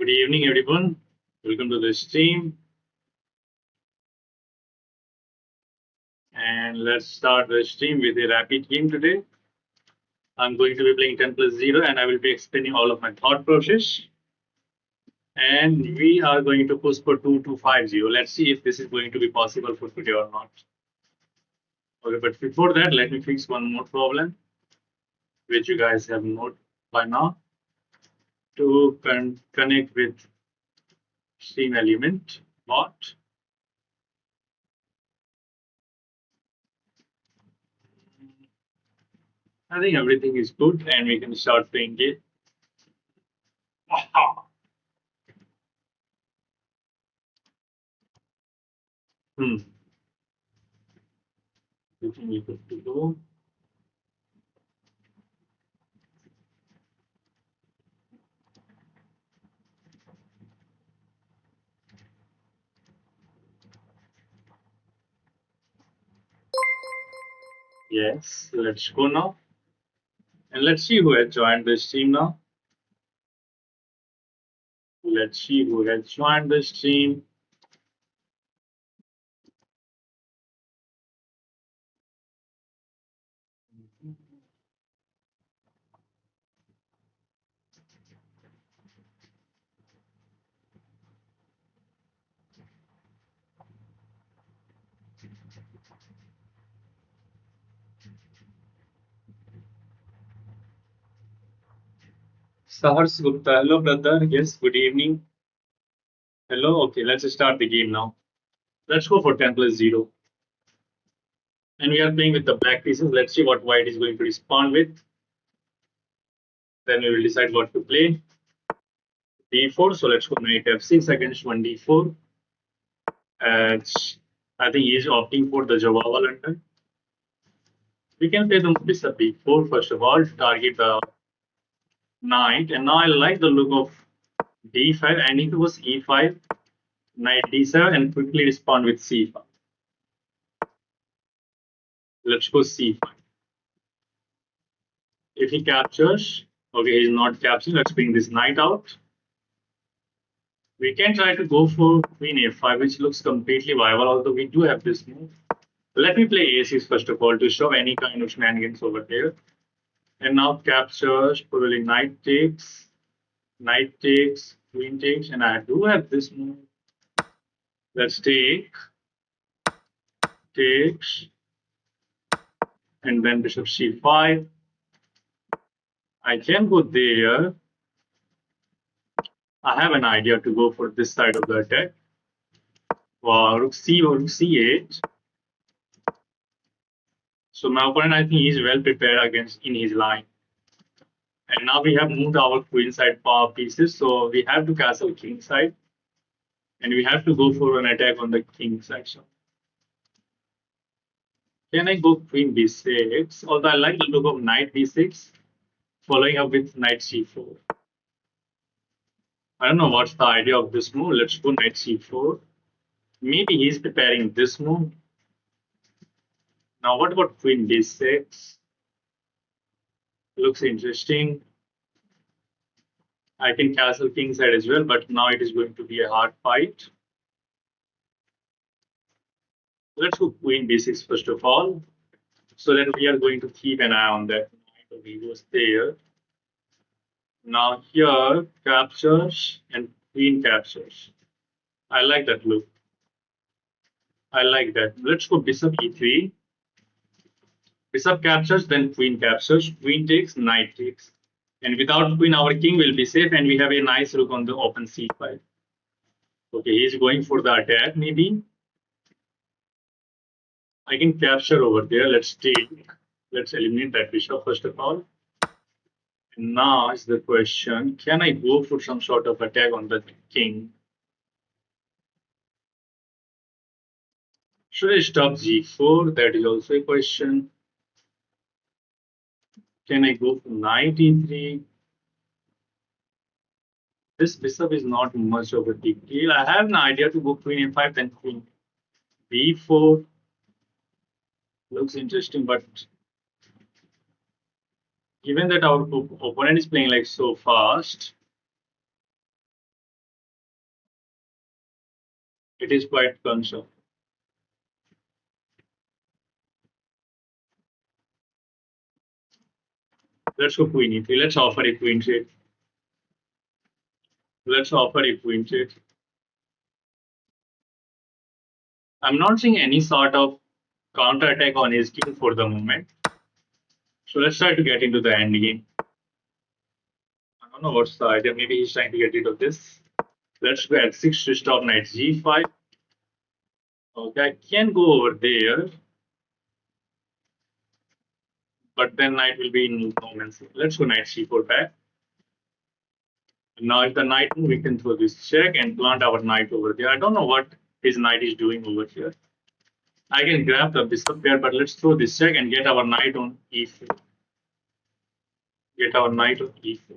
Good evening, everyone. Welcome to the stream. And let's start the stream with a rapid game today. I'm going to be playing 10 plus 0 and I will be explaining all of my thought process. And we are going to push for 2250. Let's see if this is going to be possible for today or not. Okay, but before that, let me fix one more problem, which you guys have noted by now. To connect with stream element bot. I think everything is good and we can start playing it. Hmm. Everything is good to go. Yes, let's go now. And let's see who has joined this team now. Let's see who has joined this team. Sahars Gupta. Hello, brother. Yes, good evening. Hello. Okay, let's start the game now. Let's go for 10 plus 0. And we are playing with the black pieces. Let's see what white is going to respond with. Then we will decide what to play. D4. So let's go knight f6 against 1d4. And I think he is opting for the Jawaba London. We can play the bishop b4 first of all to target the knight. And now I like the look of d5, and if it was e5, knight d7, and quickly respond with c5. Let's go c5. If he captures, okay, he's not capturing. Let's bring this knight out. We can try to go for queen a5, which looks completely viable, although we do have this move. Let me play a6 first of all to show any kind of shenanigans over there. And now captures, probably knight takes, queen takes, and I do have this move. Let's takes, and then bishop c5. I can go there. I have an idea to go for this side of the attack. Wow, rook c or rook c8. So my opponent, I think, is well prepared against in his line. And now we have moved our queen side power pieces, so we have to castle king side, and we have to go for an attack on the king side. So can I go queen b6? Although I like the look of knight b6, following up with knight c4. I don't know what's the idea of this move. Let's go knight c4. Maybe he's preparing this move. Now, what about queen d6? Looks interesting. I can castle king side as well, but now it is going to be a hard fight. Let's go queen b6 first of all. So then we are going to keep an eye on that. He was there. Now here, captures and queen captures. I like that look. I like that. Let's go bishop e3. Bishop captures, then queen captures. Queen takes, knight takes. And without queen, our king will be safe, and we have a nice rook on the open c5. Okay, he's going for the attack, maybe. I can capture over there. Let's take. Let's eliminate that bishop first of all. And now is the question, can I go for some sort of attack on the king? Should I stop g4? That is also a question. Can I go for knight e3? This bishop is not much of a big deal. I have an idea to go queen a5, then queen b4. Looks interesting, but given that our opponent is playing like so fast, It is quite concerned. Let's go queen e3. Let's offer a queen trade. Let's offer a queen trade. I'm not seeing any sort of counter attack on his king for the moment. So let's try to get into the end game. I don't know what's the idea. Maybe he's trying to get rid of this. Let's go at 6 to stop knight g5. Okay, I can go over there, but then knight will be in no man's land. Let's go knight c4 back. Now if the knight move, we can throw this check and plant our knight over there. I don't know what his knight is doing over here. I can grab the bishop pair, but let's throw this check and get our knight on e4. Get our knight on e4.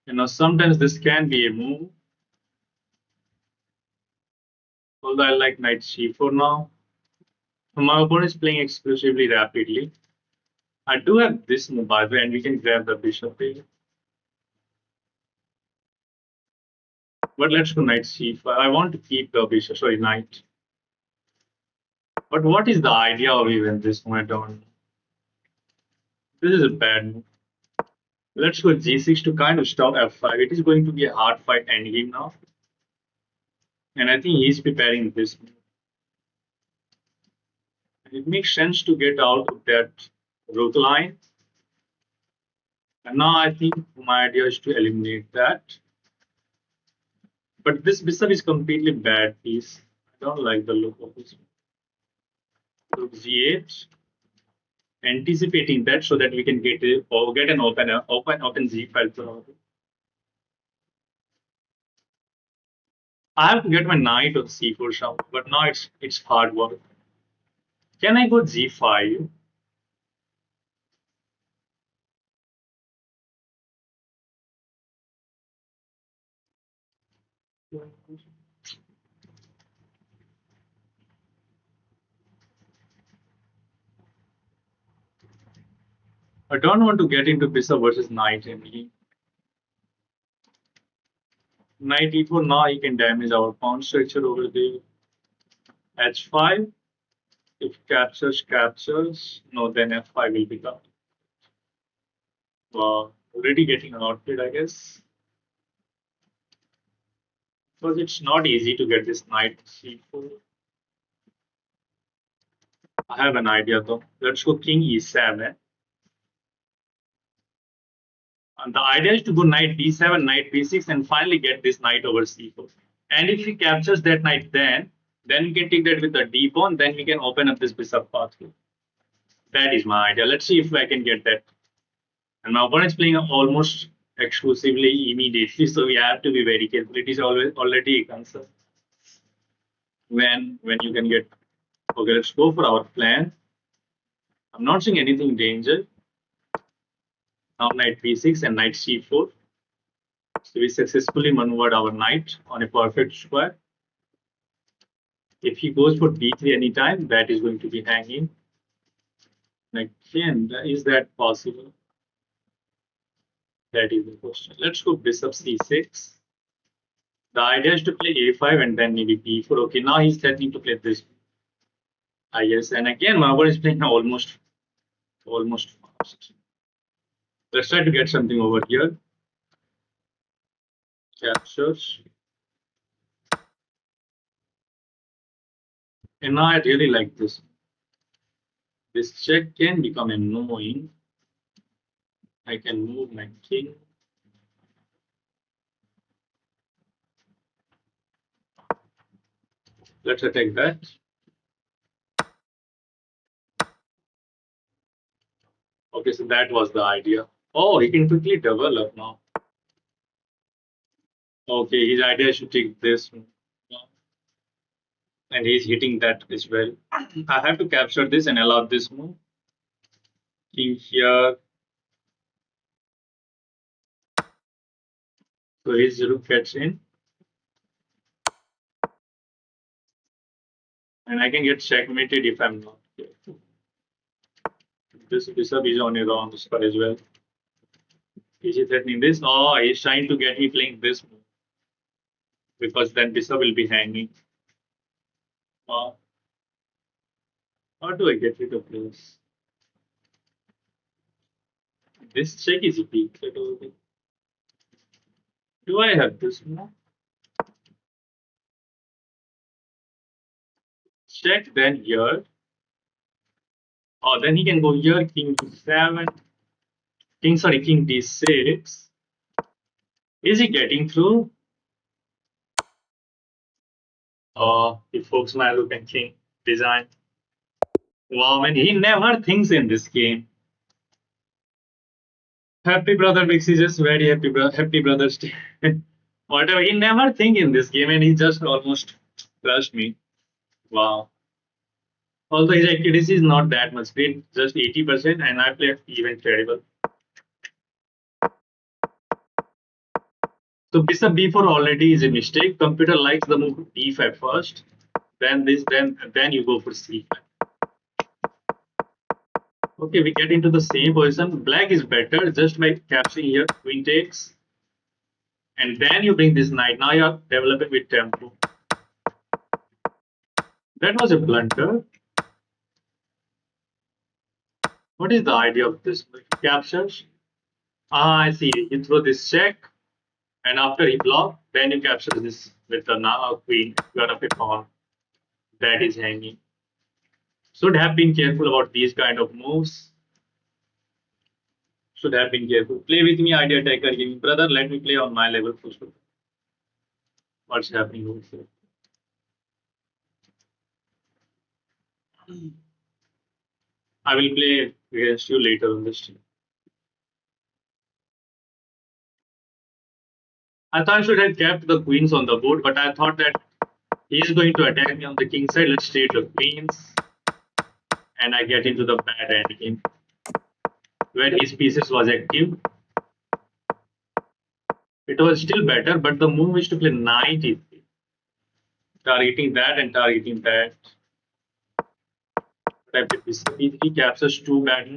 You know, sometimes this can be a move. Although I like knight c4 now. My opponent is playing exclusively rapidly. I do have this move by the way, and we can grab the bishop here. But let's go knight c5. I want to keep the bishop, sorry, knight. But what is the idea of even this move? I don't know. This is a bad move. Let's go g6 to kind of stop f5. It is going to be a hard fight endgame now. And I think he's preparing this move. It makes sense to get out of that rook line. And now I think my idea is to eliminate that. But this bishop is completely bad piece. I don't like the look of this. Rook g8. Anticipating that so that we can get a, or get an open z file. I have to get my knight on c4 somehow, but now it's hard work. Can I go g5? I don't want to get into bishop versus knight enemy. Knight e4, now he can damage our pawn structure over there. h5, if captures, no, then f5 will become. Already getting outplayed, I guess. Because it's not easy to get this knight c4. I have an idea though. Let's go king e7. And the idea is to go knight d7, knight b6, and finally get this knight over c4. And if he captures that knight, then we can take that with the d pawn. Then we can open up this bishop pathway. That is my idea. Let's see if I can get that. And my opponent is playing almost exclusively immediately, so we have to be very careful. It is always already a concern when you can get. Okay, let's go for our plan. I'm not seeing anything danger. Now knight b6 and knight c4. So we successfully maneuvered our knight on a perfect square. If he goes for d3 anytime, that is going to be hanging. Again, is that possible? That is the question. Let's go bishop c6. The idea is to play a5 and then maybe b4. Okay, now he's threatening to play this. Yes, and again, my opponent is playing almost fast. Let's try to get something over here. Captures. And now I really like this. This check can become annoying. I can move my king. Let's attack that. Okay, so that was the idea. Oh, he can quickly develop now. Okay, his idea is to take this. And he's hitting that as well. I have to capture this and allow this move. King here. So his rook gets in. And I can get checkmated if I'm not careful. This bishop is on a wrong square as well. Is he threatening this? Oh, he's trying to get me playing this move. because then bishop will be hanging. How do I get rid of this? This check is weak. Do I have this more? Check then here. Oh, then he can go here, king d7, king d6. Is he getting through? He folks my look and king design. Wow, man, he never thinks in this game. Happy brother Mix is just very happy, happy brothers. Whatever, he never think in this game and he just almost crushed me. Wow. Although his accuracy is not that much great, just 80%, and I play even terrible. So bishop b4 already is a mistake. Computer likes the move d5 first, then you go for c5. Okay, we get into the same position. Black is better just by capturing here, queen takes, and then you bring this knight. Now you are developing with tempo. That was a blunder. What is the idea of this captures? I see. You throw this check, and after he block, then you capture this with the queen. You got a pawn that is hanging. Should have been careful about these kind of moves. Should have been careful. Play with me, idea attacker gaming. Brother, let me play on my level first. What's happening over here? I will play against you later on this team. I thought I should have kept the queens on the board, but I thought that he's going to attack me on the king side. Let's trade the queens. And I get into the bad endgame where his pieces was active. It was still better, but the move is to play knight e3, targeting that and targeting that. But I play bishop e3 captures two bad.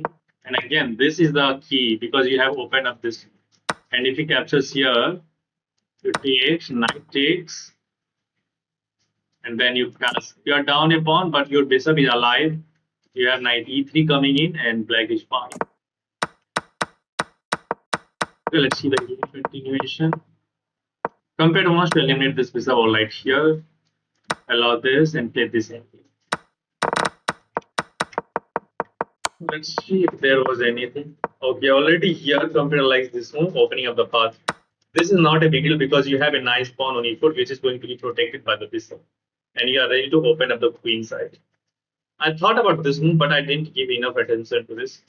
And again, this is the key because you have opened up this. And if he captures here, you take, knight takes, and then you cast. You are down a pawn, but your bishop is alive. You have knight e3 coming in, and black is fine. Okay, let's see the game continuation. Computer wants to eliminate this bishop all right here. Allow this and play this endgame. Let's see if there was anything. Okay, already here computer likes this move, opening up the path. This is not a big deal because you have a nice pawn on e4 which is going to be protected by the bishop. And you are ready to open up the queen side. I thought about this move, but I didn't give enough attention to this.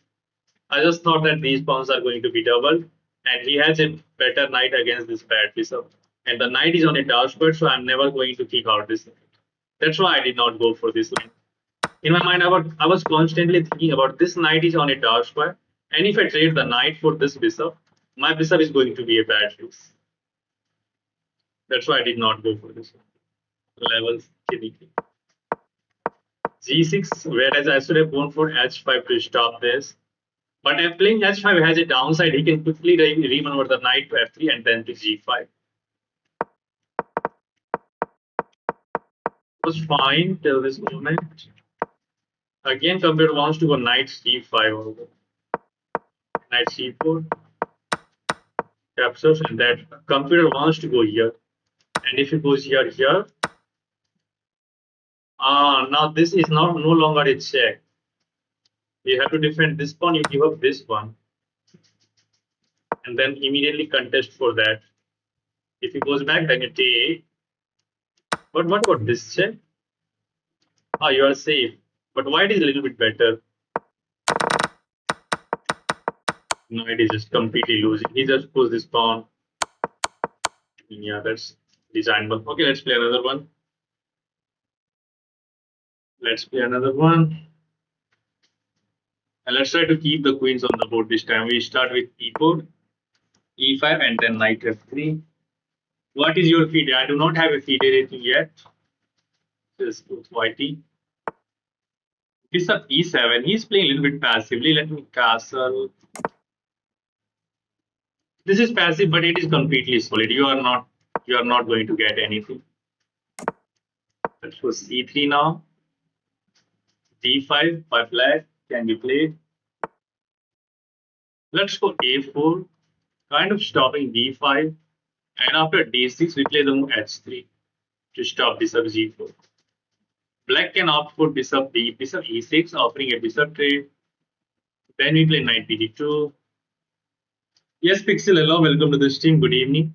I just thought that these pawns are going to be doubled, and he has a better knight against this bad bishop. And the knight is on a dark square, so I'm never going to kick out this knight. That's why I did not go for this line. In my mind, I was constantly thinking about this knight is on a dark square, and if I trade the knight for this bishop, my bishop is going to be a bad piece. That's why I did not go for this levels. G6, whereas I should have gone for H5 to stop this. But if playing H5 has a downside, he can quickly remaneuver the knight to F3 and then to G5. It was fine till this moment. Again, computer wants to go knight C5 over. Knight C4. Captures, and that computer wants to go here. And if it goes here, now this is no longer a check. You have to defend this pawn, you give up this one. And then immediately contest for that. If he goes back, then you take. But what about this check? You are safe. But white is a little bit better. No, it is just completely losing. He just puts this pawn. Yeah, that's designable. Okay, let's play another one. And let's try to keep the queens on the board this time. We start with e4, e5, and then knight f3. What is your feed? I do not have a feed rating yet. Just put whitey. Bishop e7. He's playing a little bit passively. Let me castle. This is passive, but it is completely solid. You are not you are not going to get anything. Let's go c3 now. d5 by black can be played. Let's go a4, kind of stopping d5. And after d6, we play the move h3 to stop bishop g4. Black can opt for bishop e6, offering a bishop trade. Then we play knight bd2. Yes, Pixel, hello, welcome to the stream. Good evening.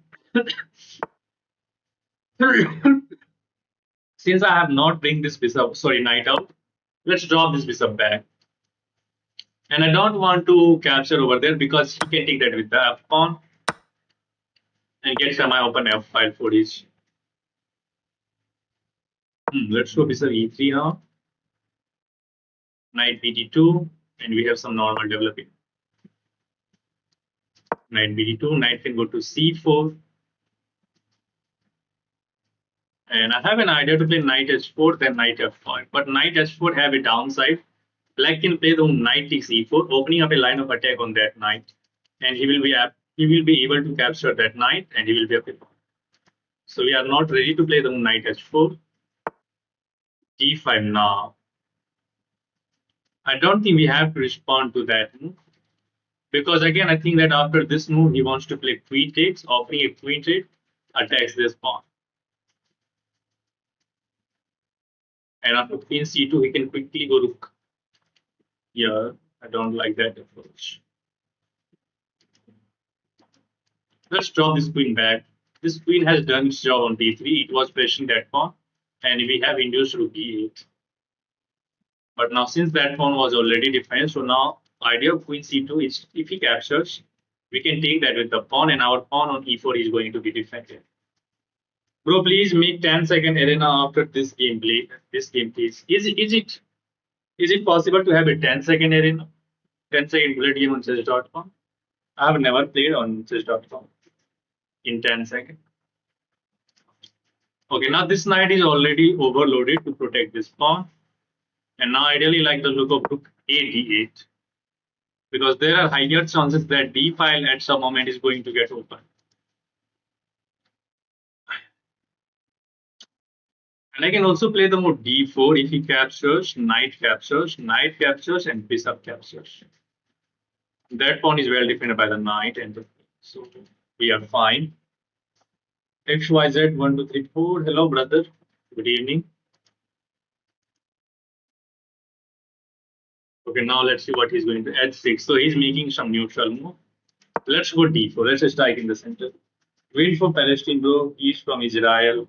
Since I have not bring this bishop, sorry, knight out, let's drop this bishop back. And I don't want to capture over there because he can take that with the f pawn and get semi-open f file for his. Let's go bishop e3 now. Knight bd2, and we have some normal developing. Knight bd2, knight can go to c4. And I have an idea to play knight h4, then knight f5. But knight h4 have a downside. Black can play the knight takes e4, opening up a line of attack on that knight, and he will be able to capture that knight, and he will be a pawn. So we are not ready to play the knight h4. d5 now. I don't think we have to respond to that move, because again I think that after this move he wants to play queen takes, offering a queen trade, attacks this pawn. And after queen c2, he can quickly go rook. Yeah, I don't like that approach. Let's drop this queen back. This queen has done its job on d3. It was pressing that pawn, and we have induced rook e8. But now since that pawn was already defended, so now idea of queen c2 is if he captures, we can take that with the pawn, and our pawn on e4 is going to be defended. Bro, please make 10-second arena after this gameplay. This game, please. Is it possible to have a 10-second arena? 10-second bullet game on chess.com? I have never played on chess.com in 10 seconds. Okay, now this knight is already overloaded to protect this pawn. And now ideally like the look of rook a d8. Because there are higher chances that d file at some moment is going to get open. And I can also play the move d4 if he captures, knight captures, and bishop captures. That pawn is well defended by the knight, and so we are fine. XYZ 1, 2, 3, 4. Hello, brother. Good evening. Okay, now let's see what he's going to h6. So he's making some neutral move. Let's go d4. Let's strike in the center. Wait for Palestine, bro. He's from Israel.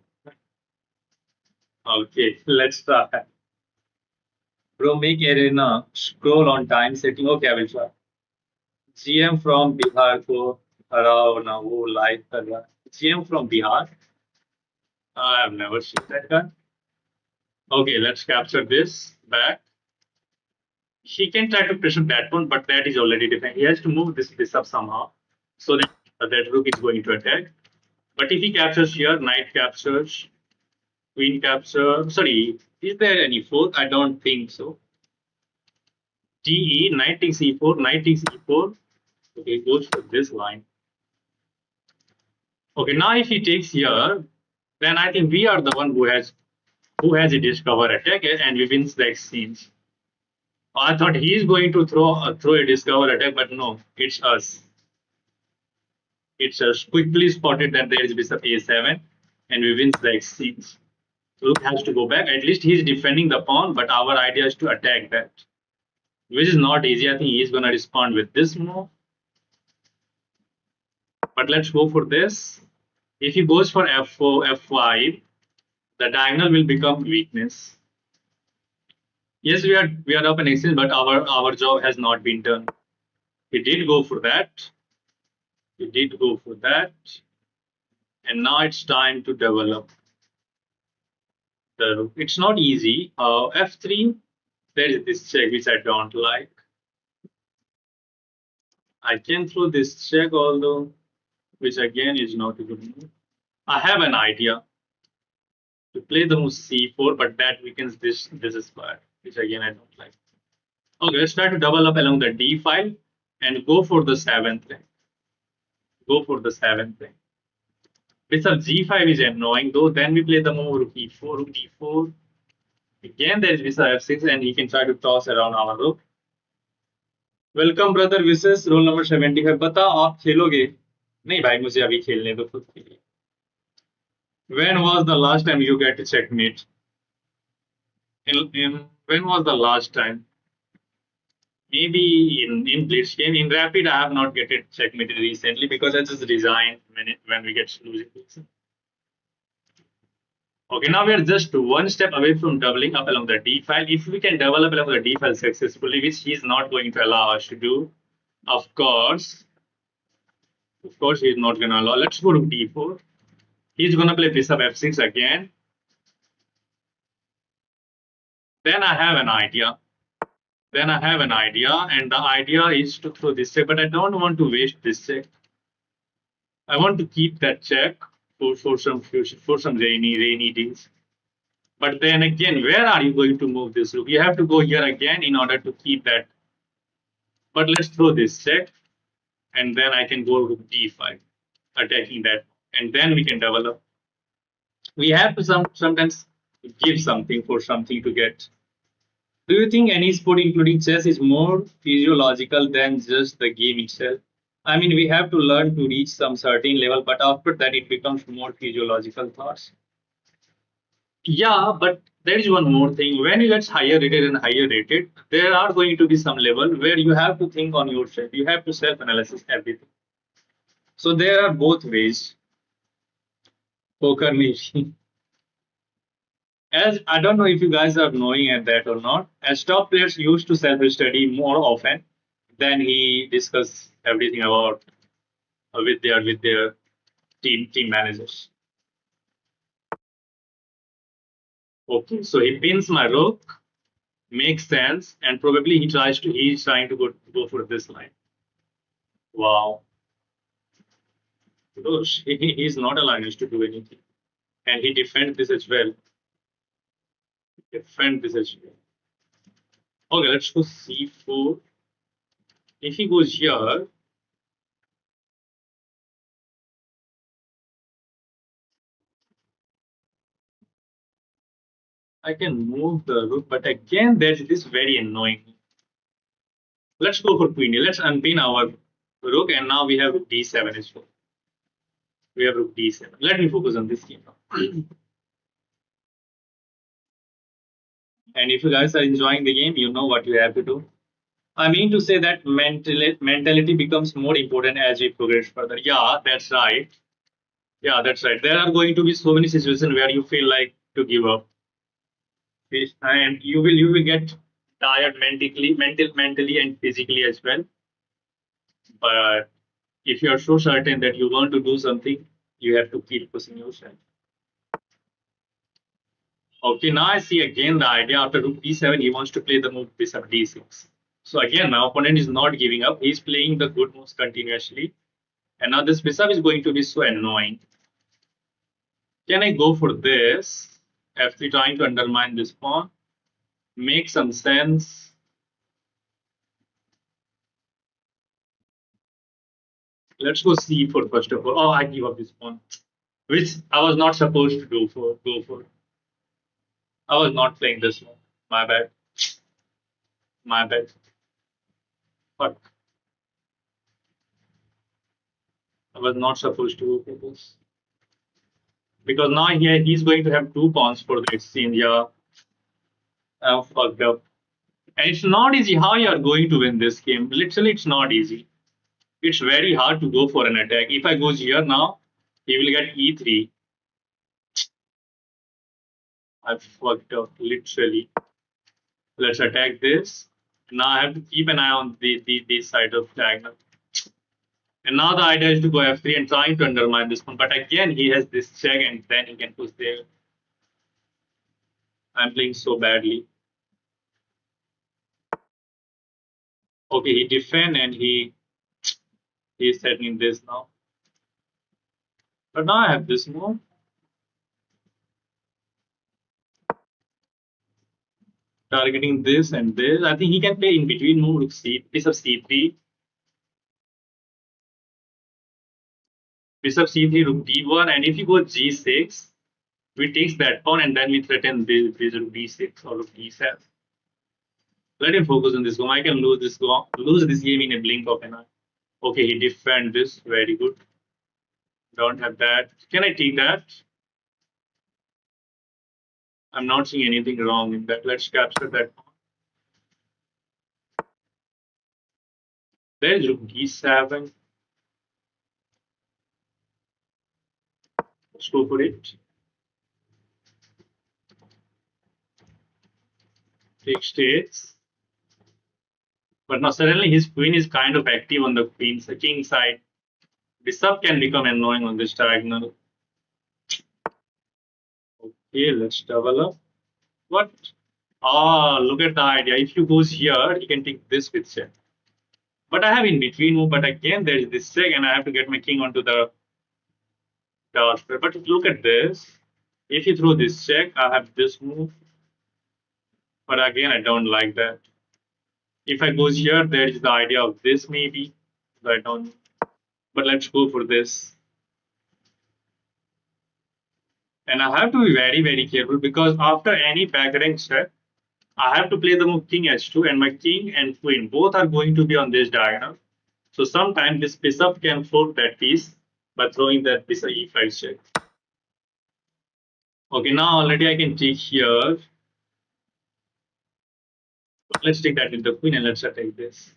Okay, let's try. Bro, make arena. Scroll on time setting. Okay, I will try. GM from Bihar ko hara na wo live kar raha. GM from Bihar. I have never seen that guy. Okay, let's capture this back. He can try to pressure that one, but that is already defined. He has to move this bishop somehow so that that rook is going to attack. But if he captures here, knight captures, queen captures. Sorry, is there any fourth? I don't think so. DE, knight takes e4, knight takes e4. Okay, goes for this line. Okay, now if he takes here, then I think we are the one who has a discover attack and we wins the exchange. I thought he is going to throw a discover attack, but no, it's us. It's us. Quickly spotted that there is bishop a7, and we win the exchange. Rook has to go back. At least he is defending the pawn, but our idea is to attack that, which is not easy. I think he is going to respond with this move. But let's go for this. If he goes for f4, f5, the diagonal will become weakness. Yes, we are up in exchange, but our job has not been done. He did go for that. He did go for that. And now it's time to develop the rook. It's not easy. F3, there is this check which I don't like. I can throw this check, although, which again is not a good move. I have an idea to play the move c4, but that weakens this square, which again I don't like. Okay, let's try to double up along the d file and go for the 7th rank. Go for the 7th rank. Bishop g5 is annoying though. Then we play the move rook e4, rook d4. Again, there is bishop f6, and he can try to toss around our rook. Welcome brother Vishesh roll number 75 बता आप खेलोगे नहीं भाई मुझे अभी खेलने दो खुद के लिए when was the last time you get a checkmate when was the last time maybe in blitz game in rapid I have not get it checkmate recently because I just resigned when we get losing. Okay, now we are just one step away from doubling up along the d file. If we can develop along the d file successfully, which he is not going to allow us to do, of course, he is not going to allow. Let's go to d4. He's going to play bishop f6 again. Then I have an idea. And the idea is to throw this check, but I don't want to waste this check. I want to keep that check for some future, for some rainy days. But then again, where are you going to move this rook? You have to go here again in order to keep that. But let's throw this check, and then I can go rook d5, attacking that, and then we can develop. We have to sometimes give something for something to get. Do you think any sport, including chess, is more physiological than just the game itself? I mean, we have to learn to reach some certain level, but after that, it becomes more physiological thoughts. Yeah, but there is one more thing. When you get higher rated and higher rated, there are going to be some level where you have to think on yourself. You have to self-analysis everything. So there are both ways. Poker maybe. As I don't know if you guys are knowing at that or not, as top players used to self-study more often than he discuss everything about with their team managers. Okay, so he pins my rook, makes sense, and probably he's trying to go for this line. Wow. Because he's not allowing us to do anything. And he defends this as well. Okay, let's go c4. If he goes here, I can move the rook, but again, there's this very annoying. Let's go for queen. Let's unpin our rook, and now we have rook d7 as well. We have rook d7. Let me focus on this game now. And if you guys are enjoying the game, you know what you have to do. I mean to say that mentality becomes more important as we progress further. Yeah, that's right. Yeah, that's right. There are going to be so many situations where you feel like to give up, and you will get tired mentally and physically as well. But if you are so certain that you want to do something, you have to keep pushing yourself. Okay, now I see again the idea after rook d7, he wants to play the move bishop d6. So again, my opponent is not giving up. He's playing the good moves continuously. And now this bishop is going to be so annoying. Can I go for this? f3 trying to undermine this pawn. Make some sense. Let's go c4 first of all. Oh, I give up this pawn, which I was not supposed to go for. I was not playing this one. My bad. My bad. Fuck. I was not supposed to go for this. Because now he's going to have two pawns for the exchange. Yeah. I'm fucked up. And it's not easy how you are going to win this game. Literally, it's not easy. It's very hard to go for an attack. If I goes here now, he will get e3. I fucked up, literally. Let's attack this. Now I have to keep an eye on this side of diagonal. And now the idea is to go f3 and trying to undermine this one. But again, he has this check and then he can push there. I'm playing so badly. Okay, he defend and he's settling this now. But now I have this move. Targeting this and this. I think he can play in between move rook c bishop c3. bishop c3, rook d1, and if you go g6, we takes that pawn and then we threaten this rook d6 or rook d7. Let him focus on this game. I can lose this game in a blink of an eye. Okay, he defend this. Very good. Don't have that. Can I take that? I'm not seeing anything wrong in that. Let's capture that. There's rook d7. Let's go for it. Take states. But now suddenly his queen is kind of active on the king side. Bishop can become annoying on this diagonal. Okay, let's develop. What? Ah, look at the idea. If you goes here, you can take this with check. But I have in between move, but again there is this check and I have to get my king onto the tower square. But look at this. If you throw this check, I have this move. But again, I don't like that. If I goes here, there is the idea of this maybe. But I don't. But let's go for this. And I have to be very, very careful because after any backrank check, I have to play the move king h2 and my king and queen both are going to be on this diagonal. So sometimes this bishop can float that piece by throwing that piece e5 check. Okay, now already I can take here. Let's take that with the queen and let's attack this.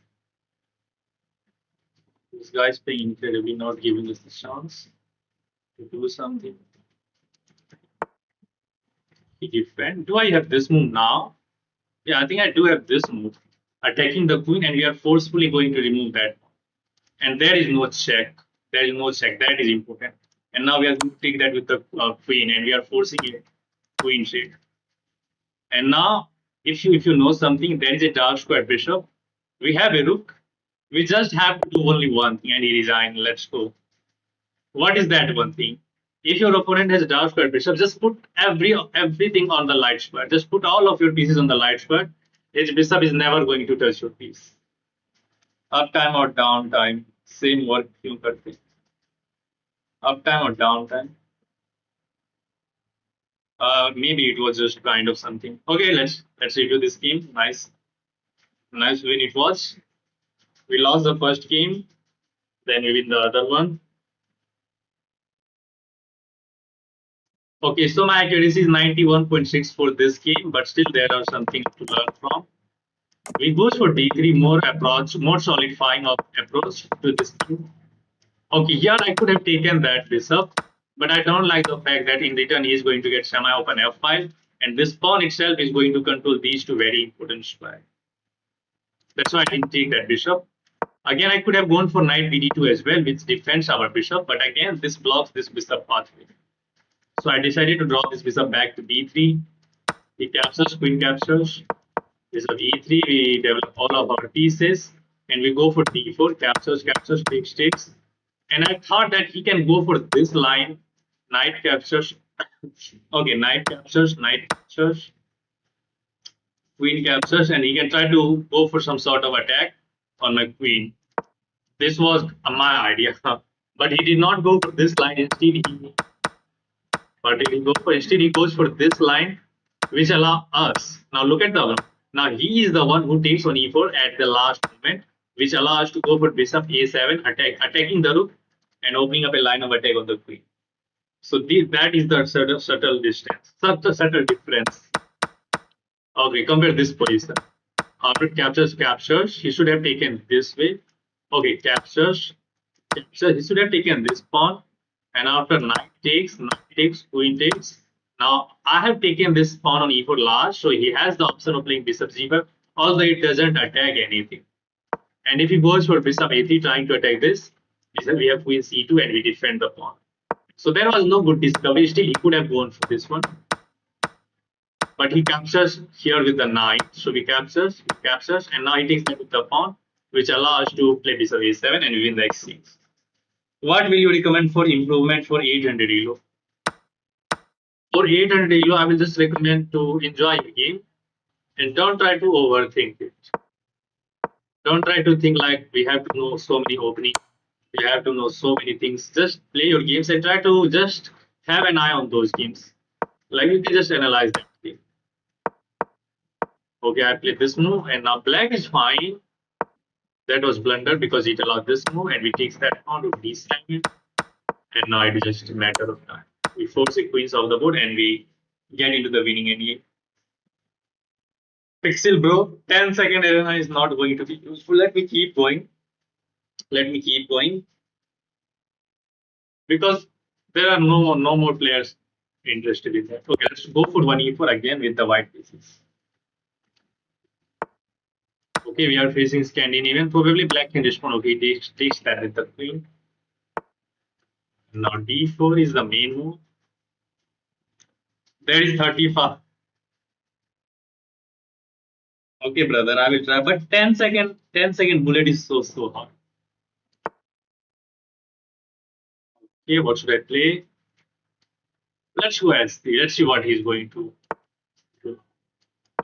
This guy is playing incredibly, not giving us the chance to do something. He defend. Do I have this move now? Yeah, I think I do have this move. Attacking the queen and we are forcefully going to remove that. And there is no check. There is no check. That is important. And now we are going to take that with the queen and we are forcing it queen check. And now if you know something, there is a dark square bishop. We have a rook. We just have to do only one thing and he resign. Let's go. What is that one thing? If your opponent has a dark square bishop, just put everything on the light square. Just put all of your pieces on the light square. His bishop is never going to touch your piece. Uptime or downtime, same work क्यों करते? Uptime or downtime? Maybe it was just kind of something. Okay, let's review this game. Nice win it was. We lost the first game, then we win the other one. Okay, so my accuracy is 91.6 for this game, but still there are some things to learn from. We go for d3, more solidifying of approach to this game. Okay, here I could have taken that bishop, but I don't like the fact that in return he is going to get semi-open f5, and this pawn itself is going to control these two very important squares. That's why I didn't take that bishop. Again, I could have gone for knight bd2 as well, which defends our bishop, but again, this blocks this bishop pathway. So I decided to draw this bishop back to d3. He captures, queen captures. Bishop e3, we develop all of our pieces, and we go for d4, captures, takes. And I thought that he can go for this line, knight captures. Okay, knight captures, queen captures, and he can try to go for some sort of attack on my queen. This was my idea, but he did not go for this line. Instead he goes for this line, which allow us. Now look at the one. Now he is the one who takes on e4 at the last moment, which allows us to go for bishop a7, attacking the rook and opening up a line of attack on the queen. So that is the subtle distance, such a subtle difference. Okay, compare this position. After captures, he should have taken this way. Okay, captures, he should have taken this pawn. And after knight takes, queen takes. Now I have taken this pawn on e4 last, so he has the option of playing bishop g5, although it doesn't attack anything. And if he goes for bishop a3 trying to attack this, we have queen c2 and we defend the pawn. So there was no good discovery. Still, he could have gone for this one. But he captures here with the knight. So he captures, and now he takes that with the pawn, which allows us to play bishop a7 and win the x6. What will you recommend for improvement for 800 elo? For 800 elo, I will just recommend to enjoy the game and don't try to overthink it. Don't try to think like we have to know so many openings. You have to know so many things. Just play your games and try to just have an eye on those games. Like you can just analyze that game. Okay, I played this move and now black is fine. That was blunder because it allowed this move and we takes that pawn to d7 and now it is just a matter of time. We force the queens off the board and we get into the winning endgame. Pixel bro, 10-second arena is not going to be useful. Let me keep going. Let me keep going because there are no more players interested in that. Okay, let's go for 1e4 again with the white pieces. Okay, we are facing Scandinavian. Probably black can respond. Okay, takes that with the queen. Now d4 is the main move. There is 35. Okay, brother, I will try. But 10-second bullet is so hard. Okay, what should I play? Let's go S3. Let's see what he's going to do.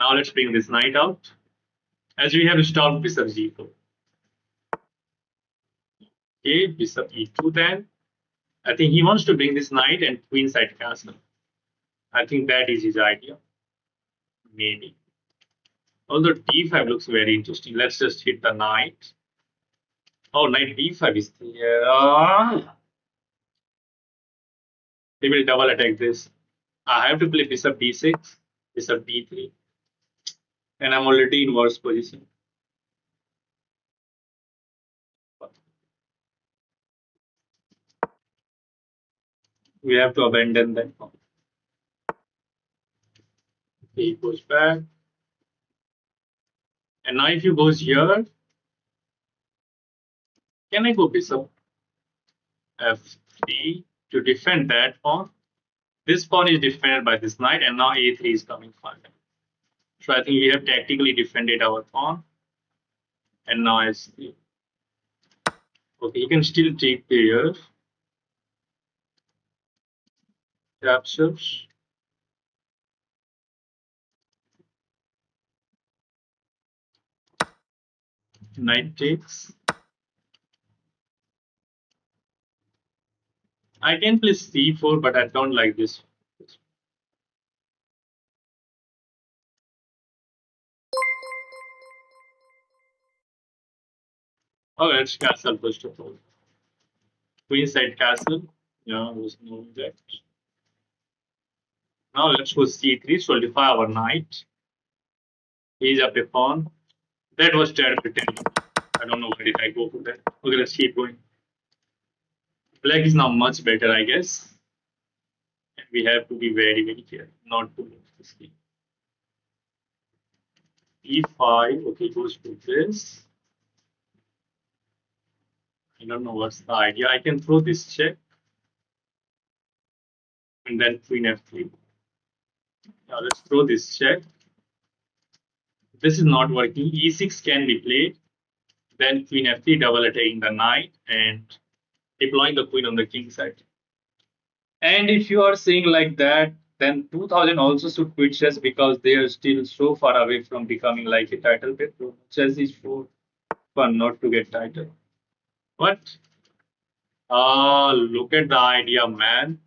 Now let's bring this knight out. As we have stopped bishop g4. Okay, bishop e2 then. I think he wants to bring this knight and queenside castle. I think that is his idea. Maybe. Although d5 looks very interesting. Let's just hit the knight. Oh, knight b5 is there. He will double attack this. I have to play bishop d6, bishop d3, and I'm already in worse position. We have to abandon that pawn. He goes back. And now if you goes here, can I go bishop f3 to defend that pawn? This pawn is defended by this knight, and now a3 is coming fine. So I think we have tactically defended our pawn. And now s3. Okay, you can still take here. Captures. Knight takes. I can play c4, but I don't like this. Oh, let's castle first of all. Queenside castle. Yeah, there's no that. Now let's go c3, solidify our knight. He's up a pawn. That was terrible. I don't know why did I go for that. Okay, let's keep going. Black is now much better, I guess. And we have to be very careful not to lose this game. e5, okay, goes to this. I don't know what's the idea. I can throw this check and then queen f3. Now let's throw this check. This is not working. e6 can be played. Then queen f3, double attacking the knight and deploying the queen on the king side. And if you are saying like that, then 2000 also should quit chess because they are still so far away from becoming like a title bid. Chess is for fun, not to get title. What? Look at the idea, man.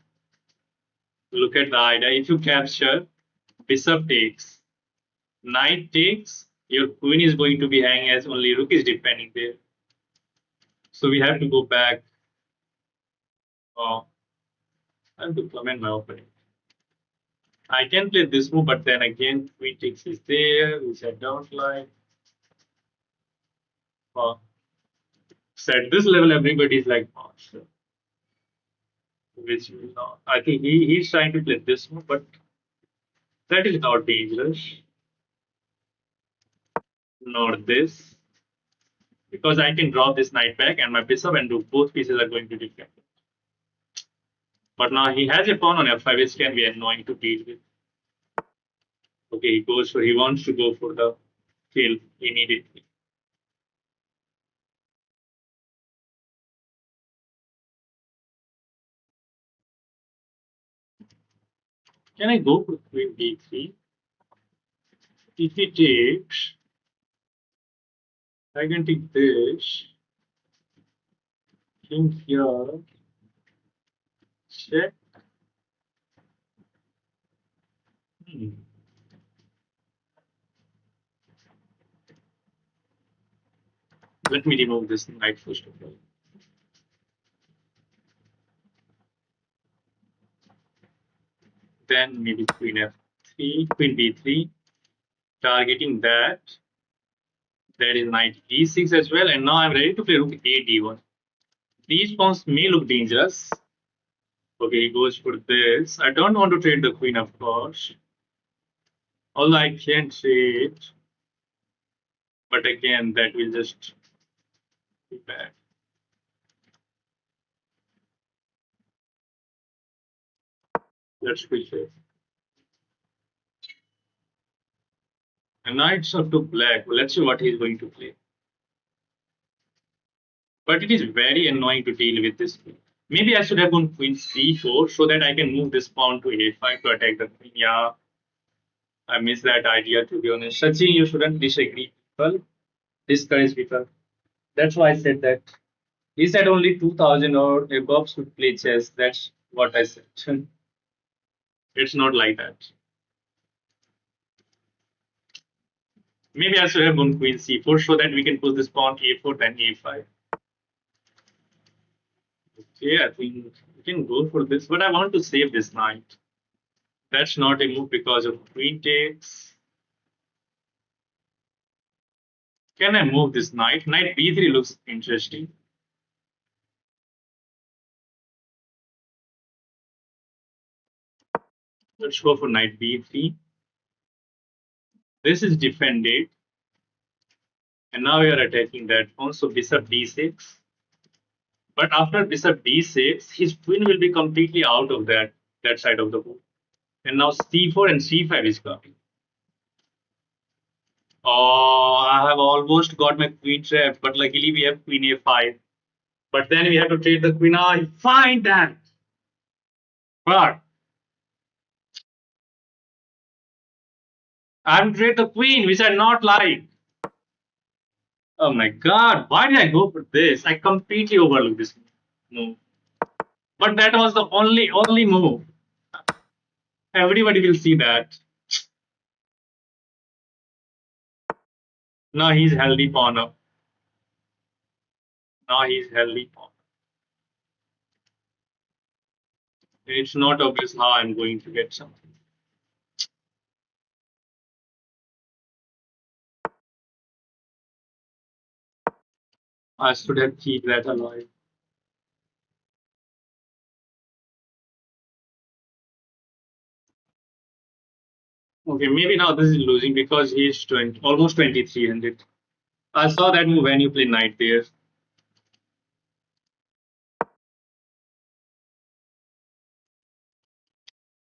Look at the idea. If you capture, bishop takes, knight takes, your queen is going to be hanging as only rook is defending there. So we have to go back. I have to comment my opening. I can play this move, but then again, queen takes is there, which I don't like. So at this level, everybody is like, oh, sure. Which I think he's trying to play this move, but that is not dangerous. Not this. Because I can drop this knight back and my bishop and both pieces are going to defend. But now he has a pawn on f5, which can be annoying to deal with. Okay, he wants to go for the kill immediately. Can I go for queen d3? If he takes, I can take this. King here. Check. Hmm. Let me remove this knight first of all. Then maybe queen f3, queen b3, targeting that. That is knight e6 as well. And now I'm ready to play rook a d1. These pawns may look dangerous. Okay, he goes for this. I don't want to trade the queen, of course. Although I can trade, but again, that will just be bad. Let's switch it. And knights up to black. Well, let's see what he's going to play. But it is very annoying to deal with this queen. Maybe I should have gone queen c4 so that I can move this pawn to a5 to attack the queen. Yeah, I miss that idea, to be honest. Sachin, you shouldn't disagree people, discourage people. That's why I said that. He said only 2000 or above should play chess. That's what I said. It's not like that. Maybe I should have gone queen c4 so that we can push this pawn a4 then a5. Okay, I think we can go for this, but I want to save this knight. That's not a move because of queen takes. Can I move this knight? Knight b3 looks interesting. Let's go for knight b3. This is defended. And now we are attacking that pawn. So bishop d6. But after bishop d6, his queen will be completely out of that side of the board. And now c4 and c5 is coming. Oh, I have almost got my queen trapped, but luckily we have queen a5. But then we have to trade the queen. I find that. But I have to trade the queen, which I not like. Oh my god, why did I go for this? I completely overlooked this move. But that was the only move. Everybody will see that. Now he's healthy pawn up. Now he's healthy pawn. It's not obvious how I'm going to get something. I should have kept that alive. Okay, maybe now this is losing because he's 20, almost 2300. I saw that move when you play knight there.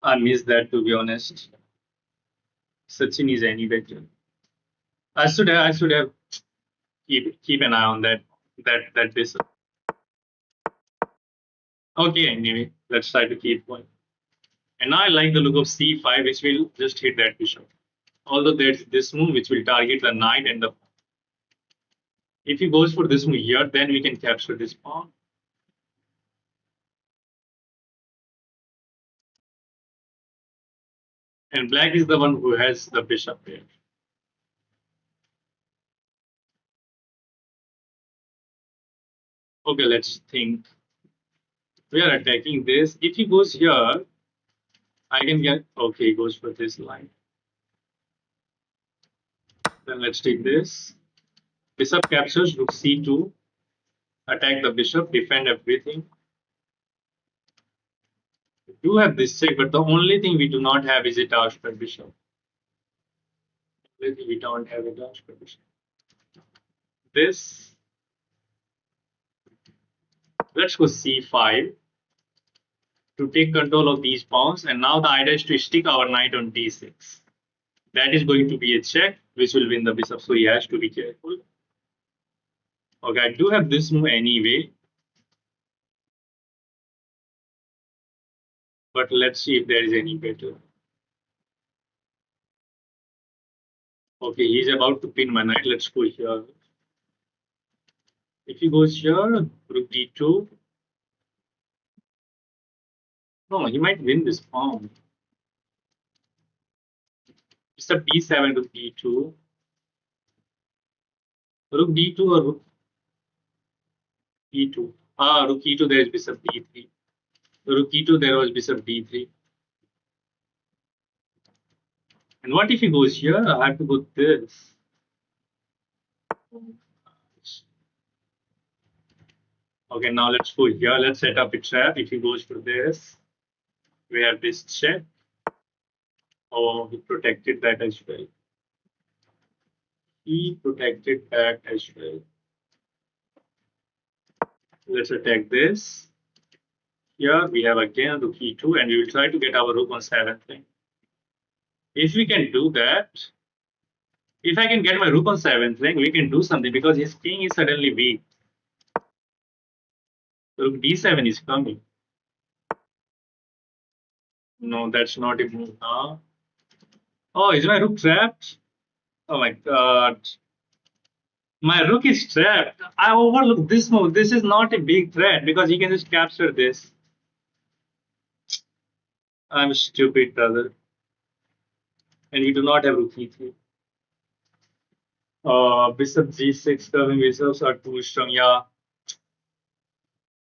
I missed that, to be honest. Sachin is any better. I should have keep an eye on that this. Okay, anyway, let's try to keep going. And now I like the look of c5, which will just hit that bishop. Although there's this move which will target the knight and the. If he goes for this move here, then we can capture this pawn. And black is the one who has the bishop there. Okay, let's think. We are attacking this. If he goes here, I can get. Okay, he goes for this line. Then let's take this. Bishop captures rook c2. Attack the bishop, defend everything. We do have this check, but the only thing we do not have is a dash per bishop. The only thing we don't have a dash per bishop. This. Let's go c5 to take control of these pawns. And now the idea is to stick our knight on d6. That is going to be a check, which will win the bishop. So he has to be careful. Okay, I do have this move anyway. But let's see if there is any better. Okay, he's about to pin my knight. Let's go here. If he goes here, rook d2. No, he might win this pawn. Bishop d7 to d2. Rook d2 or rook e2. Ah, rook e2, there is bishop d3. Rook e2, there was bishop d3. And what if he goes here? I have to go this. Okay, now let's go here. Let's set up a trap. If he goes for this, we have this check. Oh, he protected that as well. He protected that as well. Let's attack this. Here we have again rook e2, and we will try to get our rook on 7th line. If we can do that, if I can get my rook on 7th line, we can do something because his king is suddenly weak. Rook d7 is coming. No, that's not a move now. Oh, is my rook trapped? Oh my god. My rook is trapped. I overlooked this move. This is not a big threat because he can just capture this. I'm stupid, brother. And you do not have rook e3. Bishop g6 coming bishops are too strong. Yeah.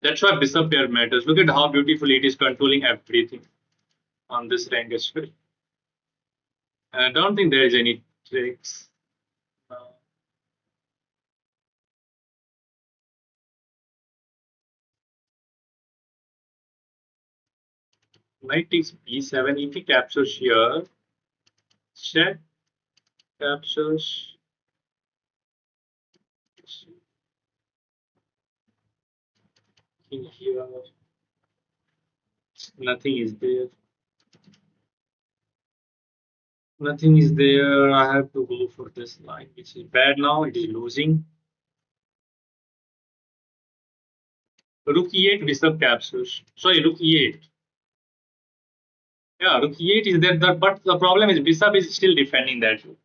That's why bishop pair matters. Look at how beautifully it is controlling everything on this rank as well. And I don't think there is any tricks. Knight takes b7. If he captures here, check, captures. King here. Nothing is there. Nothing is there. I have to go for this line, which is bad now. It is losing. Rook e8, bishop captures. Sorry, rook e8. Yeah, rook e8 is there, but the problem is bishop is still defending that rook.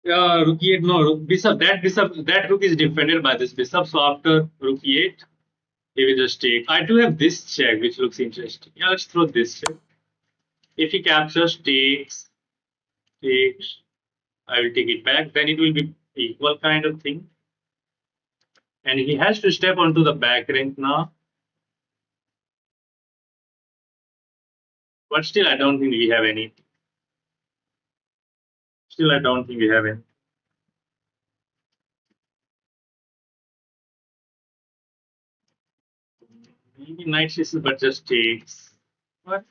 Yeah, rook e8, no, bishop, that rook is defended by this bishop. So after rook e8, he will just take. I do have this check, which looks interesting. Yeah, let's throw this check. If he captures, takes, I will take it back. Then it will be equal kind of thing. And he has to step onto the back rank now. But still, I don't think we have any. Still, I don't think we have any. Maybe knight c6, but just takes. What?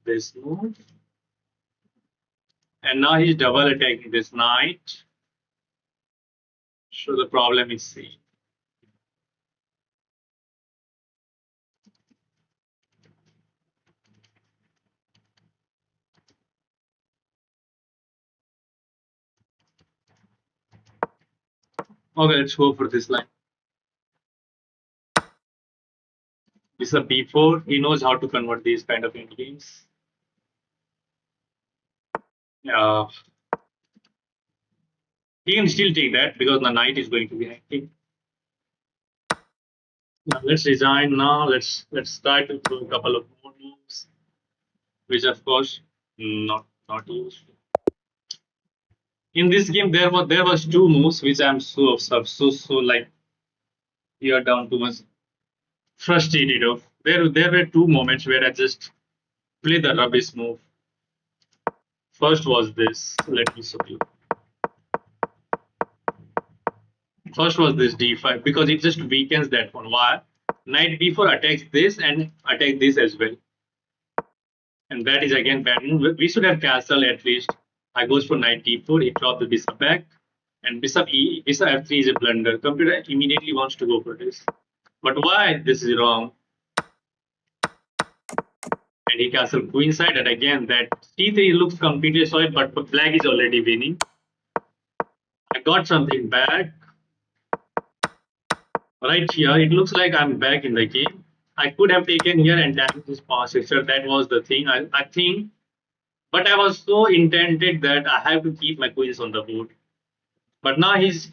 This move. And now he's double attacking this knight. So the problem is C. Okay, let's go for this line. Bishop b4. He knows how to convert these kind of endgames. He can still take that because the knight is going to be active. Now let's resign now. Let's try to throw a couple of more moves, which of course not useful. In this game, there was two moves which I'm so like here down too much frustrated of. There were two moments where I just played the rubbish move. First was this. Let me show you. First was this d5 because it just weakens that one. Why? Knight b4 attacks this and attack this as well. And that is again bad. We should have castle at least. I goes for knight d4. He dropped the bishop back. And bishop f3 is a blunder. Computer immediately wants to go for this. But why this is wrong? And he castle queenside. And again, that c3 looks completely solid, but black is already winning. I got something back. Right here, it looks like I'm back in the game. I could have taken here and damaged this pawn structure. That was the thing. I think. But I was so intended that I have to keep my queens on the board. But now his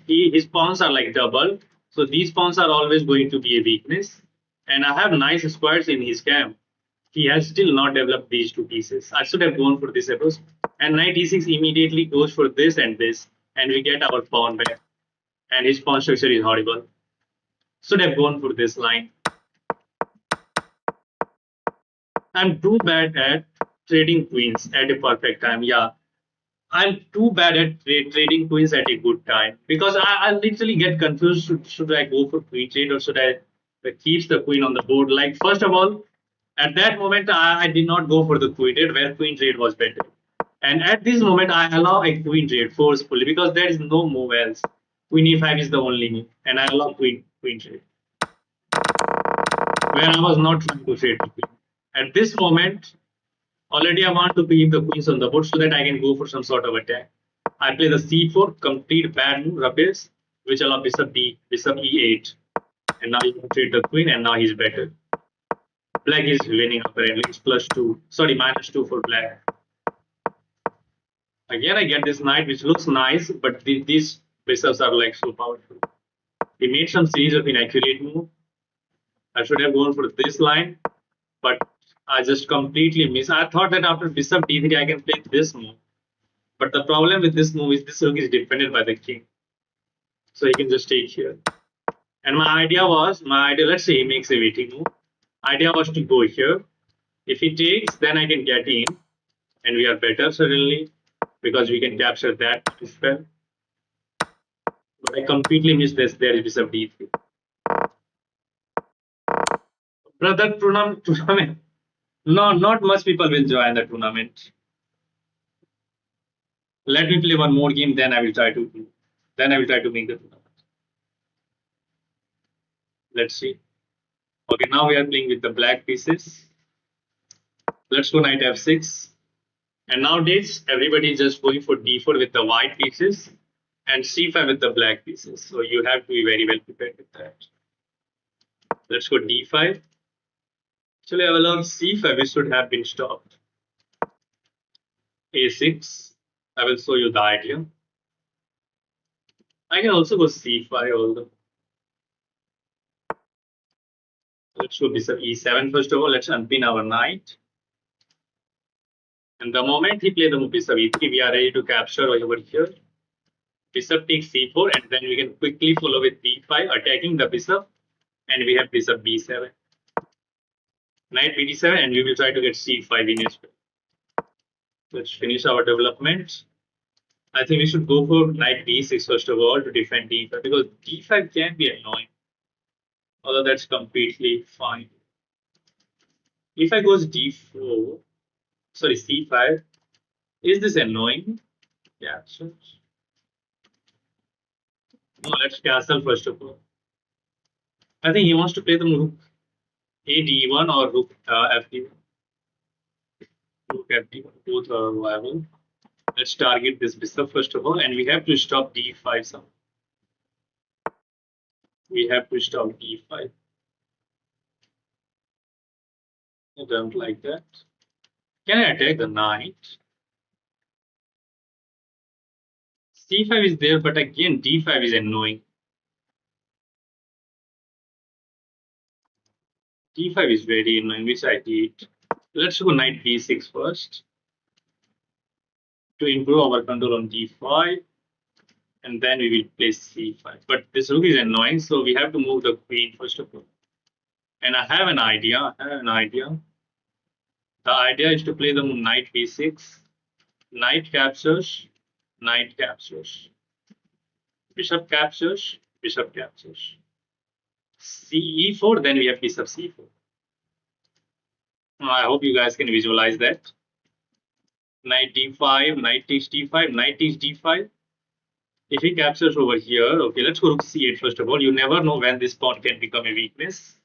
pawns are like double, so these pawns are always going to be a weakness. And I have nice squares in his camp. He has still not developed these two pieces. I should have gone for this approach. And knight e6 immediately goes for this, and we get our pawn back. And his pawn structure is horrible. Should have gone for this line. I'm too bad at trading queens at a perfect time. Yeah, I'm too bad at trading queens at a good time because I literally get confused. Should I go for queen trade or should I keep the queen on the board? Like, first of all, at that moment, I did not go for the queen trade where queen trade was better. And at this moment, I allow a queen trade forcefully because there is no move else. Queen e5 is the only move, and I allow queen trade where I was not trying to trade the queen. At this moment, already I want to keep the queens on the board so that I can go for some sort of attack. I play the c4, complete bad move, rubbish, which allow bishop e8. And now you can trade the queen, and now he's better. Black is winning apparently. It's +2. Sorry, -2 for black. Again, I get this knight, which looks nice, but these bishops are like so powerful. He made some series of inaccurate move. I should have gone for this line, but I just completely missed. I thought that after bishop d3, I can play this move. But the problem with this move is this rook is defended by the king. So he can just take here. And let's say he makes a waiting move. Idea was to go here. If he takes, then I can get in. And we are better suddenly because we can capture that as well. But I completely missed this. There is bishop d3. Brother, tournament. No, not much people will join the tournament. Let me play one more game, then I will try to make the tournament. Let's see. Okay, now we are playing with the black pieces. Let's go knight f6. And nowadays, everybody is just going for d4 with the white pieces and c5 with the black pieces. So you have to be very well prepared with that. Let's go d5. Actually, I will on c5, it should have been stopped. a6. I will show you the idea. I can also go c5 although. Let's go bishop e7 first of all. Let's unpin our knight. And the moment he plays the move bishop e3, we are ready to capture over here. Bishop takes c4, and then we can quickly follow with d5, attacking the bishop, and we have bishop b7. Knight bd7, and we will try to get c5 in as well. Let's finish our development. I think we should go for knight b6 first of all to defend d5 because d5 can be annoying, although that's completely fine. If I goes d4, sorry c5, is this annoying? Yeah, sure. No, let's castle first of all. I think he wants to play the rook a d1 or rook f1. Rook f1, both are viable. Let's target this bishop first of all, and we have to stop d5 some. We have to stop d5. I don't like that. Can I attack the knight? c5 is there, but again d5 is annoying. d5 is very annoying, which I hate. Let's go knight b6 first to improve our control on d5, and then we will play c5. But this rook is annoying, so we have to move the queen first of all. And I have an idea. The idea is to play the knight b6, knight captures, knight captures, bishop captures, bishop captures. Ce4, then we have bishop c4. I hope you guys can visualize that. Knight d5, knight takes d5, knight takes d5. If he captures over here, okay, let's go rook c8 first of all. You never know when this pawn can become a weakness.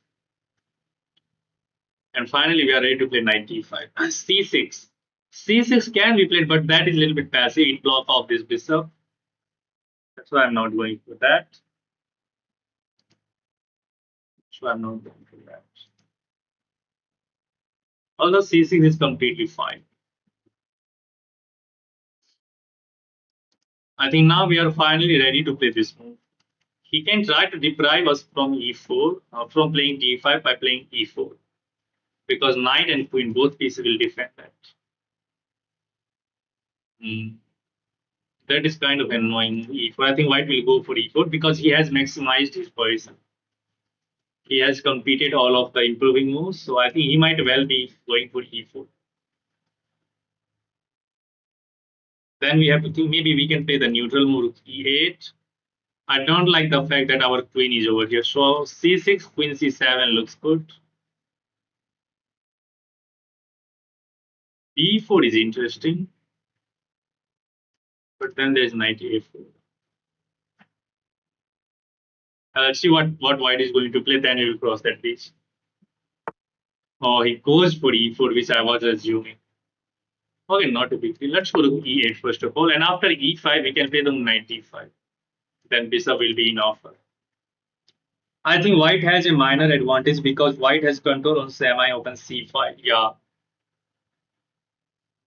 And finally, we are ready to play knight d5. c6. c6 can be played, but that is a little bit passive. It blocks off this bishop. That's why I'm not going for that. So I'm not going for that. Although c6 is completely fine. I think now we are finally ready to play this move. He can try to deprive us from e4, from playing d5 by playing e4, because knight and queen both pieces will defend that. Hmm. That is kind of annoying e4. I think white will go for e4 because he has maximized his position. He has completed all of the improving moves, so I think he might well be going for e4. Then we have to think maybe we can play the neutral move e8. I don't like the fact that our queen is over here. So c6, queen c7 looks good. e4 is interesting, but then there's knight a4. Let's see what white is going to play. Then we will cross that bridge. Oh, he goes for e4, which I was assuming. Okay, not a big deal. Let's go to e8 first of all. And after e5, we can play the knight d5. Then bishop will be in offer. I think white has a minor advantage because white has control on semi-open c5. Yeah,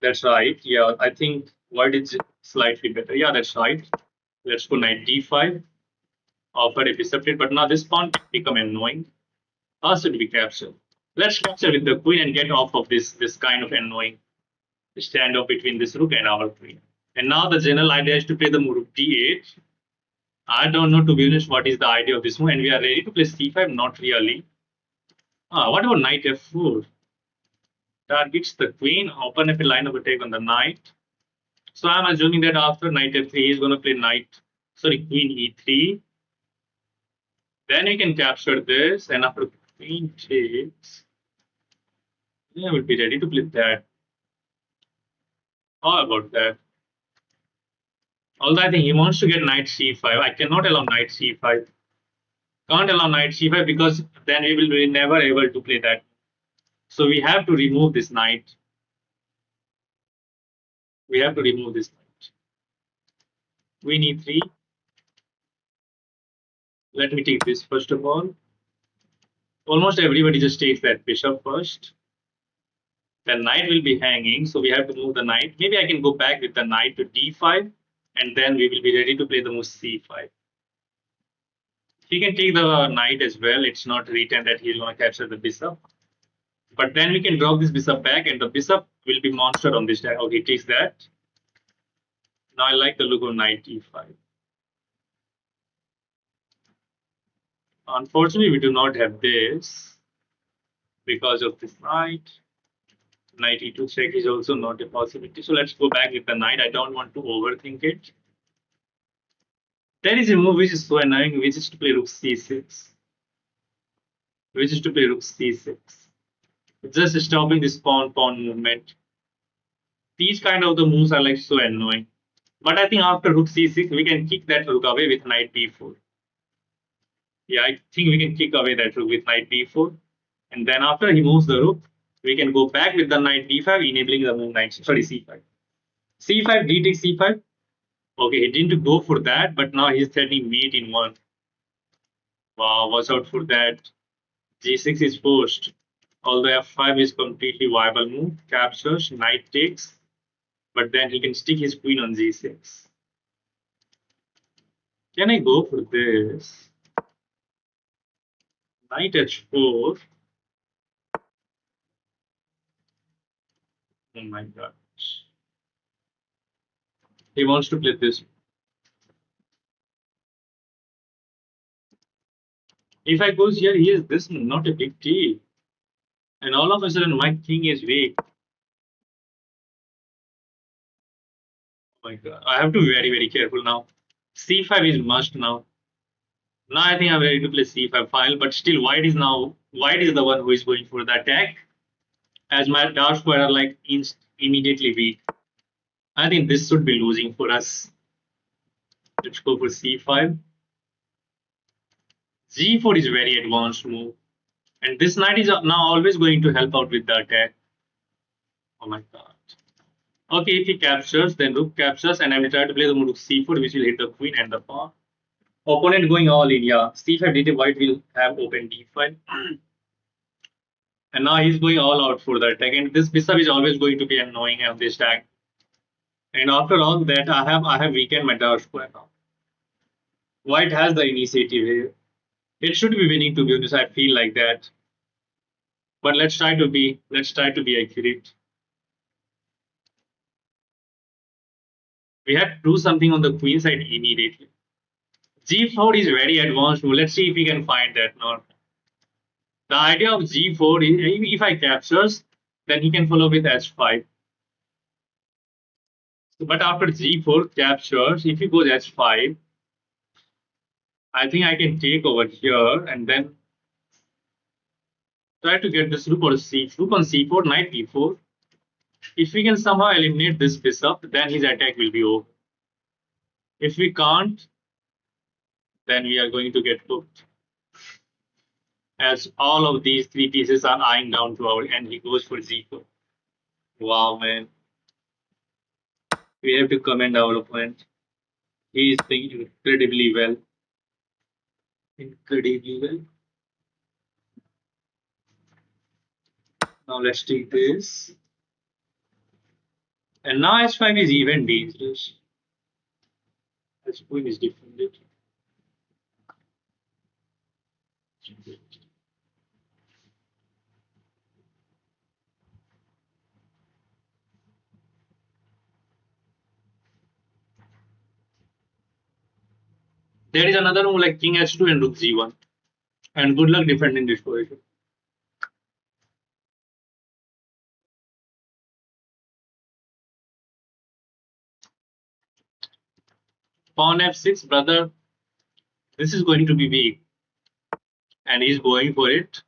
that's right. Yeah, I think white is slightly better. Yeah, that's right. Let's go knight d5. Offer a bishop trade, but now this pawn can become annoying. How should we capture? Let's capture with the queen and get off of this kind of annoying standoff between this rook and our queen. And now the general idea is to play the rook d8. I don't know, to be honest, what is the idea of this move, and we are ready to play c5. Not really. What about knight f4? Targets the queen, open up a line of attack on the knight. So I'm assuming that after knight f3, he's going to play queen e3. Then he can capture this, and after queen takes, yeah, I will be ready to play that. How about that? Although I think he wants to get knight c5, I cannot allow knight c5. Can't allow knight c5 because then we will be never able to play that. So we have to remove this knight. We have to remove this knight. Queen e3. Let me take this first of all. Almost everybody just takes that bishop first. The knight will be hanging, so we have to move the knight. Maybe I can go back with the knight to d5, and then we will be ready to play the move c5. He can take the knight as well. It's not written that he's going to capture the bishop. But then we can drop this bishop back, and the bishop will be monster on this side. Okay, he takes that. Now I like the look of knight e5. Unfortunately, we do not have this because of this knight. Knight e2 check is also not a possibility. So let's go back with the knight. I don't want to overthink it. There is a move which is so annoying, which is to play rook c6. Which is to play rook c6. Just stopping this pawn movement. These kind of the moves are like so annoying. But I think after rook c6, we can kick that rook away with knight b4. Yeah, I think we can kick away that rook with knight b4. And then after he moves the rook, we can go back with the knight d5, enabling the move knight, sorry, c5. c5, d takes c5. Okay, he didn't go for that, but now he's threatening mate in one. Wow, watch out for that. g6 is forced. Although f5 is completely viable move. Captures, knight takes. But then he can stick his queen on g6. Can I go for this? Knight h4. Oh my god. He wants to play this. If I goes here, he is this, not a big deal. And all of a sudden, my king is weak. Oh my god. I have to be very, very careful now. c5 is must now. Now I think I'm ready to play c5 file, but still white is the one who is going for the attack. As my dark square are like immediately weak. I think this should be losing for us. Let's go for c5. g4 is a very advanced move. And this knight is now always going to help out with the attack. Oh my god. Okay, if he captures, then rook captures, and I will try to play the move rook c4, which will hit the queen and the pawn. Opponent going all in, yeah. c5 dt, white will have open d5. And now he's going all out for the attack. And this bishop is always going to be annoying on this stack. And after all that, I have weakened my dark square now. White has the initiative here. It should be winning to be honest. I feel like that. But let's try to be accurate. We have to do something on the queen side immediately. G4 is very advanced move. Let's see if we can find that now. The idea of G4 is if I captures, then he can follow with H5. But after G4 captures, if he goes H5, I think I can take over here and then try to get this rook or rook on C4, knight E4. If we can somehow eliminate this bishop, then his attack will be over. If we can't, then we are going to get cooked. As all of these three pieces are eyeing down to our end, he goes for G4. Wow, man. We have to commend our opponent. He is playing incredibly well. Incredibly well. Now let's take this. And now H5 is even dangerous. H queen is defended. There is another move like King H2 and Rook G1. And good luck defending this position. Pawn F6, brother. This is going to be weak. And he's going for it.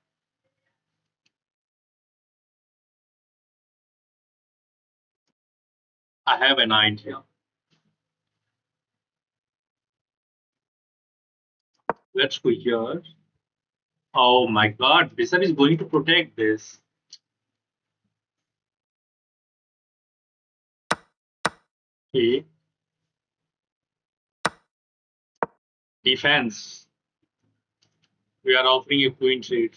I have an idea. Let's go here. Oh my god, Bishop is going to protect this. Okay. Defense. We are offering a queen trade.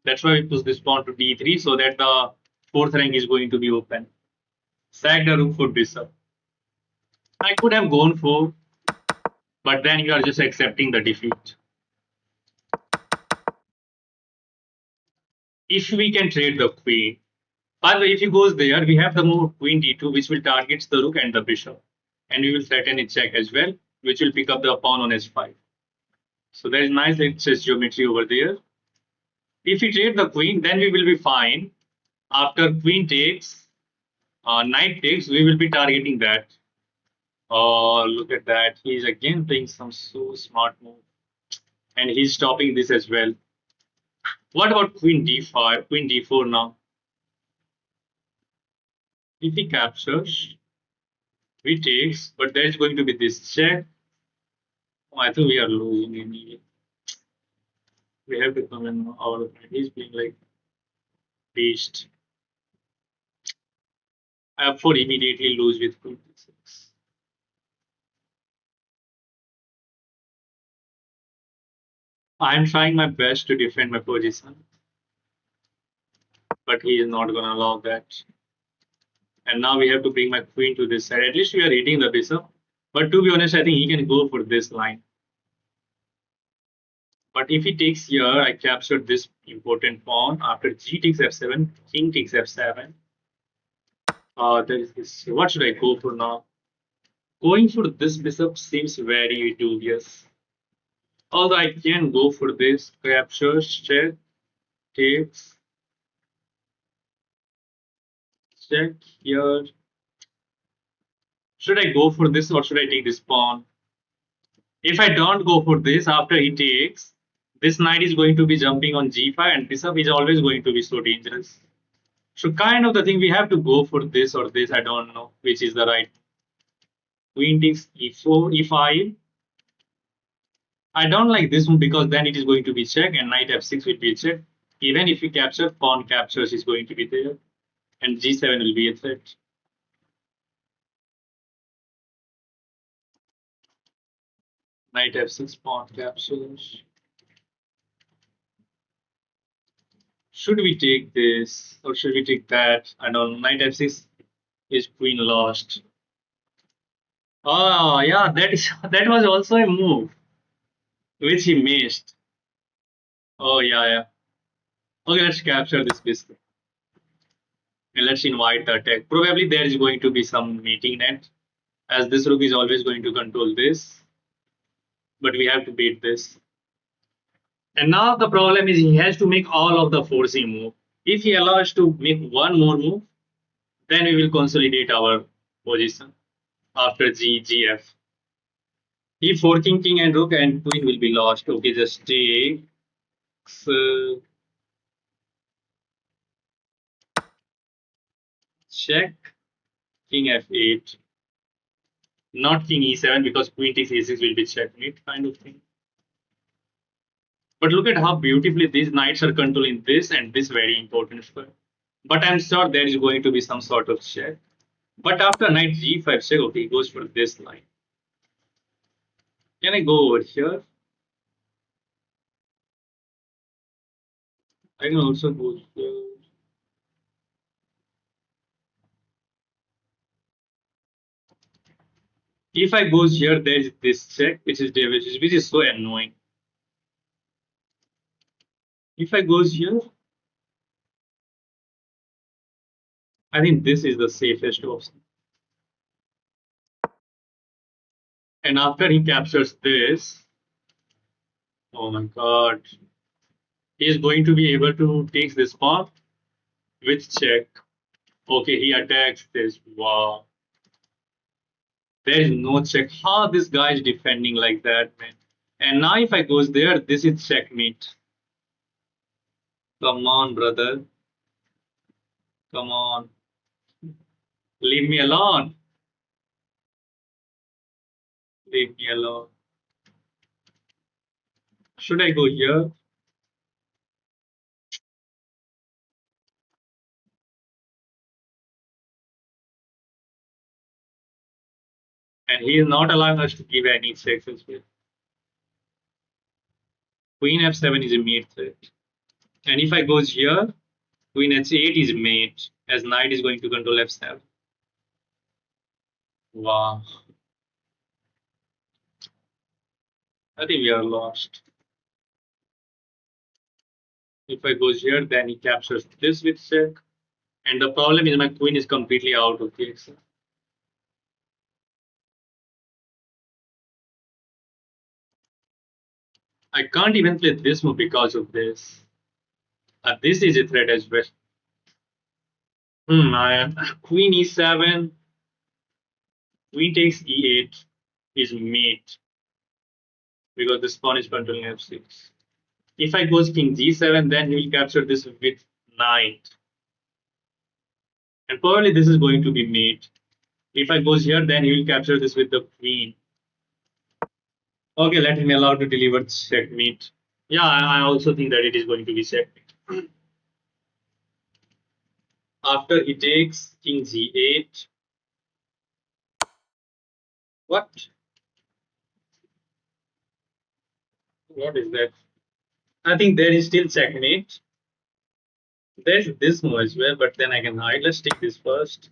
That's why we push this pawn to d3 so that the fourth rank is going to be open. Sack the rook for bishop. I could have gone for, but then you are just accepting the defeat. If we can trade the queen, by the way, if he goes there, we have the move queen d2, which will target the rook and the bishop. And we will threaten its check as well, which will pick up the pawn on h5. So there is nice chess geometry over there. If we trade the queen, then we will be fine. After queen takes, knight takes, we will be targeting that. Oh, look at that. He's again playing some so smart move. And he's stopping this as well. What about queen d5, queen d4 now? If he captures, we takes, but there is going to be this check. Oh, I think we are losing immediately. We have to come in our opponent. He's playing like beast. I have for immediately lose with queen d6. I'm trying my best to defend my position, but he is not going to allow that. And now we have to bring my queen to this side. At least we are hitting the bishop. But to be honest, I think he can go for this line. But if he takes here, I captured this important pawn. After g takes f7, king takes f7. There is this. What should I go for now? Going for this bishop seems very dubious. Although I can go for this, captures, check, takes, check here. Should I go for this or should I take this pawn? If I don't go for this after he takes, this knight is going to be jumping on g5 and bishop is always going to be so dangerous. So kind of the thing we have to go for this or this. I don't know which is the right. Queen takes e4, e5. I don't like this one because then it is going to be check and knight f6 will be a check. Even if we capture, pawn captures is going to be there and g7 will be a threat. Knight f6, pawn captures. Should we take this or should we take that? I don't know. Knight f6 is queen lost. Oh yeah, that is that was also a move which he missed. Oh yeah, yeah. Okay, let's capture this piece and let's invite the attack. Probably there is going to be some meeting net, as this rook is always going to control this, but we have to beat this. And now the problem is he has to make all of the forcing move. If he allows to make one more move, then we will consolidate our position after G, Gf. If forking king and rook and queen will be lost. Okay, just take check king f8, not king e7 because queen takes e6 will be checkmate kind of thing. But look at how beautifully these knights are controlling this and this very important square. But I'm sure there is going to be some sort of check. But after knight g5 check, okay, he goes for this line. Can I go over here? I can also go here. If I goes here, there is this check, which is so annoying. If I goes here, I think this is the safest option. And after he captures this, oh my god, he is going to be able to take this pawn with check. Okay, he attacks this. Wow. There is no check. How this guy is defending like that, man. And now if I goes there, this is checkmate. Come on, brother. Come on. Leave me alone. Leave me alone. Should I go here? And he is not allowing us to give any checks as well. Queen f7 is a mate threat. And if I goes here, queen h8 is mate, as knight is going to control f7. Wow. I think we are lost. If I goes here, then he captures this with check. And the problem is my queen is completely out of the action. I can't even play this move because of this. This is a threat as well. Queen e7, queen takes e8 is mate because this pawn is controlling f6. If I goes king g7, then he will capture this with knight. And probably this is going to be mate. If I goes here, then he will capture this with the queen. Okay, let him allow to deliver checkmate. Yeah, I also think that it is going to be checkmate. After he takes king g8. What? What is that? I think there is still checkmate. There's this move as well, but then I can hide. Let's take this first.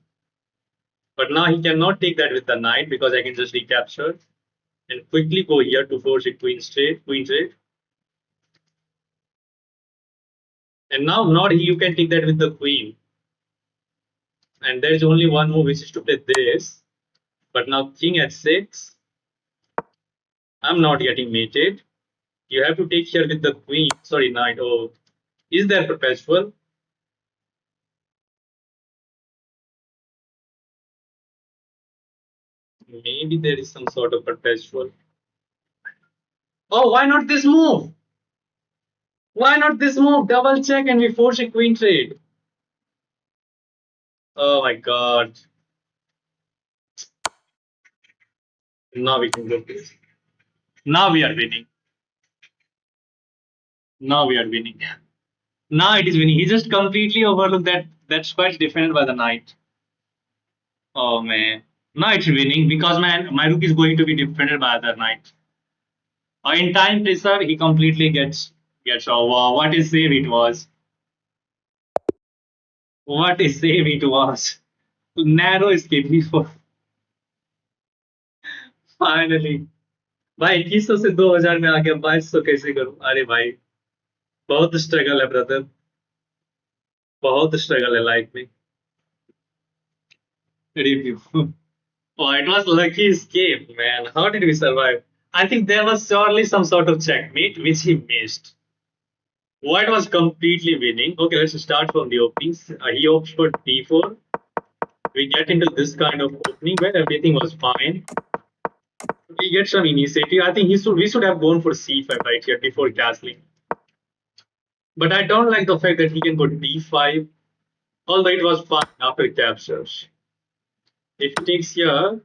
But now he cannot take that with the knight because I can just recapture and quickly go here to force a queen straight. And now not you can take that with the queen. And there is only one move which is to play this. But now king at 6. I'm not getting mated. You have to take here with the queen. Sorry, knight. Oh, is there perpetual? Maybe there is some sort of perpetual. Oh, why not this move? Why not this move? Double check and we force a queen trade. Oh my god. Now we can get this. Now we are winning. Now we are winning. Now it is winning. He just completely overlooked that. That's quite defended by the knight. Oh man. Now it's winning because my rook is going to be defended by the knight. In time pressure, he completely gets. Oh wow, what a save it was. What a save it was. Narrow escape before finally. भाई 2100 से 2000 में आ गया 2200 कैसे करूं? अरे भाई बहुत struggle है ब्रदर, बहुत स्ट्रगल है लाइफ में। Review. Oh, it was lucky escape, man. How did we survive? I think there was surely some sort of checkmate which he missed. White was completely winning. Okay, let's start from the openings. He opts for d4. We get into this kind of opening where everything was fine. We get some initiative. I think we should have gone for c5 right here before castling. But I don't like the fact that he can go d5, although it was fine after captures. If he takes here,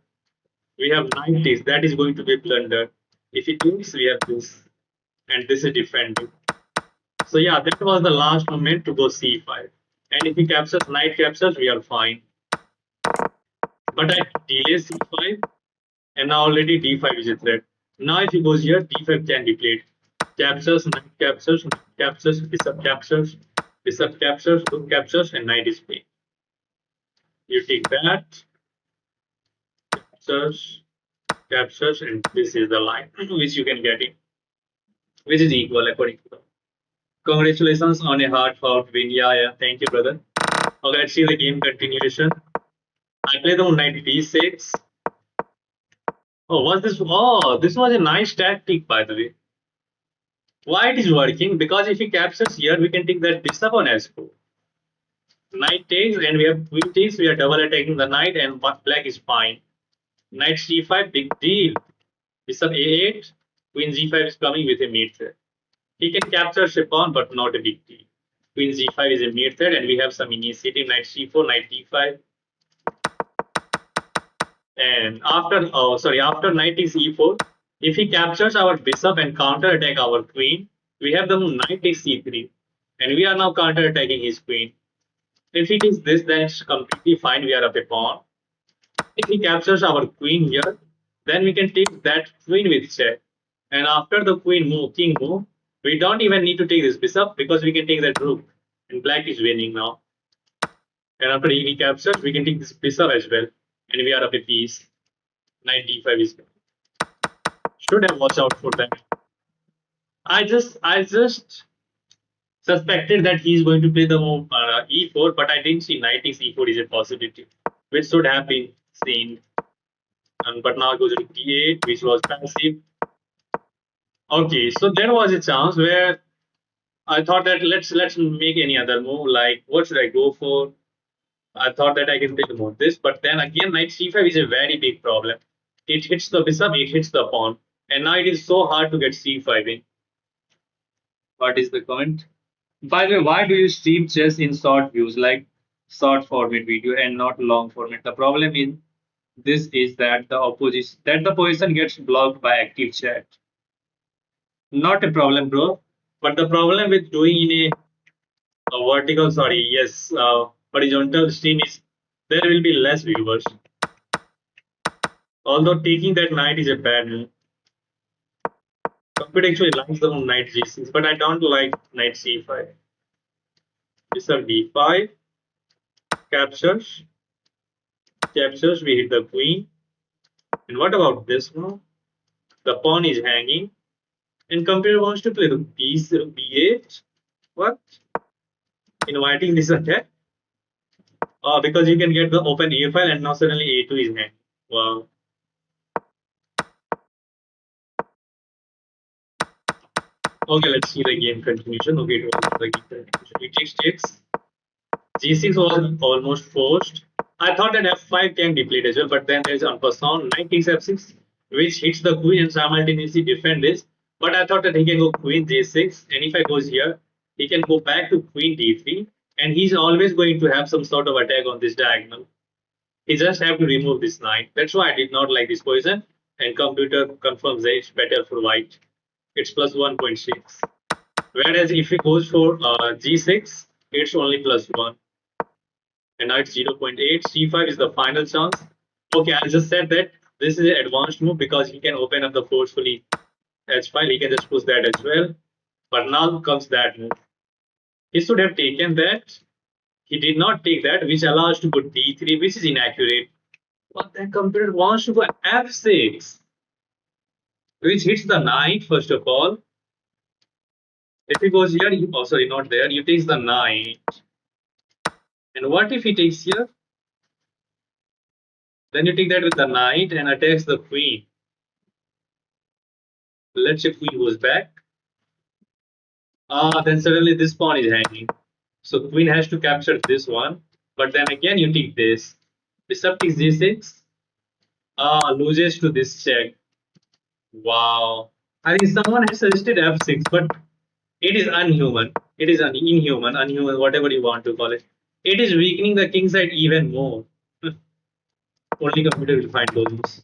we have knight takes. That is going to be blunder. If he takes, we have this, and this is defending. So yeah, that was the last moment to go c5. And if he captures, knight captures, we are fine. But I delay c5, and now already d5 is a threat. Now if he goes here, d5 can be played. Captures, knight captures, bishop captures, rook captures, and knight is played. You take that, captures, and this is the line which you can get in, which is equal according to them. Congratulations on a hard-fought win. Yeah, yeah. Thank you, brother. Okay, let's see the game continuation. I played on knight d6. Oh, what's this? Oh, this was a nice tactic, by the way. Why it is working? Because if he captures here, we can take that bishop on s4. Knight takes, and we have queen takes. We are double attacking the knight, and black is fine. Knight c5, big deal. Bishop a8, queen g5 is coming with a mate threat. He can capture pawn, but not a big deal. Queen g5 is a mate threat, and we have some initiative. Knight c4, knight d5. And after knight is e4, if he captures our bishop and counter attack our queen, we have the knight is c3, and we are now counter attacking his queen. If he takes this, then it's completely fine. We are up a pawn. If he captures our queen here, then we can take that queen with check. And after the queen move, king move, we don't even need to take this bishop because we can take that rook. And black is winning now. And after he captures, we can take this bishop as well. And we are up a piece. Knight d5 is should have watched out for that. I just suspected that he's going to play the move e4, but I didn't see knight is e4 is a possibility, which should have been seen. But now it goes to d8, which was passive. Okay, so there was a chance where I thought that let's make any other move. Like what should I go for? I thought that I can play the move this, but then again, knight c5 is a very big problem. It hits the bishop, it hits the pawn, and now it is so hard to get c5 in. What is the comment? By the way, why do you stream chess in short views, like short format video and not long format? The problem in this is that the position gets blocked by active chat. Not a problem, bro. But the problem with doing in a vertical, sorry, yes, horizontal stream is there will be less viewers. Although taking that knight is a bad move. Computer actually likes the move knight g6, but I don't like knight c5. Bishop d5 captures, we hit the queen. And what about this move? The pawn is hanging, and computer wants to play the piece b8. What? Inviting this attack? Because you can get the open a file, and now suddenly a2 is hanging. Wow. Okay, let's see the game continuation. Okay, it was the game continuation. It takes g6 was almost forced. I thought that f5 can be played as well, but then there's unpassed knight takes f6, which hits the queen and simultaneously defend this. But I thought that he can go queen j6, and if I goes here, he can go back to queen d3, and he's always going to have some sort of attack on this diagonal. He just have to remove this knight. That's why I did not like this position, and computer confirms that it's better for white. It's plus 1.6. Whereas if it goes for g6, it's only plus 1. And now it's 0.8. c5 is the final chance. Okay, I just said that this is an advanced move because he can open up the forcefully h file. He can just push that as well. But now comes that move. He should have taken that. He did not take that, which allows to go d3, which is inaccurate. But the computer wants to go f6, which hits the knight first of all. If he goes here, oh sorry, not there. He takes the knight. And what if he takes here? Then you take that with the knight and attacks the queen. Let's say queen goes back. Then suddenly this pawn is hanging. So queen has to capture this one. But then again you take this. Bishop takes g6. Loses to this check. Wow. I think someone has suggested f6, but it is unhuman. It is unhuman, whatever you want to call it. It is weakening the king side even more. Only computer will find those.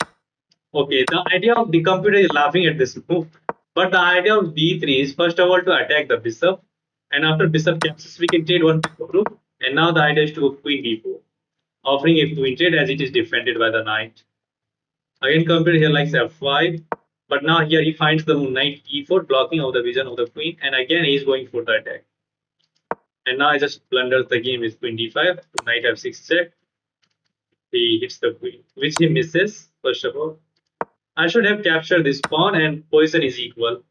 Okay, the idea of the computer is laughing at this move, but the idea of d3 is first of all to attack the bishop, and after bishop captures, we can trade one bishop group. And now the idea is to go queen d4, offering a queen trade as it is defended by the knight. Again, computer here likes f5, but now here he finds the knight e4, blocking out the vision of the queen, and again he is going for the attack. And now I just blunders the game with queen d5, knight f6 check. He hits the queen, which he misses first of all. I should have captured this pawn and position is equal.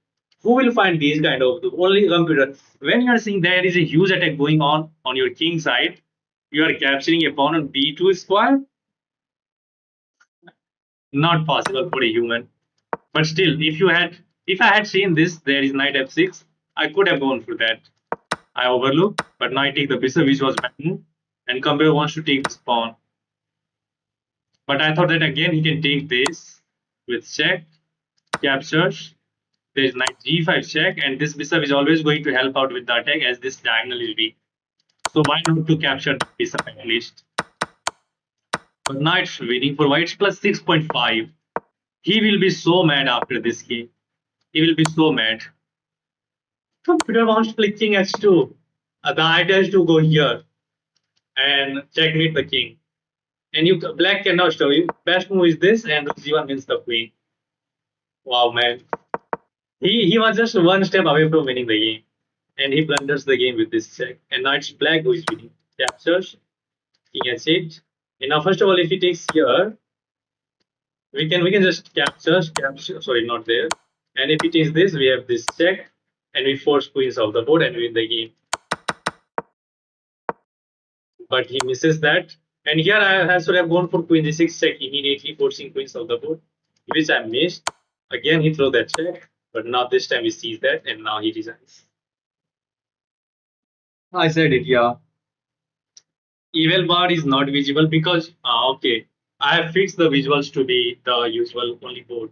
Who will find these kind of only computer? When you are seeing there is a huge attack going on your king side, you are capturing a pawn on b2 square. Not possible for a human. But still, if I had seen this, there is knight f6, I could have gone for that. I overlooked, but now I take the bishop, which was bad move, and computer wants to take this pawn. But I thought that again he can take this with check, captures. There is knight g5 check, and this bishop is always going to help out with the attack as this diagonal is weak. So why not to capture the bishop at least? But now it's waiting for white plus 6.5. He will be so mad after this game. He will be so mad. Computer wants to play king h2. The idea is to go here and checkmate the king. And you black cannot show you. Best move is this, and g1 wins the queen. Wow, man. He was just one step away from winning the game. And he blunders the game with this check. And now it's black who is winning. Captures, king h8. And now first of all, if he takes here, we can just capture. Sorry, not there. And if he takes this, we have this check, and we force queens off the board and win the game. But he misses that. And here I should have gone for queen d6 check immediately, forcing queens off the board, which I missed. Again, he throw that check, but now this time he sees that, and now he resigns. I said it, yeah. Eval bar is not visible because okay, I have fixed the visuals to be the usual only board.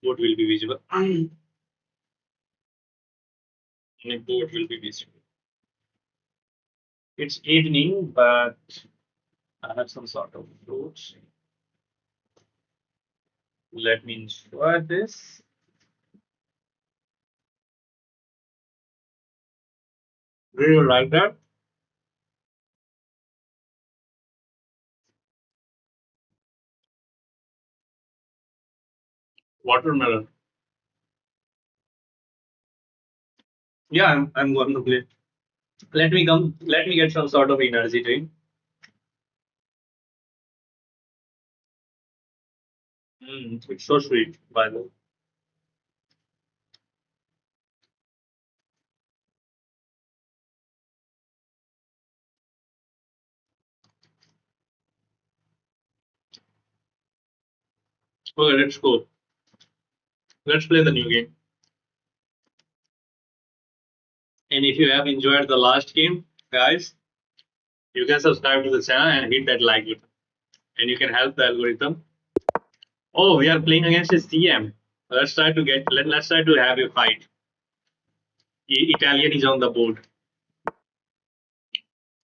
Board will be visible. Only board will be visible. It's evening, but I have some sort of fruits. Let me enjoy this. Do you like that? Watermelon. Yeah, I'm going to play. Let me get some sort of energy drink. It's so sweet, by the way. Okay, let's go. Let's play the new game. And if you have enjoyed the last game, guys, you can subscribe to the channel and hit that like button. And you can help the algorithm. Oh, we are playing against a CM. Let's try to have a fight. Italian is on the board.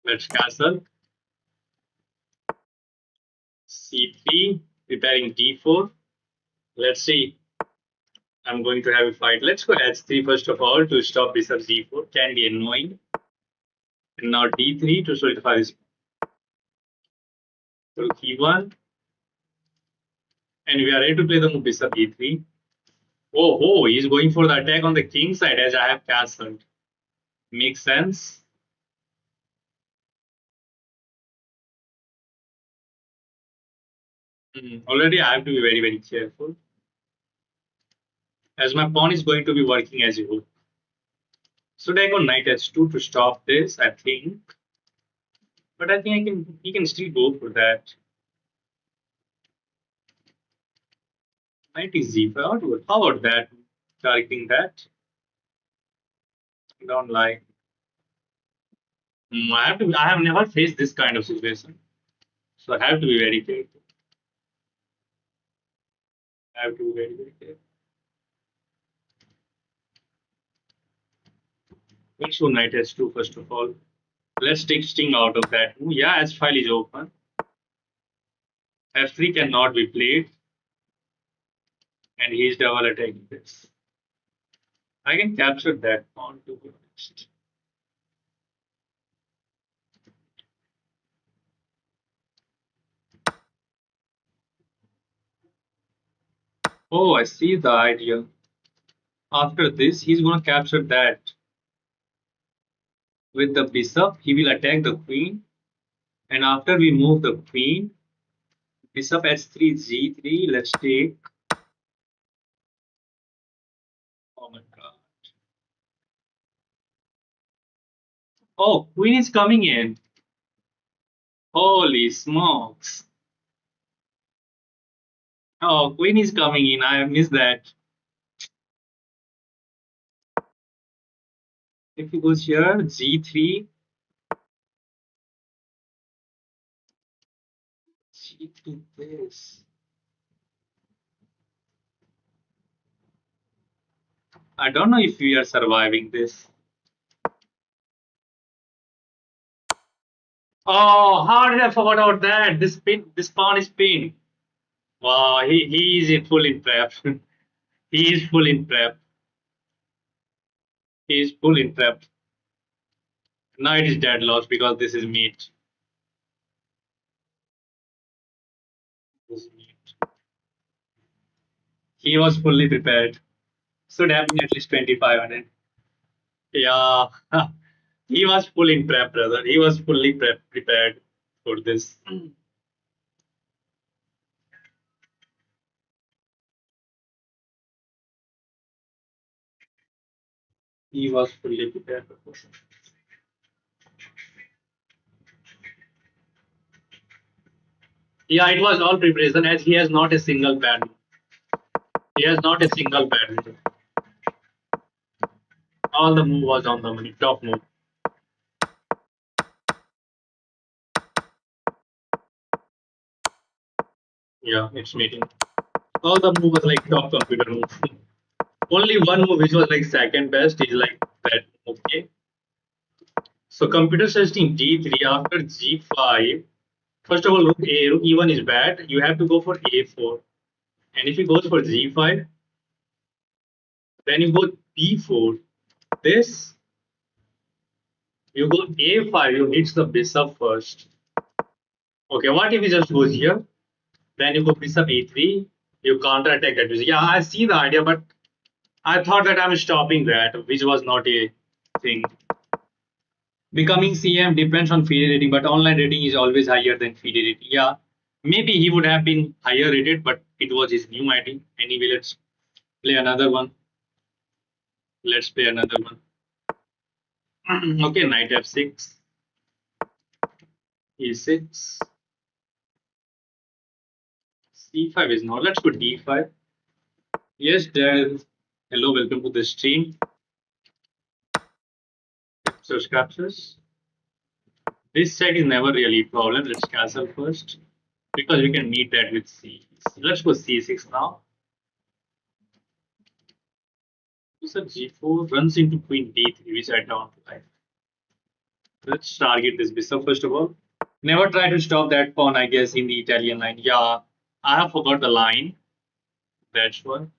Let's castle. C3, preparing D4. Let's see. I'm going to have a fight. Let's go H3 first of all to stop bishop G4. Can be annoying. And now D3 to solidify this. So E1. And we are ready to play the move bishop E3. Oh, he's going for the attack on the king side as I have castled. Makes sense. Already I have to be very, very careful as my pawn is going to be working as a hook. Should I go knight h2 to stop this? I think. But I think he can still go for that. Knight is g5. How about that? Targeting that? Don't like. I have never faced this kind of situation. So I have to be very careful. I have to be very, very careful. Make sure knight h2 first of all. Let's take sting out of that. Ooh, yeah, as file is open. F3 cannot be played, and he is double attacking this. I can capture that pawn to be honest. Oh, I see the idea. After this, he's gonna capture that with the bishop. He will attack the queen, and after we move the queen, bishop h3, g3. Let's take. Oh my god. Oh, queen is coming in. Holy smokes. Oh, queen is coming in. I missed that. If he goes here, g3, g2 this. I don't know if we are surviving this. Oh, how did I forget about that? This pawn is pinned. Wow, he is in full in prep. He is full in prep. He is full in prep. Now it is dead loss because this is meat. This is meat. He was fully prepared. Should have been at least 2500. Yeah, he was full in prep, brother. He was fully prepared for this. He was fully prepared for this. Yeah, it was all preparation as he has not a single bad move. He has not a single bad move. All the move was on the money, top move. Yeah, it's meeting. All the move was like top computer move. Only one move which was like second best is like that. Okay. So computer suggesting D3 after G5. First of all, rook A, rook E1 is bad. You have to go for A4. And if he goes for G5, then you go B4. This, you go A5, you hit the bishop first. Okay, what if he just goes here? Then you go bishop E3, you counter attack that. Yeah, I see the idea, but I thought that I'm stopping that, which was not a thing. Becoming CM depends on FIDE rating, but online rating is always higher than FIDE rating. Yeah, maybe he would have been higher rated, but it was his new ID. Anyway, let's play another one. Let's play another one. Okay, knight f6, e6, c5 is not. Let's go d5. Yes, there. Hello, welcome to the stream. Captures. This set is never really a problem. Let's cancel first because we can meet that with c. Let's go c6 now. Bishop g4 runs into queen d3, which I don't like. Let's target this bishop first of all. Never try to stop that pawn, I guess, in the Italian line. Yeah, I have forgot the line. That's one.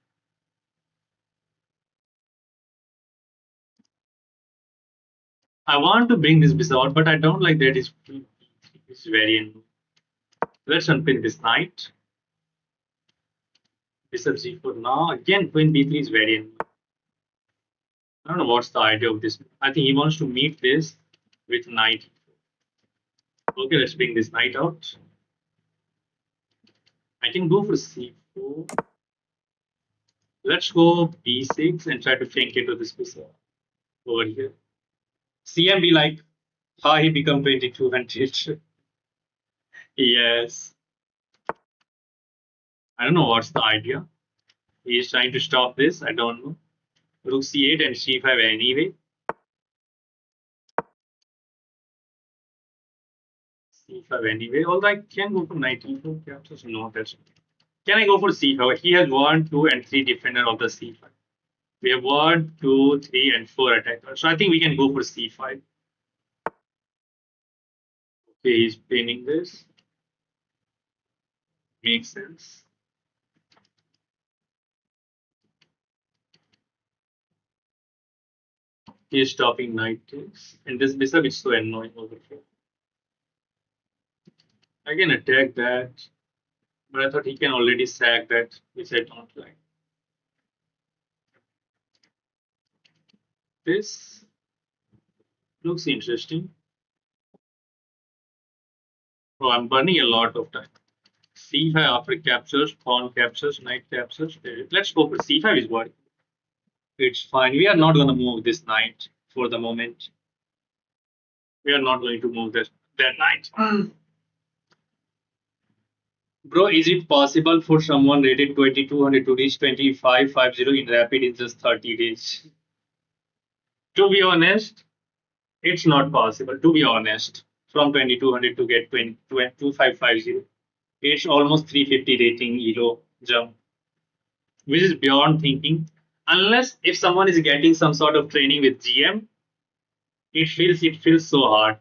I want to bring this bishop out, but I don't like that it's very annoying. Let's unpin this knight. Bishop g4 now. Again, queen b3 is very annoying. I don't know what's the idea of this. I think he wants to meet this with knight. Okay, let's bring this knight out. I can go for c4. Let's go b6 and try to flank into this piece over here. CM be like, how he become 2200. Yes. I don't know what's the idea. He is trying to stop this. I don't know. Rook c8 and c5 anyway. C5 anyway. Although I can go for knight e4 captures. No, that's okay. Can I go for c5? He has 1, 2, and 3 defender of the c5. We have 1, 2, 3, and 4 attackers. So I think we can go for c5. Okay, he's pinning this. Makes sense. He's stopping knight takes. And this bishop is so annoying over here. I can attack that. But I thought he can already sack that, which I don't like. This looks interesting. Oh, I'm burning a lot of time. C5 after captures, pawn captures, knight captures. Let's go for C5 is what? It's fine. We are not going to move this knight for the moment. We are not going to move that knight. Bro, is it possible for someone rated 2200 to reach 2550 in rapid in just 30 days? To be honest, it's not possible. To be honest, from 2200 to get 2550, it's almost 350 rating euro jump, which is beyond thinking. Unless if someone is getting some sort of training with GM, it feels so hard.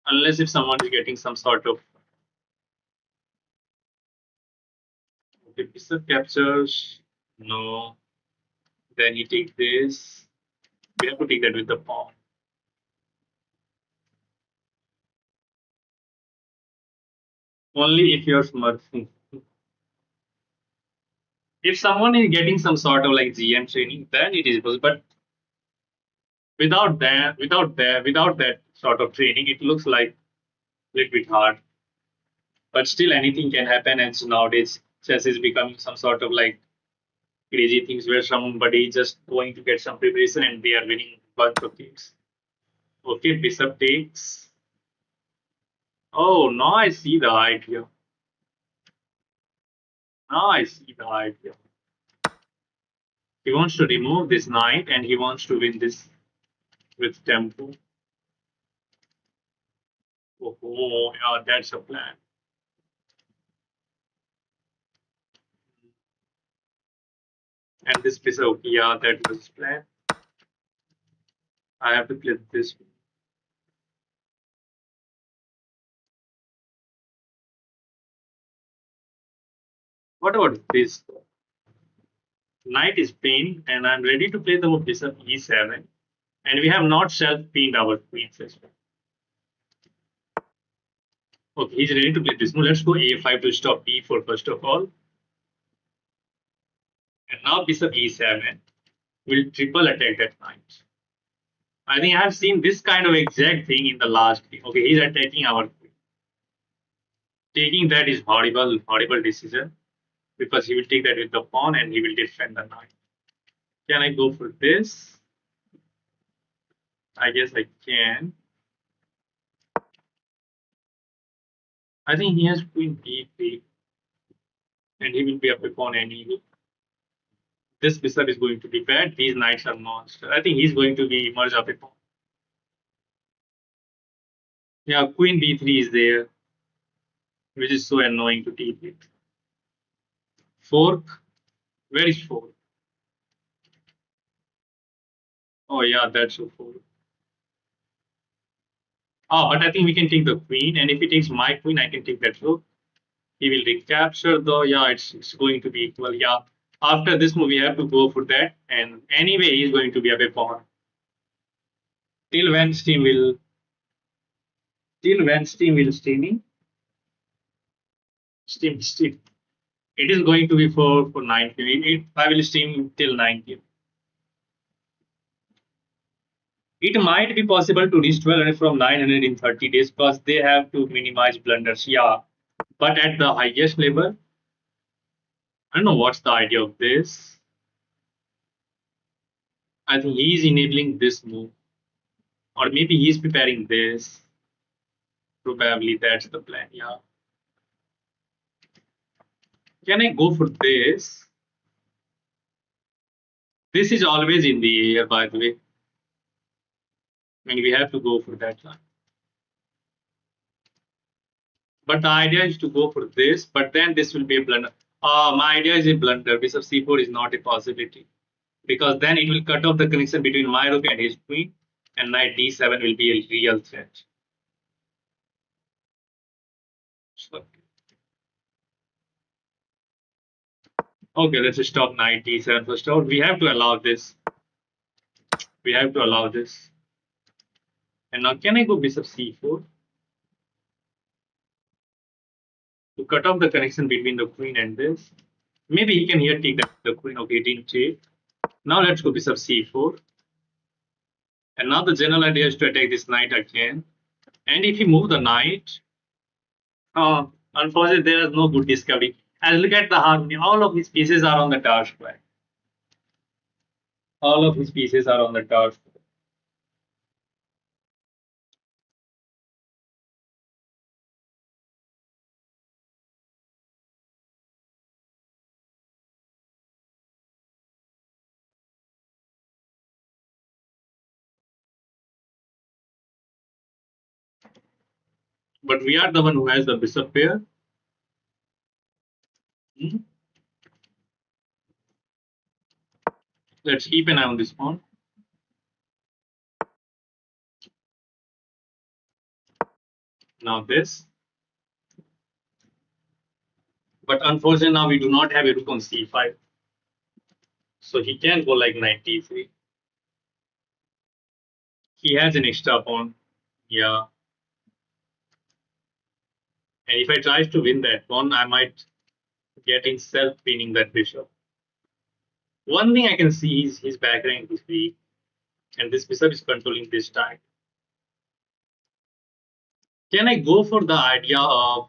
Unless if someone is getting some sort of bishop captures, no. Then he takes this. We have to take that with the pawn. Only if you're smart. If someone is getting some sort of like GM training, then it is possible. But without that sort of training, it looks like a little bit hard. But still, anything can happen. And so nowadays, chess is becoming some sort of like crazy things where somebody is just going to get some preparation and they are winning a bunch of games. Okay, bishop takes. Oh, now I see the idea. Now I see the idea. He wants to remove this knight and he wants to win this with tempo. Oh, yeah, that's a plan. And this bishop, yeah, that was plan. I have to play this. What about this? Knight is pinned, and I'm ready to play the bishop e7. And we have not self-pinned our queens as well. Okay, he's ready to play this. Now let's go a5 to stop b4 first of all. And now bishop e7 will triple attack that knight. I think I have seen this kind of exact thing in the last game. Okay, he's attacking our queen. Taking that is horrible, horrible decision because he will take that with the pawn and he will defend the knight. Can I go for this? I guess I can. I think he has queen b3 and he will be up a pawn anyway. This bishop is going to be bad. These knights are monster. I think he's going to be merged up a pawn. Yeah, queen b3 is there, which is so annoying to deal with. Fork. Where is fork? Oh yeah, that's a fork. Oh, but I think we can take the queen, and if he takes my queen, I can take that rook. He will recapture though. Yeah, it's going to be equal. Yeah. After this move, we have to go for that. And anyway, he's going to be a pawn. Till when Steam will streaming? Steam. It is going to be for 9 I will stream till 9 It might be possible to reach 1200 from 900 in 30 days because they have to minimize blunders. Yeah. But at the highest level, I don't know what's the idea of this. I think he's enabling this move, or maybe he's preparing this. Probably that's the plan. Yeah. Can I go for this? This is always in the air, by the way. And we have to go for that line. But the idea is to go for this, but then this will be a blunder. My idea is a blunder. Bishop c4 is not a possibility because then it will cut off the connection between my rook and his queen, and knight d7 will be a real threat. So, okay, let's stop knight d7 first of all. We have to allow this. We have to allow this. And now can I go bishop c4 to cut off the connection between the queen and this? Maybe he can here take the queen. Okay, he didn't take. Now let's go bishop c4. And now the general idea is to attack this knight again. And if you move the knight, unfortunately, there is no good discovery. And look at the harmony. All of his pieces are on the tower square. All of his pieces are on the tower square. But we are the one who has the bishop pair. Hmm. Let's keep an eye on this pawn. Now this. But unfortunately, now we do not have a rook on c5. So he can go like knight d3. He has an extra pawn. Yeah. And if I try to win that pawn, I might get himself winning that bishop. One thing I can see is his back rank is weak, and this bishop is controlling this time. Can I go for the idea of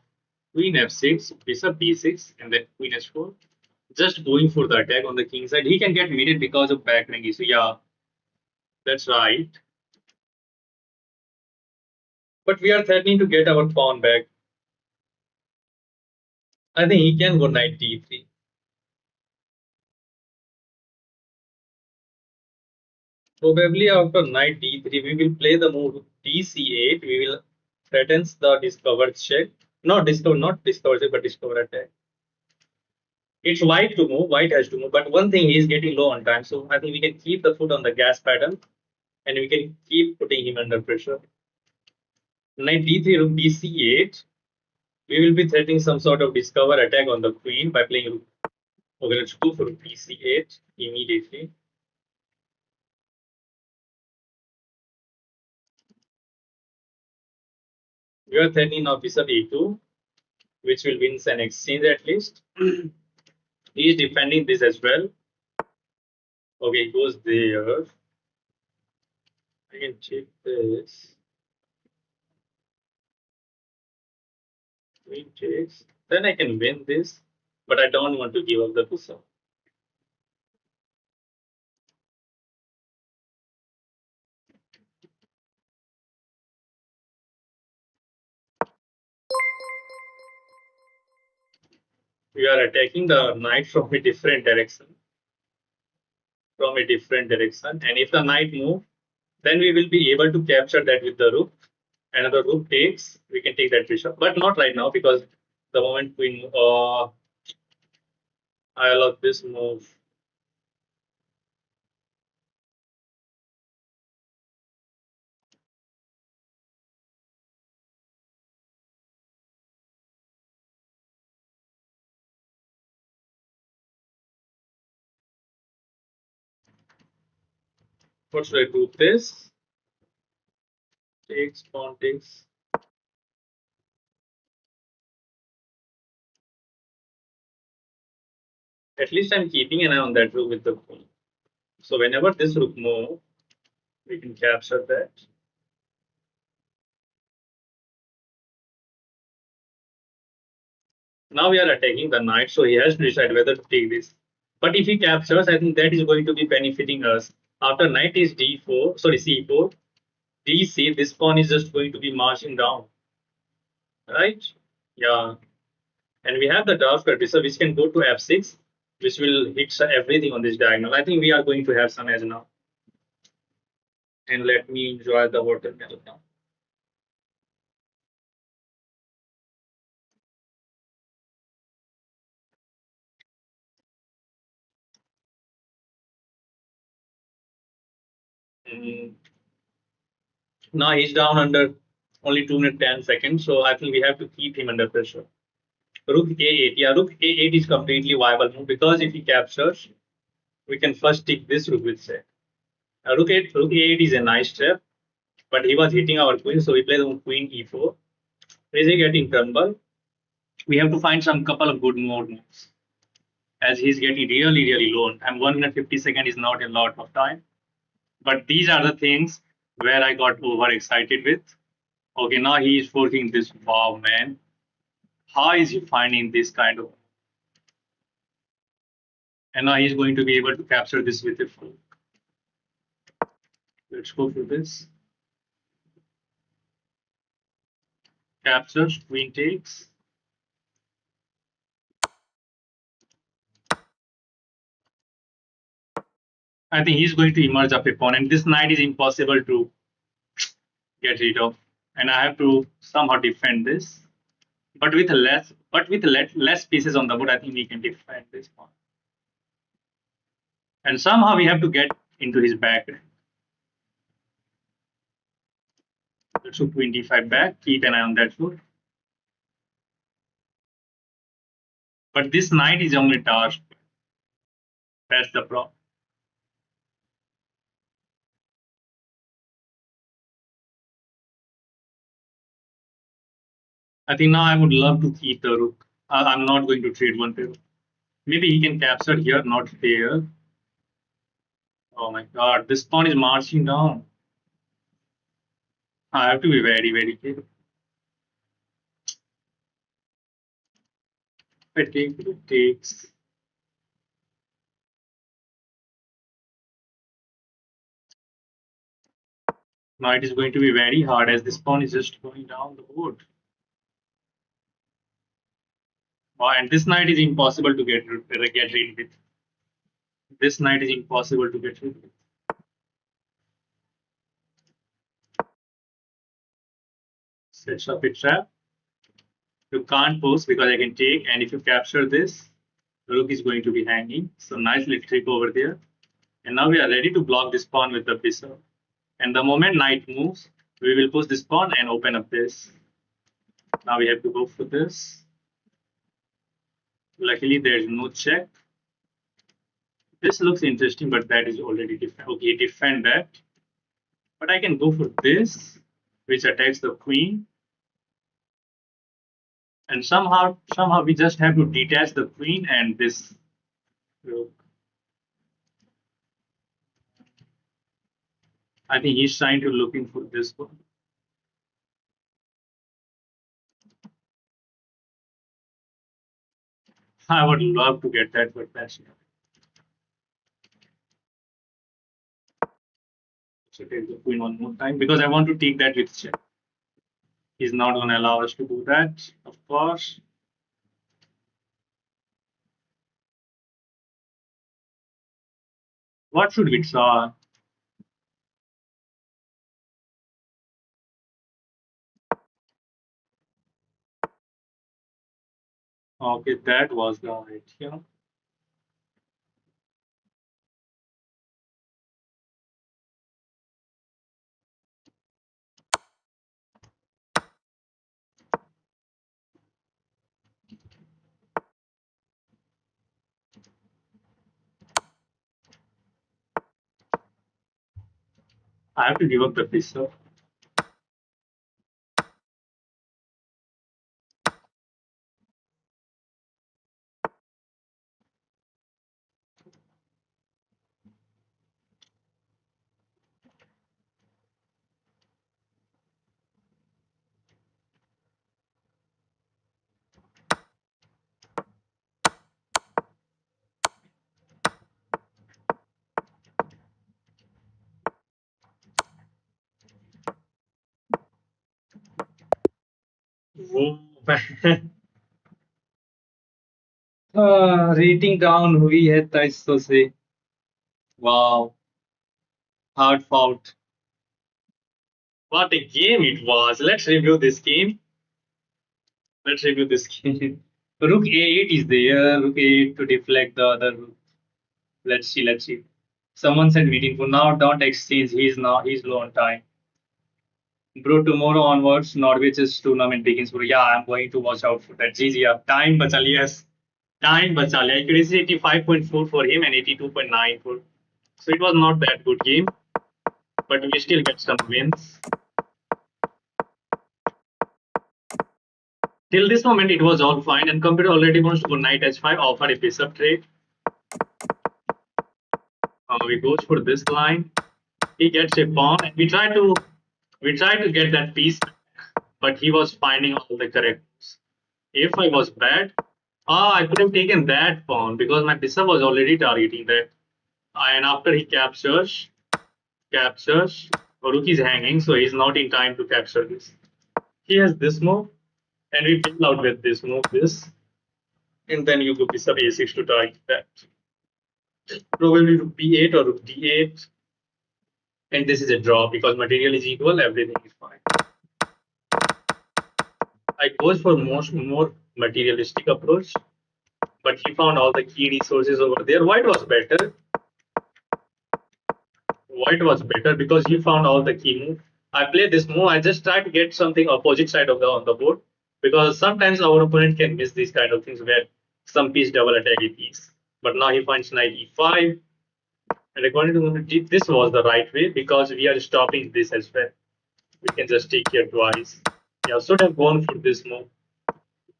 queen f6, bishop b6, and then queen h4? Just going for the attack on the king side. He can get mated because of back rank issue. Yeah, that's right. But we are threatening to get our pawn back. I think he can go knight d3. Probably after knight d3, we will play the move dc8. We will threaten the discovered check. Not discovered check, but discover attack. It's white to move. White has to move. But one thing, he is getting low on time. So I think we can keep the foot on the gas pattern and we can keep putting him under pressure. Knight d3, rook dc8. We will be threatening some sort of discover attack on the queen by playing rook. Okay, let's go for rook dc8 immediately. We are threatening now bishop e2, which will win an exchange at least. He is defending this as well. Okay, goes there. I can check this. Queen takes. Then I can win this, but I don't want to give up the bishop. We are attacking the knight from a different direction. And if the knight move, then we will be able to capture that with the rook. And if the rook takes, we can take that bishop, but not right now because the moment queen. I love this move. What should I do? This takes, pawn takes. At least I'm keeping an eye on that rook with the queen. So whenever this rook move, we can capture that. Now we are attacking the knight, so he has to decide whether to take this. But if he captures, I think that is going to be benefiting us. After knight is d4, sorry c4, dc, this pawn is just going to be marching down, right? Yeah, and we have the dark so which can go to f6, which will hit everything on this diagonal. I think we are going to have some edge now. And let me enjoy the watermelon now. Mm. Now he's down under only 2 minutes 10 seconds, so I think we have to keep him under pressure. Rook a8, yeah, rook a8 is completely viable move because if he captures, we can first take this rook with check. Rook a8 is a nice step, but he was hitting our queen, so we play the queen e4. Is he getting crumble? We have to find some couple of good more moves as he's getting really low. And 1 minute 50 seconds is not a lot of time. But these are the things where I got overexcited with. Okay, now he is forking this. Wow, man. How is he finding this kind of? And now he's going to be able to capture this with a full. Let's go for this. Captures, queen takes. I think he's going to emerge up a pawn, and this knight is impossible to get rid of. And I have to somehow defend this. But with less pieces on the board, I think we can defend this pawn. And somehow we have to get into his back. Let's put 25 back. Keep an eye on that foot. But this knight is only tasked. That's the problem. I think now I would love to keep the rook. I'm not going to trade one pair. Maybe he can capture here, not here. Oh my god, this pawn is marching down. I have to be very careful. If I take, it takes. Now it is going to be very hard as this pawn is just going down the board. Wow, and this knight is impossible to get rid with. This knight is impossible to get rid with. Sets up a trap. You can't post because I can take, and if you capture this, the rook is going to be hanging. So nice little trick over there. And now we are ready to block this pawn with the bishop. And the moment knight moves, we will push this pawn and open up this. Now we have to go for this. Luckily, there is no check. This looks interesting, but that is already defend. Okay, defend that. But I can go for this, which attacks the queen. And somehow we just have to detach the queen and this rook. I think he's trying to looking for this one. I would love to get that, but that's not. So take the queen one more time because I want to take that with check. He's not going to allow us to do that, of course. What should we try? Okay, that was the idea. I have to give up the bishop. Rating down हुई है 2300 से. Wow, hard fought. What a game it was. Let's review this game. Let's review this game. Rook A8 is there. Rook A8 to deflect the other rook. Let's see. Let's see. Someone said meeting for now. Don't exchange. He's low on time. Bro, tomorrow onwards, Norwegi's tournament begins. Bro, yeah, I'm going to watch out for that. GG, time bacha liya. Yes. Time bacha liya. Accuracy 85.4 for him and 82.9 for. So it was not that good game, but we still get some wins. Till this moment, it was all fine, and computer already wants to go knight h5, offer a bishop trade. We goes for this line. He gets a pawn, and we try to get that piece, but he was finding all the correct moves. If I was bad, I could have taken that pawn because my bishop was already targeting that. And after he captures, Rook is hanging, so he's not in time to capture this. He has this move, and we bail out with this move, this, and then you go bishop a6 to target that. Probably rook b8 or rook d8, and this is a draw because material is equal, everything is fine. I goes for more materialistic approach, but he found all the key resources over there. White was better because he found all the key move. I play this move. I just try to get something opposite side of the on the board because sometimes our opponent can miss these kind of things where some piece double attack a piece. But now he finds knight e5, and according to me, this was the right way because we are stopping this as well. We can just take here twice. Yeah, should have gone for this move,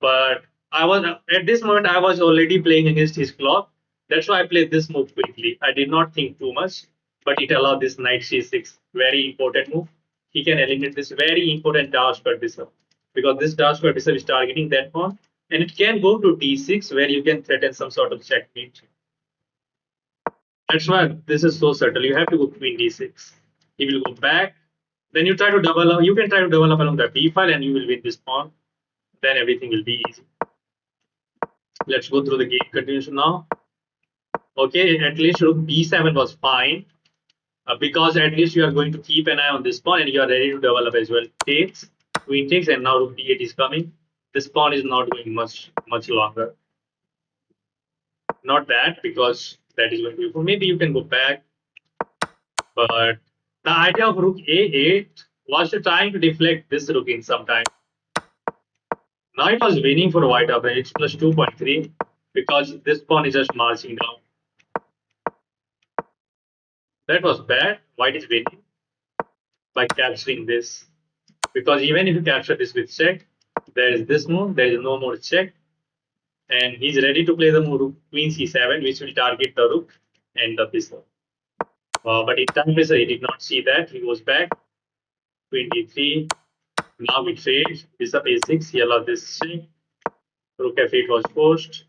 but I was at this moment I was already playing against his clock. That's why I played this move quickly. I did not think too much, but it allowed this knight c6, very important move. He can eliminate this very important dark square bishop because this dark square bishop is targeting that pawn, and it can go to d6 where you can threaten some sort of checkmate. That's why this is so subtle. You have to go queen d6. He will go back. Then you try to double up. You can try to double up along the b file, and you will win this pawn. Then everything will be easy. Let's go through the game continuation now. Okay, at least rook b7 was fine because at least you are going to keep an eye on this pawn and you are ready to develop as well. Takes, queen takes, and now rook d8 is coming. This pawn is not going much longer. Not that because that is going to be. Maybe you can go back, but the idea of rook a8 was to trying to deflect this rook in some time. Now it was winning for white up. It's plus 2.3 because this pawn is just marching down. That was bad. White is winning by capturing this. Because even if you capture this with check, there is this move, there is no more check. And he's ready to play the move queen c7, which will target the rook and the bishop. But in time pressure, he did not see that. He goes back, queen d3. Now we trade, bishop a6. He allowed this check. Rook f8 was forced.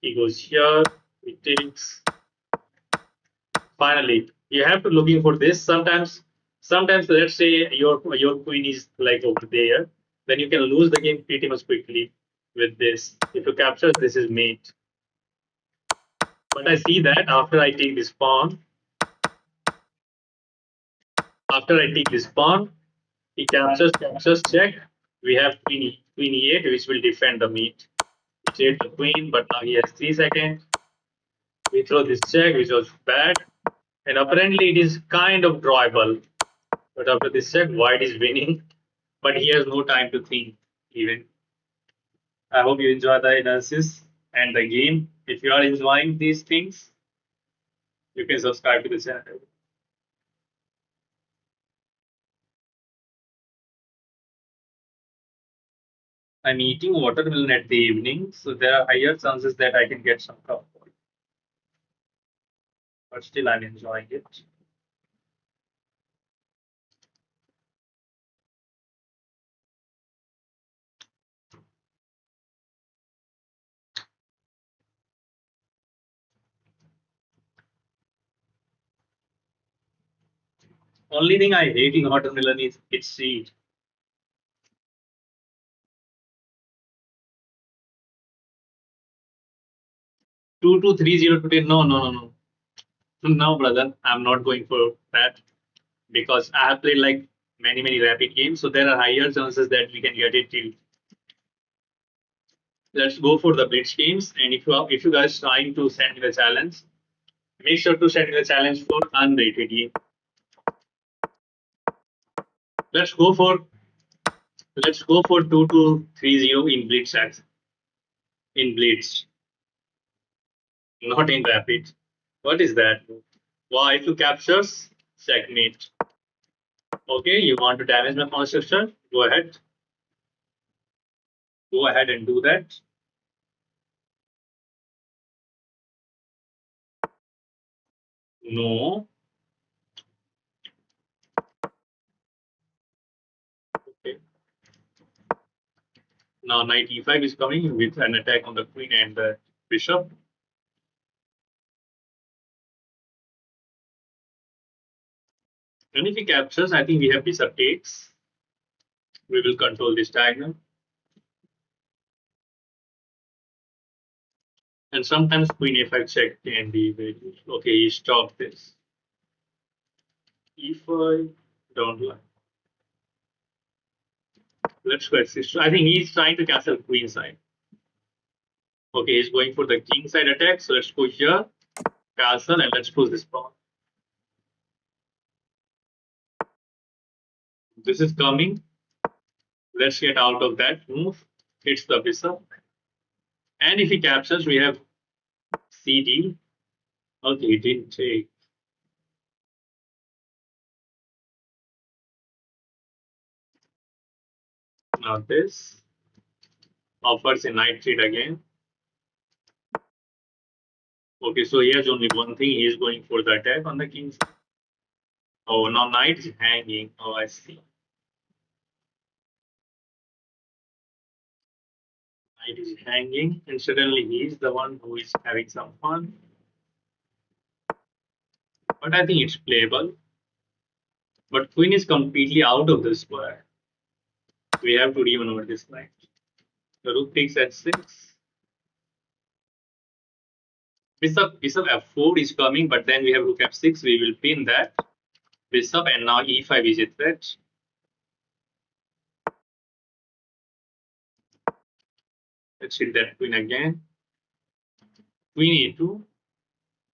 He goes here, he takes. Finally, you have to looking for this. Sometimes let's say your queen is like over there, then you can lose the game pretty much quickly with this. If you capture, this is mate. But I see that after I take this pawn, he captures, check. We have queen e8, which will defend the mate. We trade the queen, but now he has 3 seconds. We throw this check, which was bad, and apparently it is kind of drawable. But after this check, white is winning, but he has no time to think even. I hope you enjoy the analysis and the game. If you are enjoying these things, you can subscribe to the channel. I'm eating watermelon at the evening, so there are higher chances that I can get some cough. But still, I'm enjoying it. Only thing I hate in watermelon is its seed. 2-2-3-0 today. No, no, no, no. No, brother. I'm not going for that because I have played like many rapid games, so there are higher chances that we can get it till. Let's go for the blitz games. And if you guys trying to send me the challenge, make sure to send me the challenge for unrated game. Let's go for let's go for 2-2-3-0 in blitz in blitz, not in rapid. What is that? Wow, if you captures, checkmate. Okay, you want to damage my pawn structure? Go ahead. Go ahead and do that. No. Okay. Now knight e5 is coming with an attack on the queen and the bishop. And if he captures, I think we have bishop takes. We will control this diagonal. And sometimes queen a5 check can be very useful. Okay, he stopped this. e5, don't like. Let's go assist. I think he's trying to castle queen side. Okay, he's going for the king side attack. So let's go here, castle, and let's push this pawn. This is coming. Let's get out of that move. Hits the bishop. And if he captures, we have cd. Okay, he didn't take. Now this offers a knight trade again. Okay, so he has only one thing. He is going for the attack on the king. Oh, now knight is hanging. Oh, I see. Knight is hanging, and suddenly he is the one who is having some fun. But I think it's playable. But queen is completely out of the square. We have to remaneuver this knight. The rook takes h6. Bishop f4 is coming, but then we have rook f6. We will pin that bishop, and now e5 is a threat. Let's hit that queen again. Queen e2.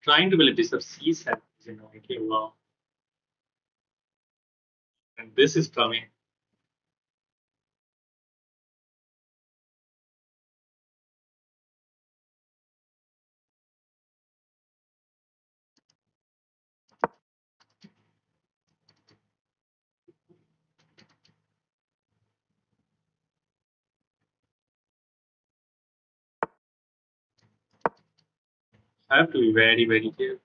Trying to build a bishop c7. Okay, wow. And this is coming. I have to be very careful.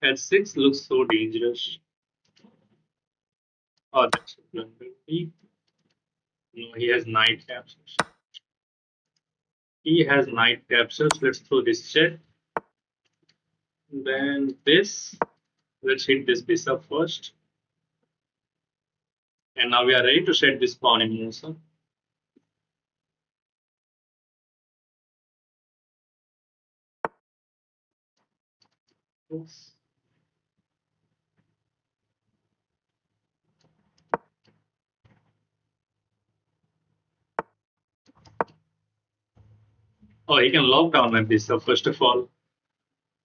H6 looks so dangerous. Oh, that's a blunder. No, he has knight captures. He has knight captures. Let's throw this check. Then this. Let's hit this bishop first. And now we are ready to set this pawn in motion. Oops. Oh, he can lock down my bishop first of all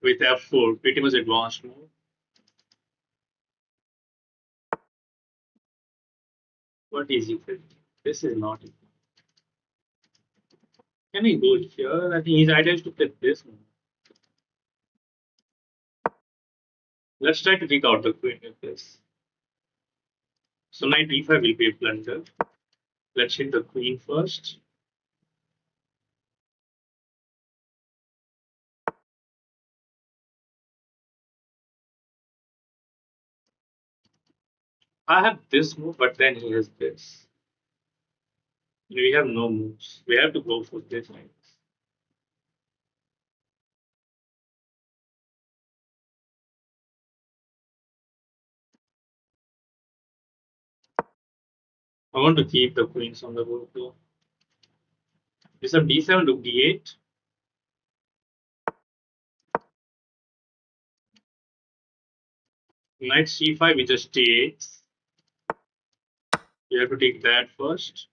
with f4. Pretty much advanced move. What is it? This is not it. Can we go here? I think his idea is to play this one. Let's try to kick out the queen with this. So knight e5 will be a blunder. Let's hit the queen first. I have this move, but then he has this. We have no moves. We have to go for this. I want to keep the queens on the board though. Bishop d7 to d8. Knight c5, we just takes. We have to take that first.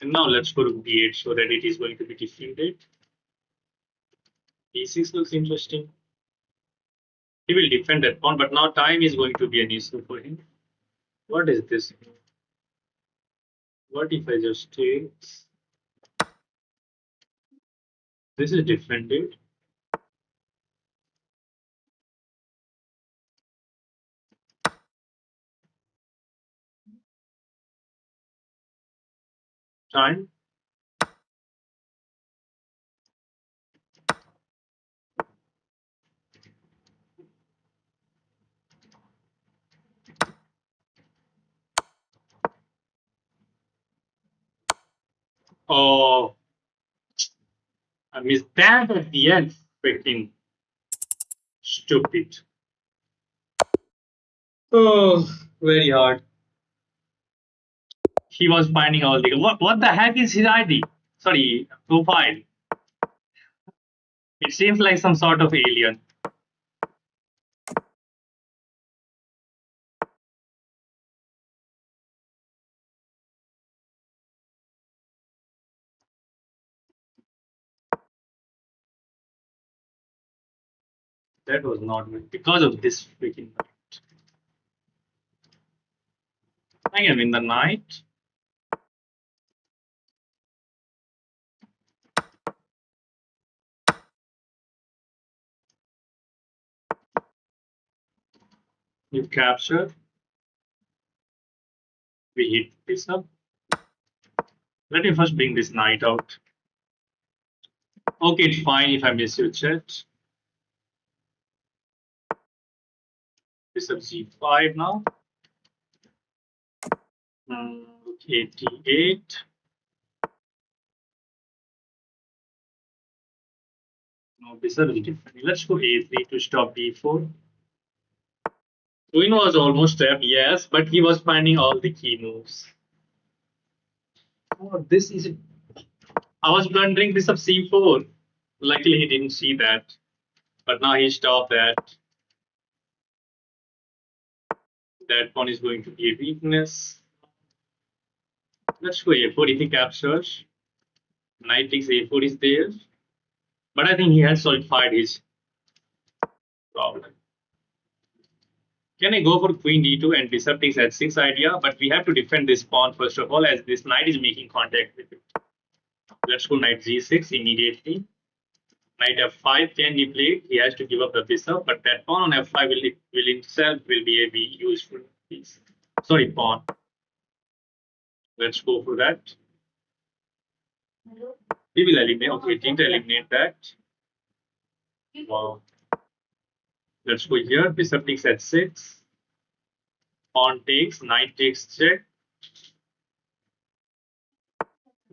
And now let's go to d8 so that it is going to be defeated. d6 looks interesting. He will defend that pawn, but now time is going to be an issue for him. What is this? What if I just take? This is defended. Time. Oh, I missed that at the end. Freaking stupid. Oh, very hard. He was finding all the what the heck is his ID? Sorry, profile. It seems like some sort of alien. That was not good because of this freaking knight. I can win the knight. You capture. We hit this up. Let me first bring this knight out. Okay, it's fine if I miss your chat. Bishop c5 now. Okay, d8. No, bishop is different. Let's go a3 to stop d4. Queen was almost trapped, yes, but he was finding all the key moves. Oh, this is. I was blundering bishop c4. Luckily, he didn't see that. But now he stopped that. That pawn is going to be a weakness. Let's go a4 if he captures. Knight takes a4 is there. But I think he has solidified his problem. Can I go for queen d2 and bishop takes h6 idea? But we have to defend this pawn first of all as this knight is making contact with it. Let's go knight g6 immediately. Knight f5 can be played. He has to give up the bishop, but that pawn on f5 will itself will be a useful piece. Sorry, pawn. Let's go for that. We will eliminate. Okay, didn't eliminate that. Wow. Let's go here. Bishop takes h6. Pawn takes. Knight takes check.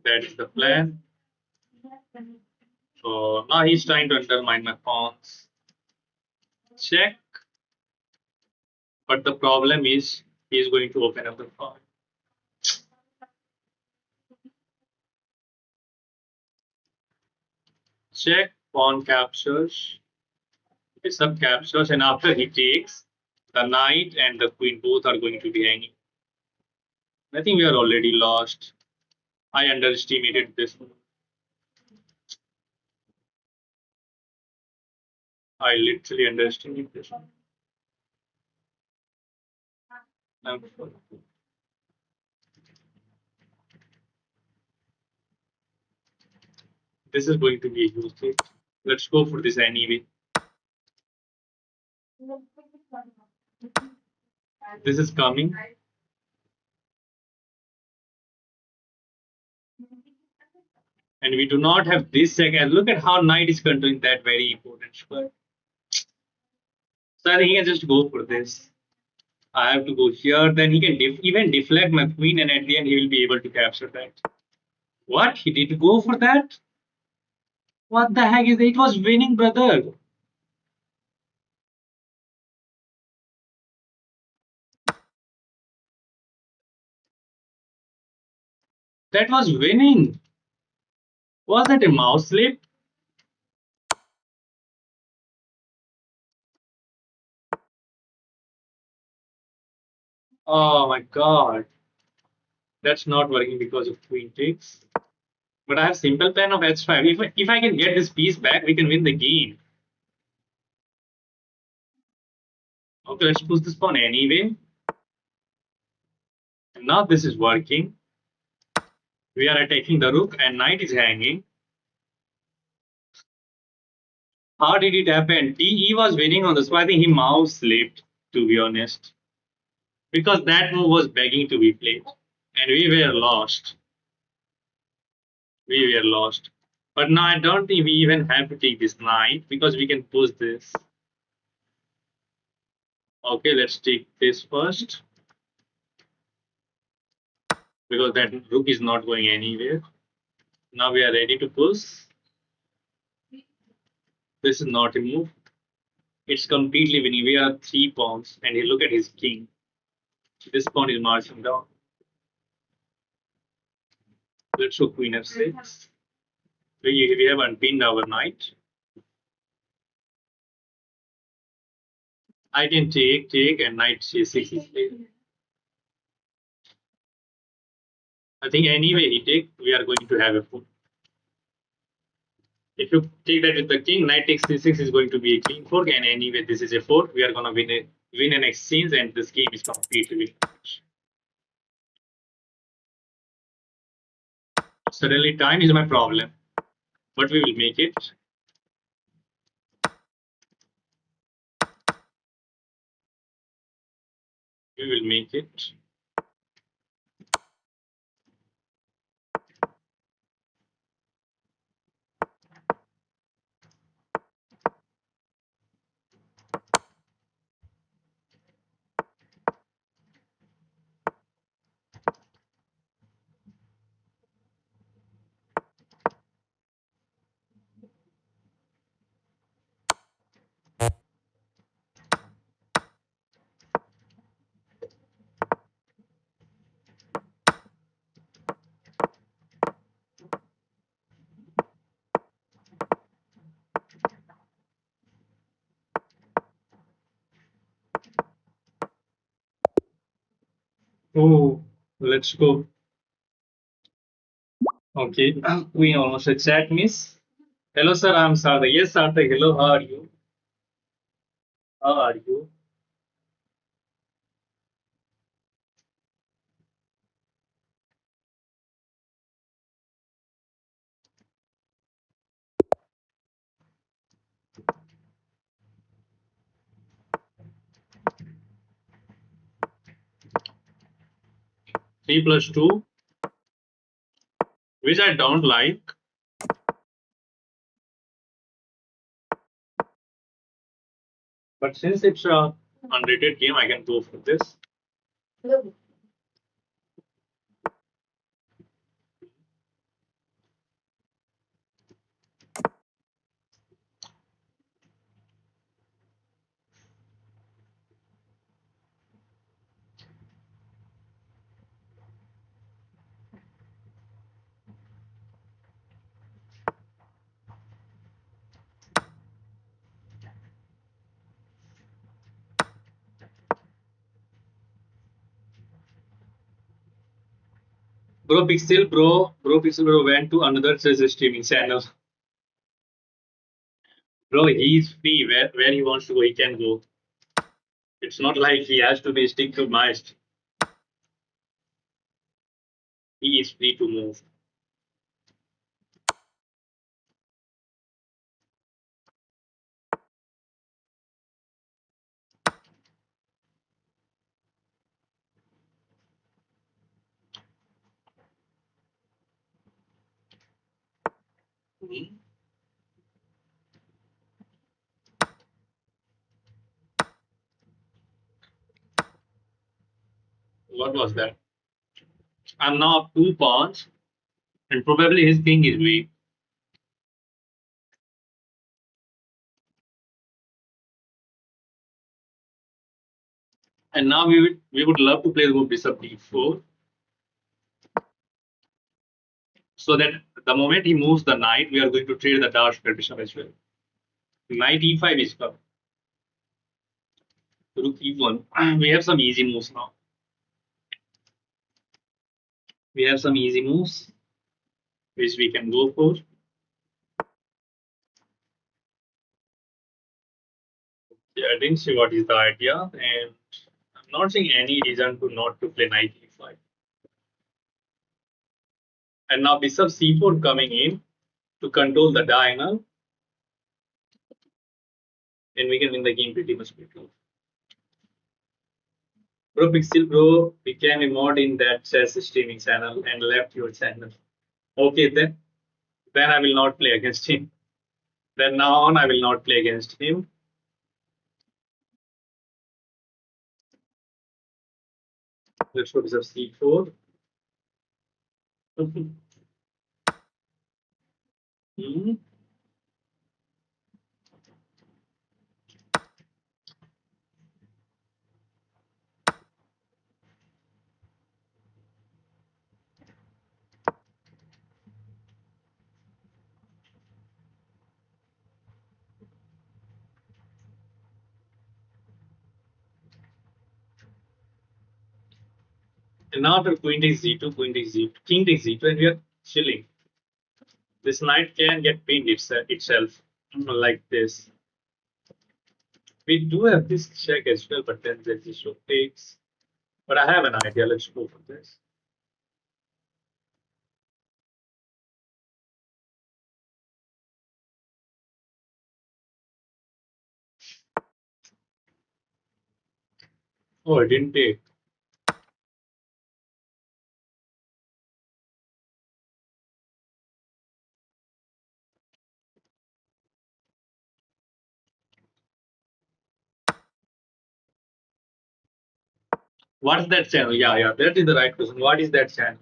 That is the plan. So now he's trying to undermine my pawns. Check. But the problem is he's going to open up the pawn. Check. Pawn captures. Bishop captures, and after he takes, the knight and the queen both are going to be hanging. I think we are already lost. I underestimated this one. I literally underestimated this one. This is going to be a huge thing. Let's go for this anyway. This is coming. And we do not have this second. Look at how knight is controlling that very important square. So I think he can just go for this. I have to go here. Then he can even deflect my queen, and at the end he will be able to capture that. What? He did go for that? What the heck is it? It was winning, brother. That was winning. Was that a mouse slip? Oh my god. That's not working because of queen takes. But I have simple plan of h5. If I can get this piece back, we can win the game. Okay, let's push this pawn anyway. And now this is working. We are attacking the rook and knight is hanging. How did it happen? He was winning on the spot. I think he mouse slipped, to be honest. Because that move was begging to be played. And we were lost. We were lost. But now I don't think we even have to take this knight because we can push this. Okay, let's take this first. Because that rook is not going anywhere. Now we are ready to push. This is not a move. It's completely winning. We are 3 pawns, and he look at his king. This pawn is marching down. Let's show queen f6. We have unpinned our knight. I can take, and knight c6 is there. I think anyway he take, we are going to have a fool. If you take that with the king, knight takes c6 is going to be a king fork, and anyway this is a fork. We are gonna win an exchange, and this game is completely. Suddenly time is my problem, but we will make it. We will make it. Oh, let's go. Okay, we almost a chat miss. Hello, sir. I'm Sarthak. Yes, Sarthak. Hello, how are you? How are you? 3 plus 2, which I don't like. But since it's a unrated game, I can go for this. Bro Pixel Bro went to another chess streaming channel. Bro, he's free. Where he wants to go, he can go. It's not like he has to be stick to my. He is free to move. What was that? I'm now up 2 pawns, and probably his king is weak. And now we would love to play the move bishop d4. So that the moment he moves the knight, we are going to trade the dark bishop as well. Knight e5 is come. Rook e1. We have some easy moves now. We have some easy moves which we can go for. Yeah, I didn't see what is the idea, and I'm not seeing any reason to not to play knight e5. And now bishop c4 coming in to control the diagonal, and we can win the game pretty much quickly. Bro, Pixel Bro became a mod in that chess streaming channel and left your channel. Okay, then I will not play against him. Then now on, I will not play against him. Let's go bishop c4. Hmm. And now after queen takes z2, queen takes z2, king takes z2, and we are chilling. This knight can get pinned itself like this. We do have this check as well, but then the issue takes. But I have an idea. Let's go for this. Oh, it didn't take. What's that channel? Yeah, that is the right question. What is that channel?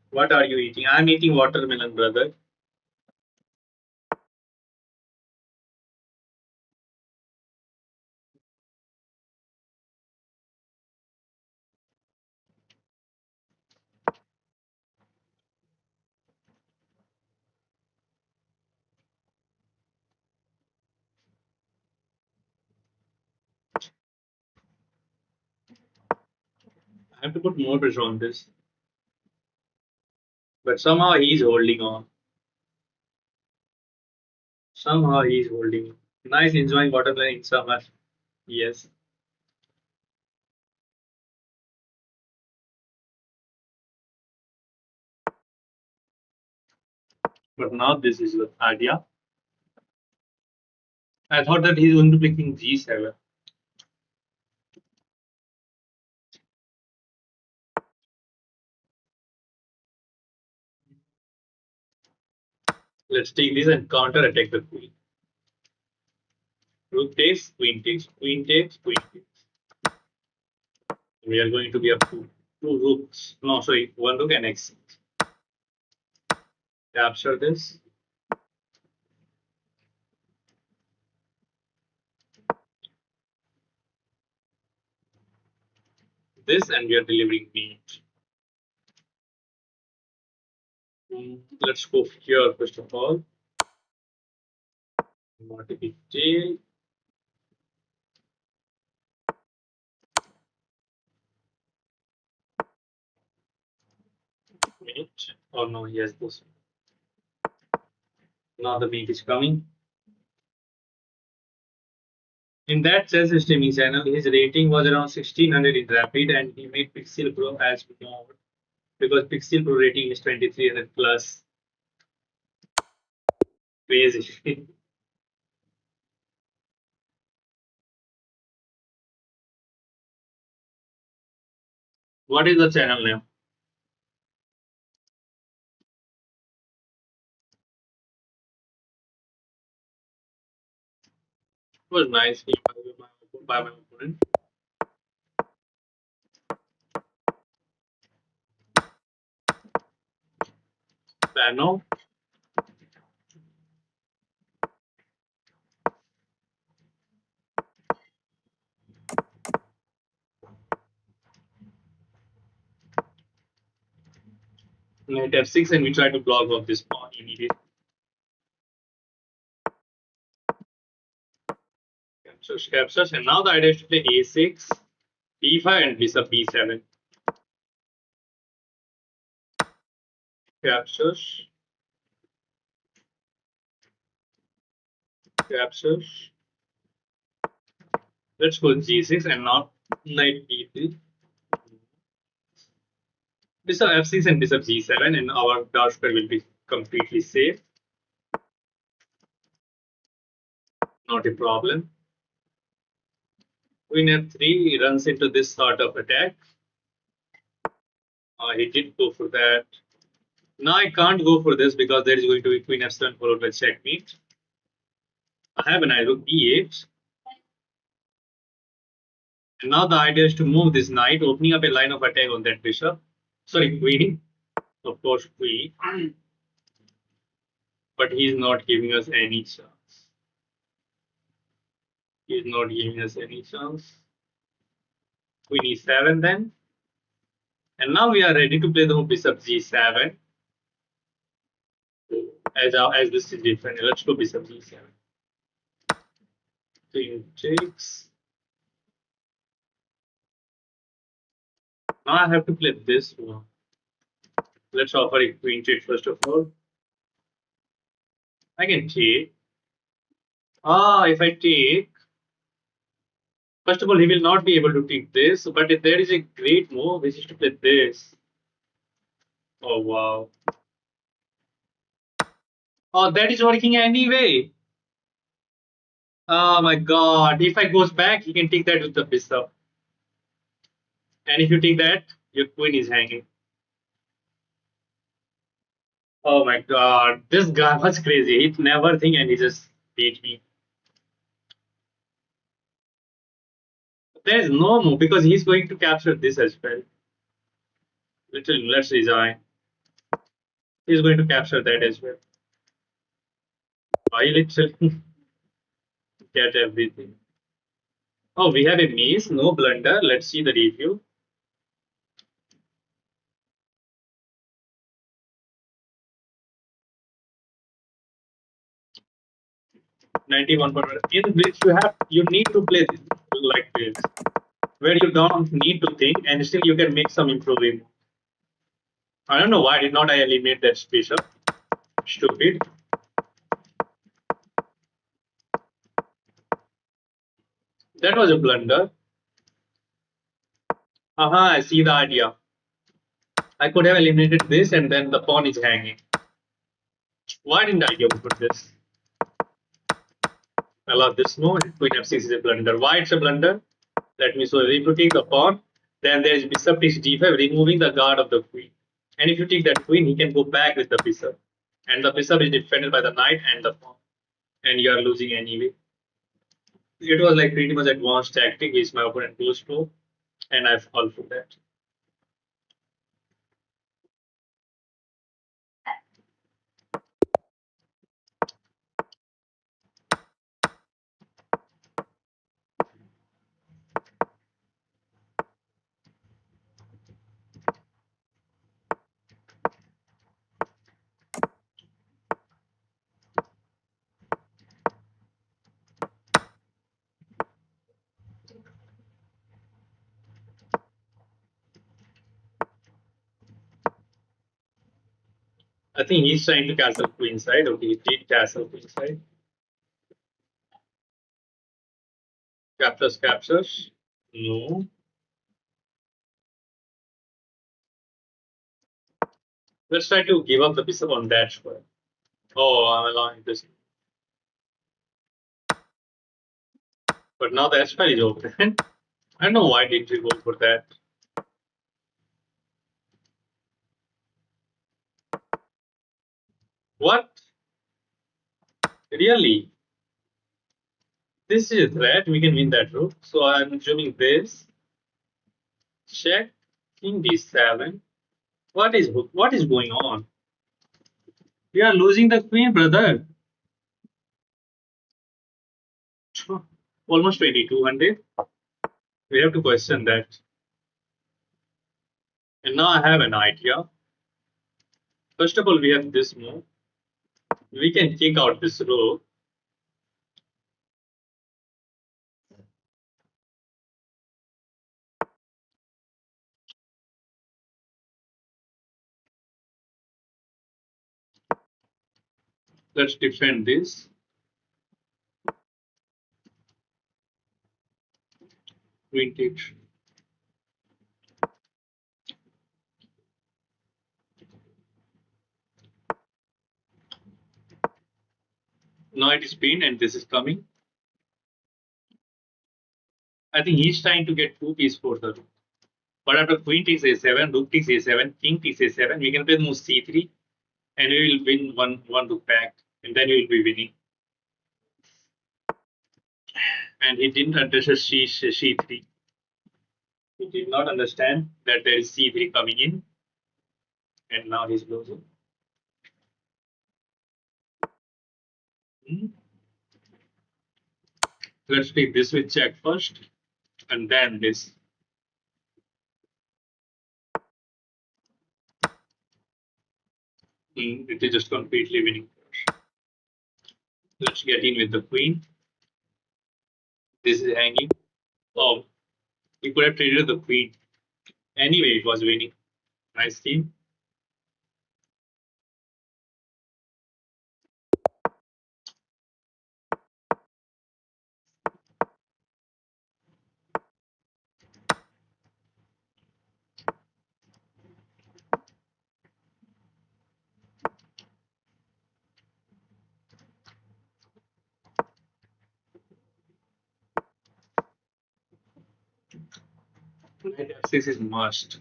What are you eating? I'm eating watermelon, brother. I have to put more pressure on this. But somehow he's holding on. Somehow he's holding on. Nice enjoying watermelon in summer. Yes. But now this is the idea. I thought that he's going to play king g7. Let's take this and counter attack the queen. Rook takes, queen takes, queen takes, queen takes. We are going to be up to two rooks. No, sorry, one rook and x. Capture this. This and we are delivering meat. Let's go here first of all. Not a big deal. Meat. Oh no, yes, this. Now the meat is coming. In that chess streaming channel, his rating was around 1600 in rapid, and he made Pixel Pro as mod because Pixel Pro rating is 2300 plus. Crazy. What is the channel name? It was nice game by my opponent. Pano. Knight f6, and we try to block off this pawn immediately. Captures, and now the idea is to play a6, b5, and bishop b7. Captures, captures. Let's go g6 and now knight b3. Bishop f6 and bishop g7, and our dark square will be completely safe. Not a problem. Queen f3 runs into this sort of attack. He did go for that. Now I can't go for this because there is going to be queen f7 followed by checkmate. I have an knight rook b8. And now the idea is to move this knight, opening up a line of attack on that bishop. Sorry, queen. Of course, queen. But he's not giving us any chance. He's not giving us any chance. Queen e7 then. And now we are ready to play the move bishop g7. As this is different. Let's go bishop g7. Queen takes. Now I have to play this one. Let's offer a queen take first of all. I can take. If I take, first of all, he will not be able to take this. But if there is a great move, which is to play this. Oh wow. Oh, that is working anyway. Oh my god. If I goes back, he can take that with the bishop. And if you take that, your queen is hanging. Oh my god. This guy was crazy. He never think and he just beat me. There is no move because he's going to capture this as well. Let's resign. He's going to capture that as well. I literally get everything. Oh, we have a miss, no blunder. Let's see the review. .91. In which you need to play like this, where you don't need to think and still you can make some improvement. I don't know why did not I eliminate that bishop. Stupid. That was a blunder. I see the idea. I could have eliminated this and then the pawn is hanging. Why didn't I go for this? I love this move. Queen f6 is a blunder. Why it's a blunder? Let me show you. If you take the pawn, then there is bishop takes d5, removing the guard of the queen. And if you take that queen, he can go back with the bishop. And the bishop is defended by the knight and the pawn. And you are losing anyway. It was like pretty much advanced tactic which my opponent goes to. And I fall for that. I think he's trying to castle queenside. Okay, he did castle queenside. Captures. No. Let's try to give up the bishop on that square. Oh, I'm allowing this. But now the h file is open. I don't know why did you go for that. What? Really? This is a threat. We can win that rook. So I'm assuming this. Check. King d7. What is going on? We are losing the queen, brother. Almost 2200. We have to question that. And now I have an idea. First of all, we have this move. We can kick out this rook. Let's defend this. Queen takes. Now it is pinned and this is coming. I think he's trying to get two pieces for the rook. But after queen takes a7, rook takes a7, king takes a7, we can play move c3 and we will win one rook back and then we will be winning. And he didn't understand c3. He did not understand that there is c3 coming in and now he's losing. Hmm. Let's take this with check first and then this. It is just completely winning. Let's get in with the queen. This is hanging. Oh, he could have traded the queen. Anyway, it was winning. Nice team. Knight f6 is must.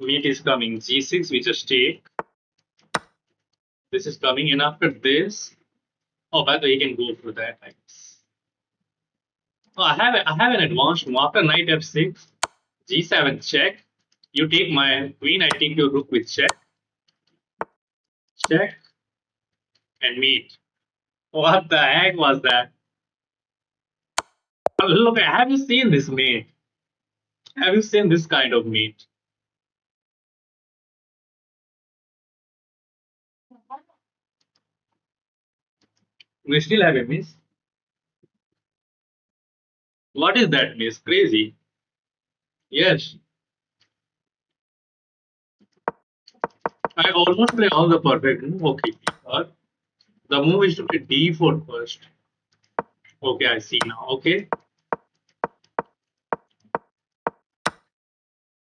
Mate is coming. G6, we just take. This is coming, and after this, oh, by the way, you can go for that. I guess. Oh, I have an advanced move. After knight f6, g7 check. You take my queen, I take your rook with check, check, and mate. What the heck was that? Look, have you seen this mate? Have you seen this kind of mate? We still have a miss. What is that miss? Crazy. Yes, I almost play all the perfect move. Okay, the move is to play d4 first. Okay, I see now. Okay,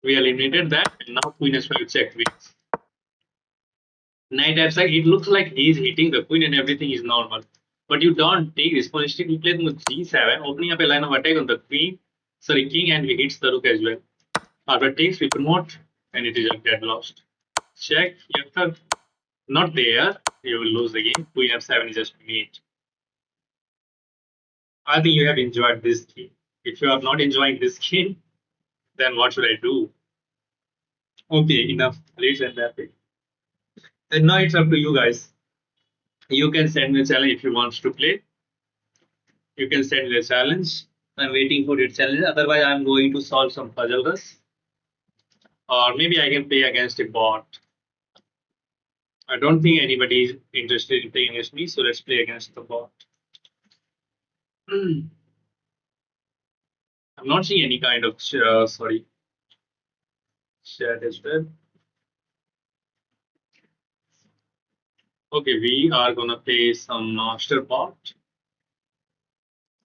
we eliminated that, and now queen s5 check wins. Knight f6. It looks like he's hitting the queen and everything is normal, but you don't take responsibility. We played with g7, opening up a line of attack on the queen, sorry, king, and we hits the rook as well. After takes, we promote, and it is a dead lost. Check. After not there, you will lose the game. Queen f7 is just mate. I think you have enjoyed this game. If you are not enjoying this game, then what should I do? Okay, enough. Let's end that. And now it's up to you guys. You can send me a challenge if you want to play. You can send me a challenge. I'm waiting for your challenge. Otherwise, I'm going to solve some puzzles. Or maybe I can play against a bot. I don't think anybody is interested in playing against me, so let's play against the bot. I'm not seeing any kind of sorry chat as well. Okay, we are gonna play some master bot.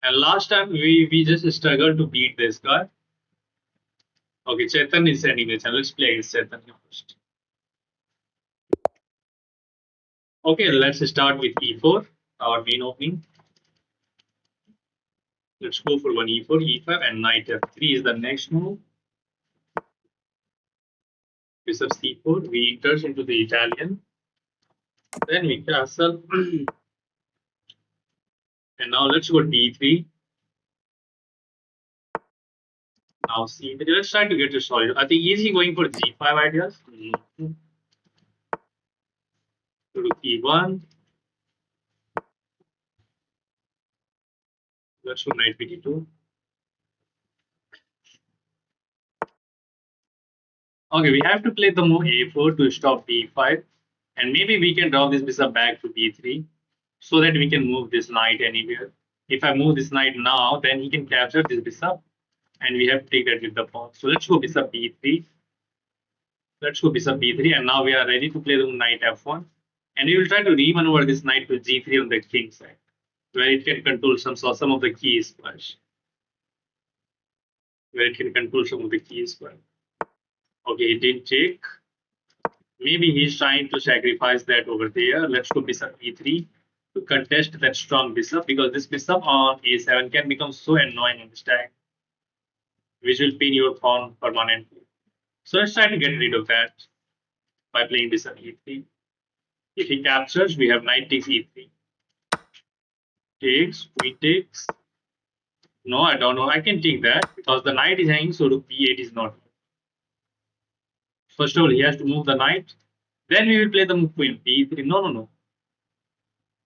And last time we just struggled to beat this guy. Okay, Chetan is sending the channel. Let's play against Chetan first. Okay, let's start with e4, our main opening. Let's go for one e4, e5, and knight f3 is the next move. Bishop c4, we enters into the Italian. Then we castle. And now let's go d3. Now c3. Let's try to get it solid. I think easy going for g5 ideas. Go to e1. Let's go knight bd2. Okay, we have to play the move a4 to stop b5. And maybe we can draw this bishop back to b3 so that we can move this knight anywhere. If I move this knight now, then he can capture this bishop and we have to take that with the pawn. So let's go bishop b3. Let's go bishop b3 and now we are ready to play the knight f1. And we will try to remaneuver this knight to g3 on the king side, where it can control some of the keys first. Where it can control some of the keys first. Okay, he didn't take. Maybe he's trying to sacrifice that over there. Let's go bishop e3 to contest that strong bishop, because this bishop on a7 can become so annoying on the stack, which will pin your pawn permanently. So let's try to get rid of that by playing bishop e3. If he captures, we have knight takes e3. Takes, queen takes. No, I don't know. I can take that because the knight is hanging, so rook b8 is not. First of all, he has to move the knight. Then we will play the move queen b3. No, no, no.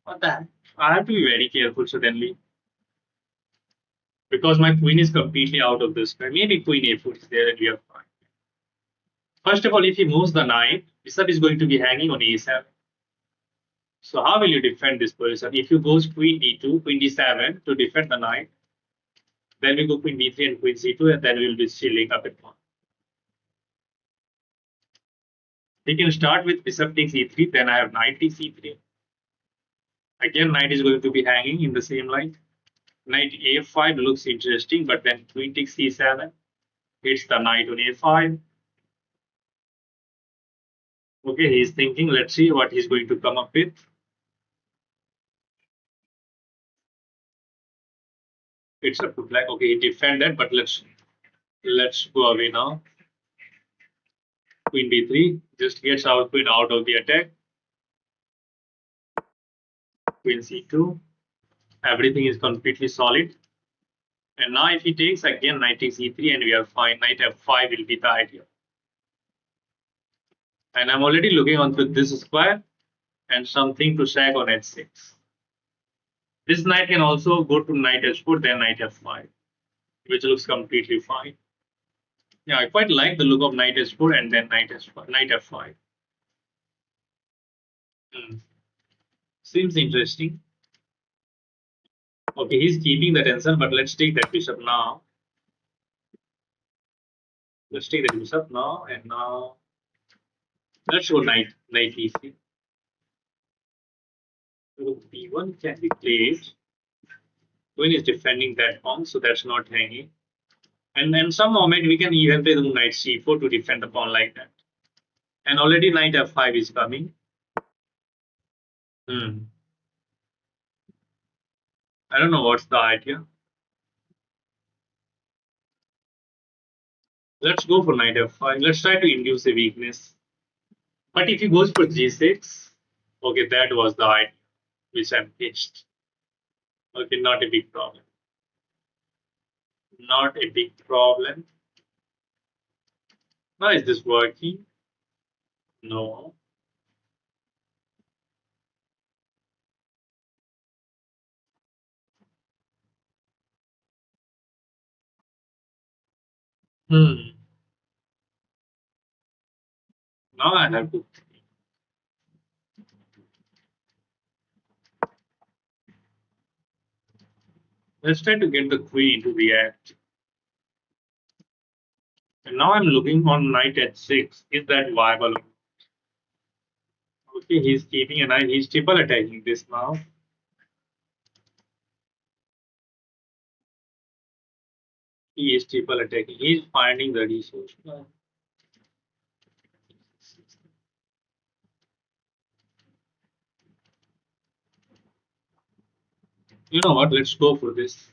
What the heck? I have to be very careful suddenly, because my queen is completely out of this. Maybe queen a4 is there and we are fine. First of all, if he moves the knight, bishop is going to be hanging on a7. So how will you defend this position? If you go queen d2, queen d7 to defend the knight, then we go queen b3 and queen c2, and then we will be shielding up at pawn. We can start with bishop takes e3, then I have knight takes e3. Again, knight is going to be hanging in the same line. Knight a5 looks interesting, but then queen takes c7 hits the knight on a5. Okay, he's thinking. Let's see what he's going to come up with. It's up to black. Okay, he defended, but let's go away now. Queen b3 just gets our queen out of the attack. Queen c2. Everything is completely solid. And now if he takes, again knight takes e3 and we are fine. Knight f5 will be the idea. And I'm already looking onto this square and something to sag on h6. This knight can also go to knight h4, then knight f5, which looks completely fine. Yeah, I quite like the look of knight h4 and then knight h5, knight f5. Seems interesting. Okay, he's keeping the tension, but let's take that bishop now. Let's take the bishop now, and now let's go knight e3. Rook b1 can be played. Queen is defending that pawn, so that's not hanging. And then some moment we can even play the knight c4 to defend the pawn like that. And already knight f5 is coming. I don't know what's the idea. Let's go for knight f5. Let's try to induce a weakness. But if he goes for g6, okay, that was the idea which I pitched. Okay, not a big problem. Not a big problem. Now, is this working? No. Now I have to. Let's try to get the queen to react. And now I'm looking on knight h6. Is that viable? Okay, he's keeping an eye. He's triple attacking this now. He is triple attacking. He's finding the resource. You know what? Let's go for this.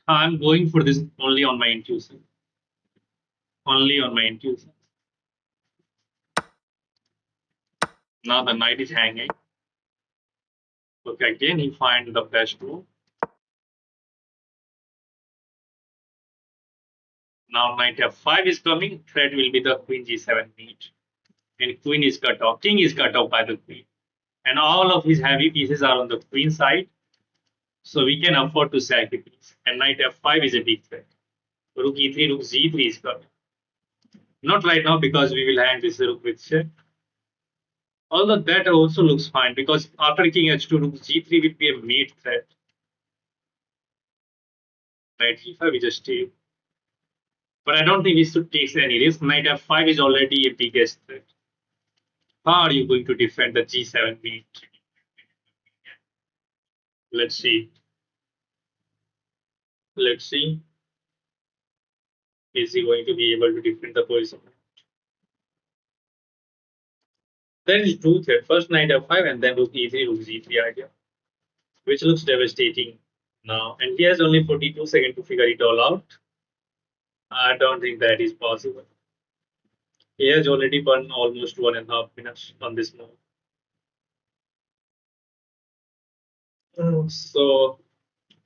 I'm going for this only on my intuition. Only on my intuition. Now the knight is hanging. Okay, again he finds the best move. Now knight f5 is coming. Threat will be the queen g7 mate. And queen is cut off. King is cut off by the queen. And all of his heavy pieces are on the queen side. So we can afford to sacrifice. And knight f5 is a big threat. Rook e3, rook g3 is coming. Not right now because we will hang this rook with check. Although that also looks fine because after king h2, rook g3 will be a mate threat. Knight e5 is just stay. But I don't think we should take any risk. Knight f5 is already a biggest threat. How are you going to defend the g7 mate? Let's see. Let's see. Is he going to be able to defend the position? There is two threats. First knight f5 and then rook e3, rook g3 idea, which looks devastating now. And he has only 42 seconds to figure it all out. I don't think that is possible. He has already burned almost 1.5 minutes on this move. So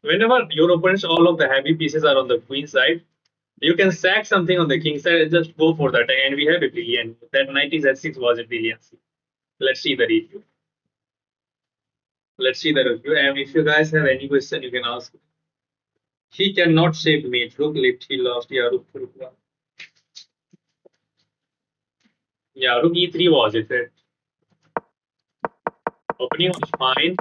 whenever your opponents, all of the heavy pieces are on the queen side, you can sack something on the king side and just go for that. And we have a brilliant. That knight is h6 was a brilliance. Let's see the review. Let's see the review. And if you guys have any question, you can ask. He cannot save mate. Rook left, he lost. Yeah, rook one. Yeah, rook e3 was it. Opening was fine.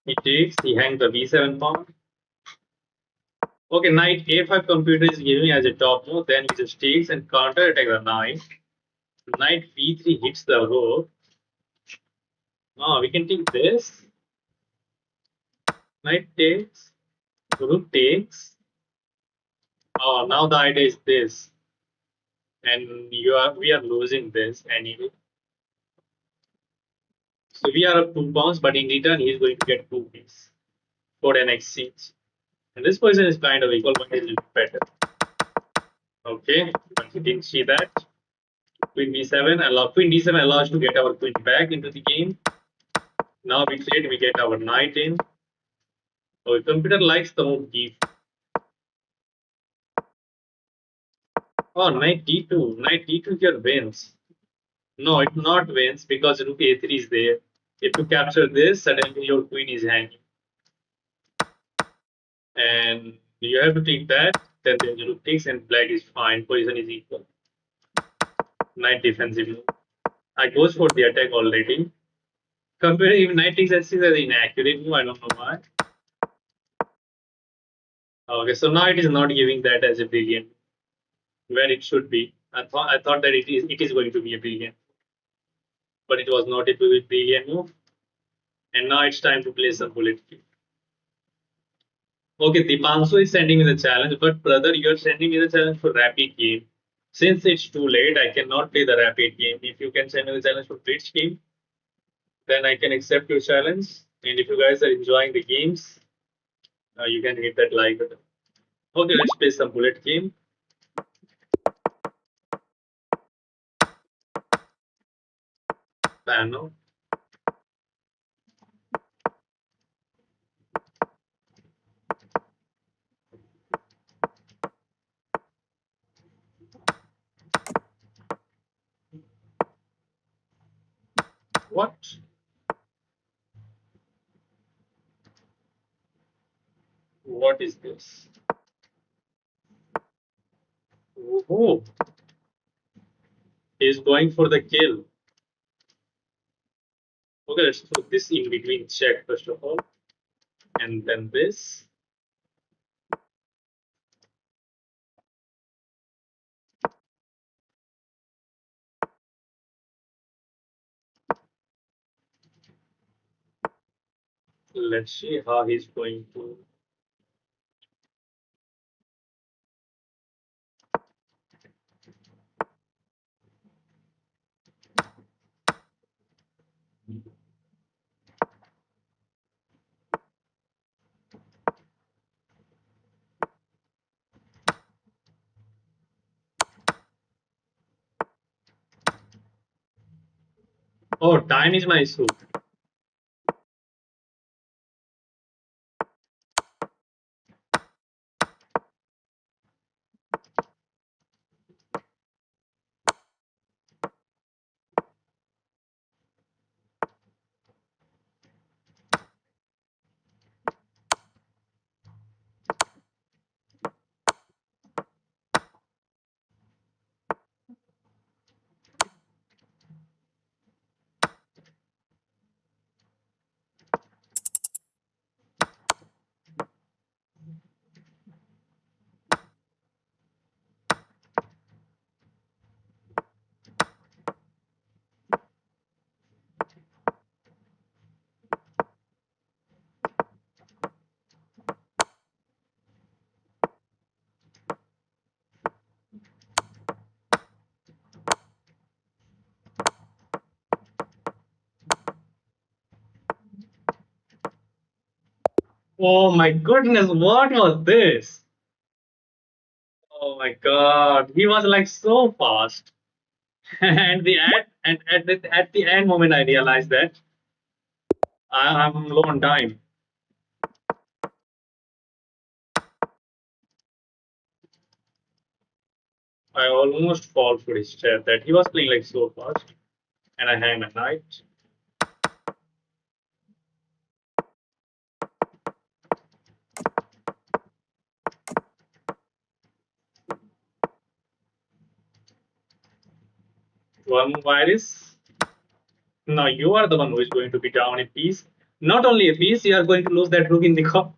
He takes, he hangs the b7 pawn. Okay, knight a5 computer is giving as a top move, then he just takes and counter attack the knight. Knight b3 hits the rook. Oh, we can take this. Knight takes, rook takes. Oh, now the idea is this. And we are losing this anyway. So we are up 2 pounds, but in return he is going to get 2 pieces for an exchange. And this position is kind of equal, but it is better. Okay, but you didn't see that. Queen b7 queen d7 allows to get our queen back into the game. Now we trade, we get our knight in. So the computer likes the move d. Oh, knight d2. Knight d2 here wins. No, it not wins because rook a3 is there. If you capture this, suddenly your queen is hanging. And you have to take that, then the rook takes and black is fine. Position is equal. Knight defensive move. I goes for the attack already. Computer even knight takes h6 as inaccurate move, I don't know why. Okay, so now it is not giving that as a brilliant where it should be. I thought that it is going to be a brilliant, but it was not a brilliant move. And now it's time to play some bullet game. Okay, Dipanshu is sending me the challenge, but brother, you're sending me the challenge for rapid game. Since it's too late, I cannot play the rapid game. If you can send me the challenge for Blitz game, then I can accept your challenge. And if you guys are enjoying the games, you can hit that like button. Okay, let's play some bullet game. Panel. What? What is this? Oh, he's going for the kill. Okay, let's put this in between check first of all, and then this. Let's see how he's going to. Oh, time is my issue. Oh my goodness, what was this? Oh my god, he was like so fast. And at the end moment, I realized that I'm low on time. I almost fall for his trap that he was playing like so fast, and I hang a knight. One virus. Now you are the one who is going to be down a piece. Not only a piece, you are going to lose that rook in the corner.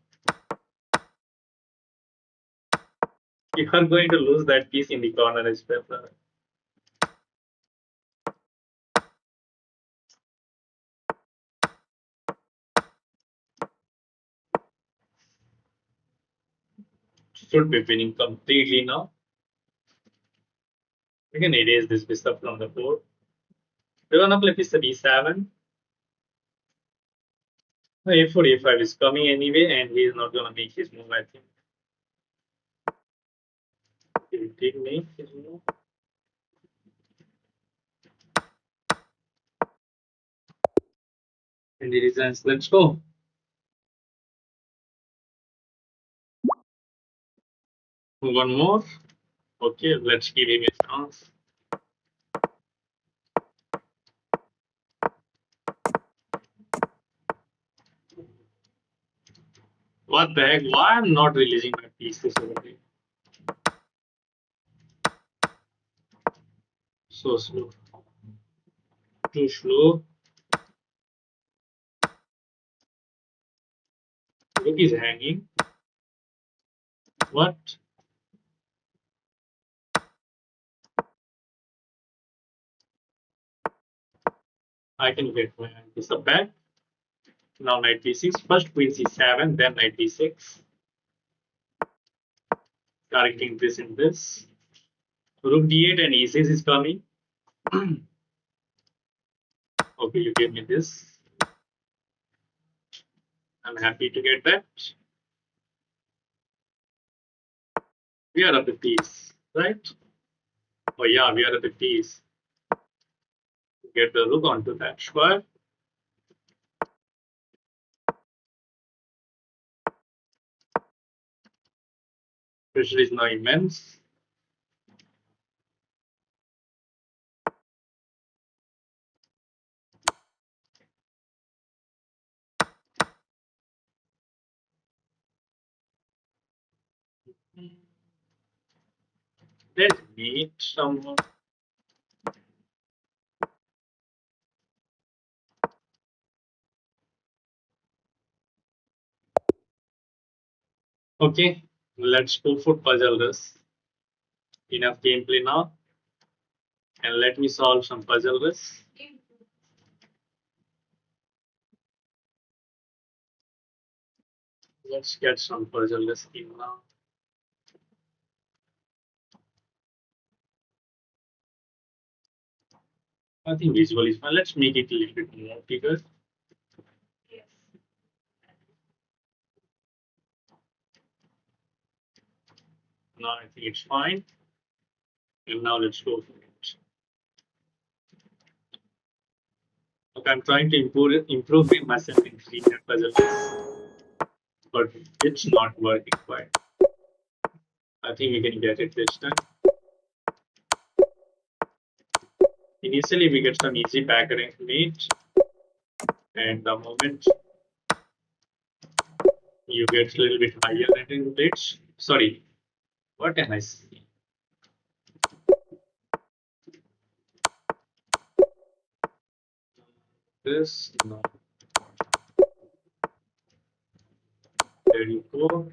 You are going to lose that piece in the corner as well. Should be winning completely now. We can erase this bishop from the board. We're gonna play piece b7. A4, a5 is coming anyway, and he is not gonna make his move, I think. He did make his move. And he resigns. Let's go. One more. Okay, let's give him a chance. What the heck? Why I'm not releasing my pieces over there? So slow. Too slow. Look, he's hanging. What? I can get my piece up back. Now knight b6. First queen c7, then knight b6. Correcting this in this. Rook d8 and e6 is coming. Okay, you gave me this. I'm happy to get that. We are at the piece, right? Oh yeah, we are at the piece. Get the rook onto that square. Pressure is now immense. Let's meet someone. Okay, let's go for puzzle this. Enough gameplay now. And let me solve some puzzle this. Let's get some puzzle this in now. I think visual is fine. Let's make it a little bit more bigger. Now I think it's fine. And now let's go for it. Okay, I'm trying to improve myself in linear puzzles, but it's not working quite. I think we can get it this time. Initially, we get some easy background meat, and the moment you get a little bit higher rating rates. Sorry, what am I saying? This no. There you go.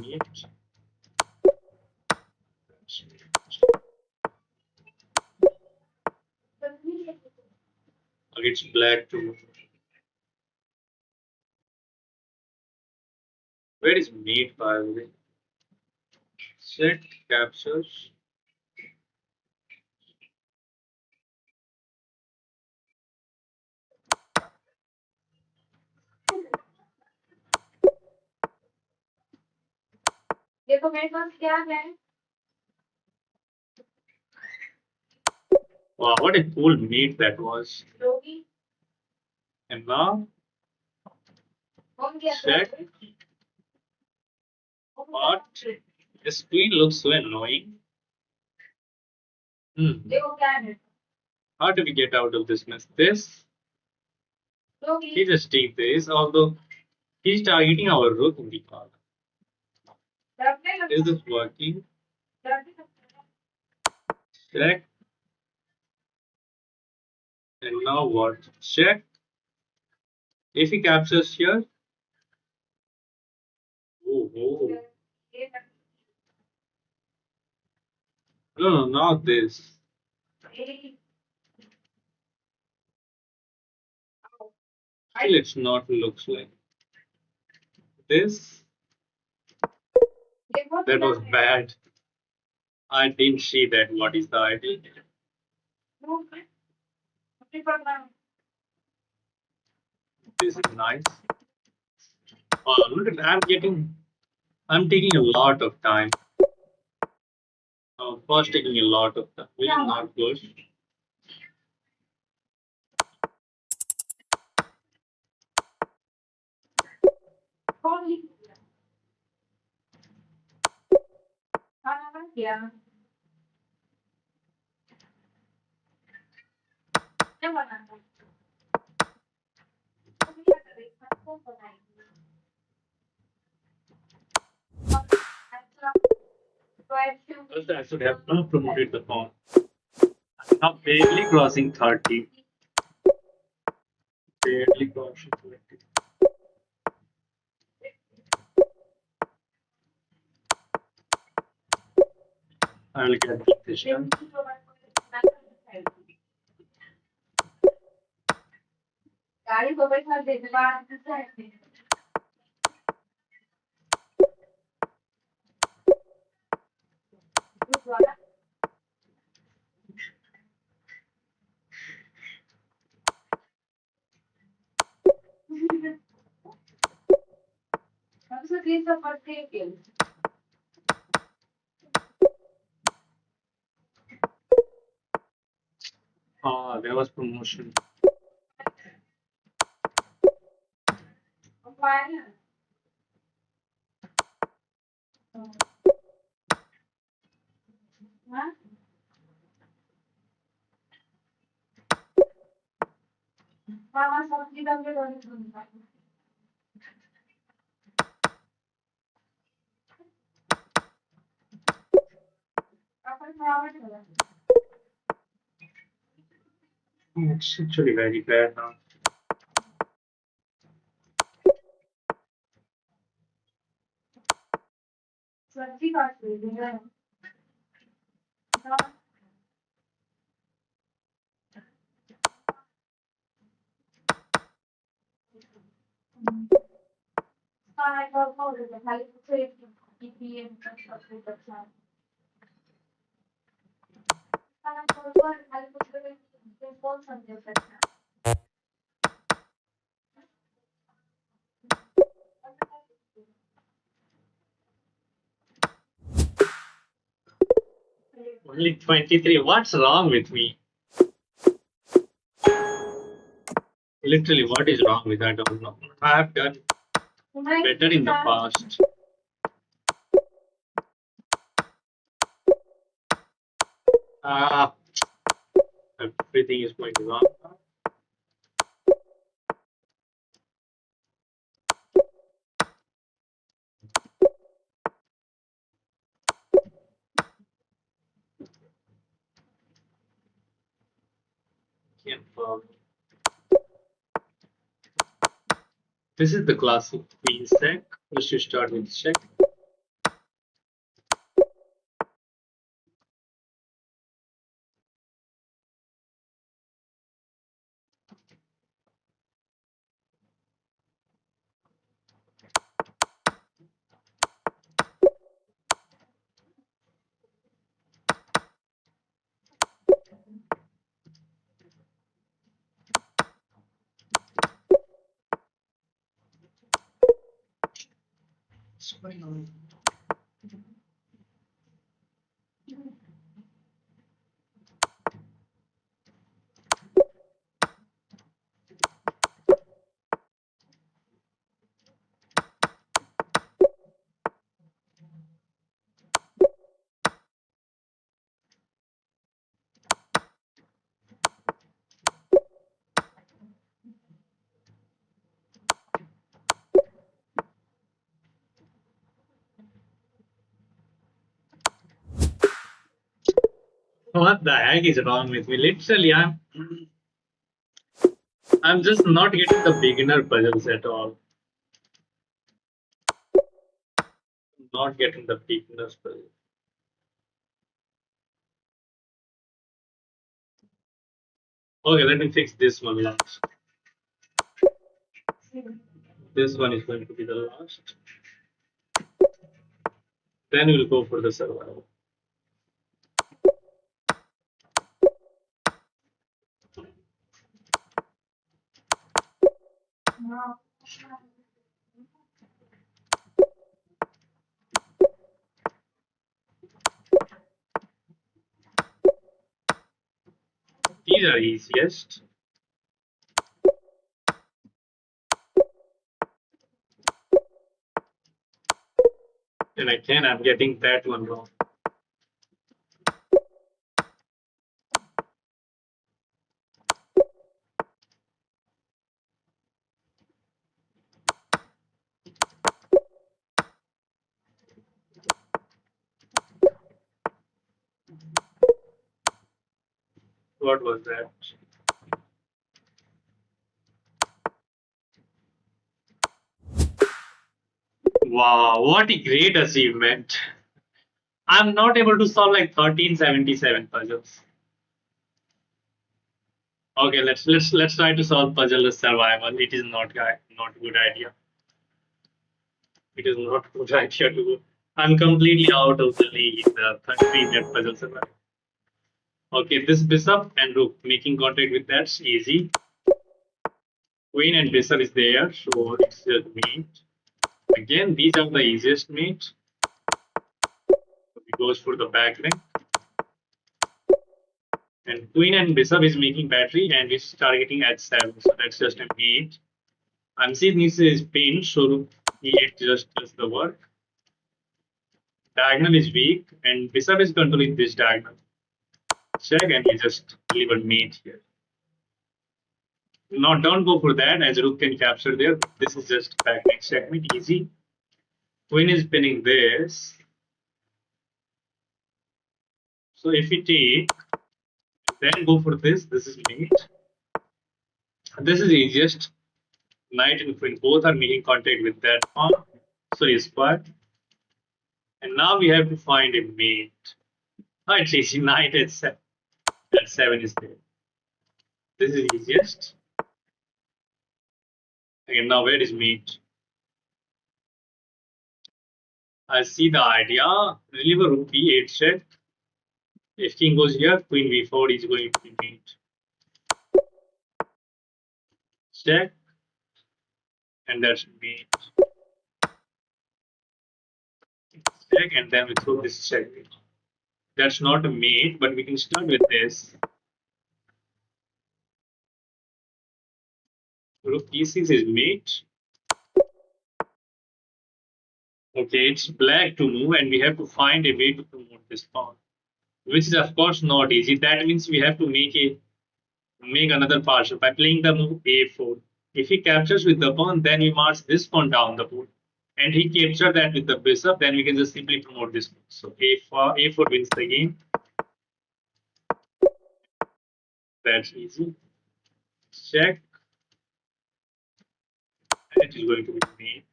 Meat. That's meat. Okay, it's black too. Where is meat by the way? Set captures. देखो मेरे पास क्या है Wow, what a cool meat that was. लोगी And now हम क्या check what the screen looks so annoying. देखो क्या है How do we get out of this mess? This लोगी he just take this, although he's targeting our rook in the card. Is this working? Check. And now what? Check. If he captures here, oh, oh. No, no, not this. Still, it's not looks like this. That was bad. I didn't see that. What is the idea? This is nice. Look at I'm taking a lot of time. First taking a lot of time, which is not good. क्या क्या बनाना First, I should have not promoted the phone. Now barely crossing 30. Barely crossing 20. I will get this done. गाड़ी को बैठा दे बाहर से सबसे तीन सौ पड़ते के There was promotion. फाइन हाँ मामा सब्जी दंगे दोने सुनता अपन खावा चला It's actually very bad now. सब्जी काट ले देगा खाना का हो रहा है खाली कुछ एक पीएम का सब कुछ अच्छा खाना को खाली कुछ कौन समझे सकता Only 23. What's wrong with me? Literally, what is wrong with I don't know. I have done better in the past. Ah, everything is going wrong. Can't follow. This is the classic queen sack. We should start with check. What the heck is wrong with me? Literally, I'm just not getting the beginner puzzles at all. Not getting the beginner's puzzle. Okay, let me fix this one last. This one is going to be the last. Then we'll go for the survival. These are easiest. And again, I'm getting that one wrong. What was that? Wow, what a great achievement. I'm not able to solve like 1377 puzzles. Okay, let's try to solve puzzle survival. It is not good idea. It is not good idea to go. I'm completely out of the league in the 3-minute puzzle survival. Okay, this bishop and rook making contact with that's easy. Queen and bishop is there, so it's just mate. Again, these are the easiest mate. He goes for the back link. And queen and bishop is making battery and is targeting h7, so that's just a mate. I'm seeing this is pinned, so e8 just does the work. Diagonal is weak, and bishop is controlling this diagonal. Check, and we just leave a mate here. Now don't go for that, as rook can capture there. This is just back next checkmate, easy. Queen is pinning this. So if we take, then go for this. This is mate. This is easiest. Knight and queen both are making contact with that pawn. Sorry, square. And now we have to find a mate. Oh, it's easy. Knight at 7 is there. This is easiest. Again, now where is mate? I see the idea. Deliver rook b8 check. If king goes here, queen b4 is going to be mate. Check. And that's mate. Check, and then we throw this check. That's not a mate, but we can start with this. Rook e6 is mate. Okay, it's black to move, and we have to find a way to promote this pawn, which is of course not easy. That means we have to make another partial by playing the move a4. If he captures with the pawn, then we march this pawn down the board, and he captured that with the bishop. Then we can just simply promote this pawn. So a4 wins the game. That's easy. Check, and it is going to be mate.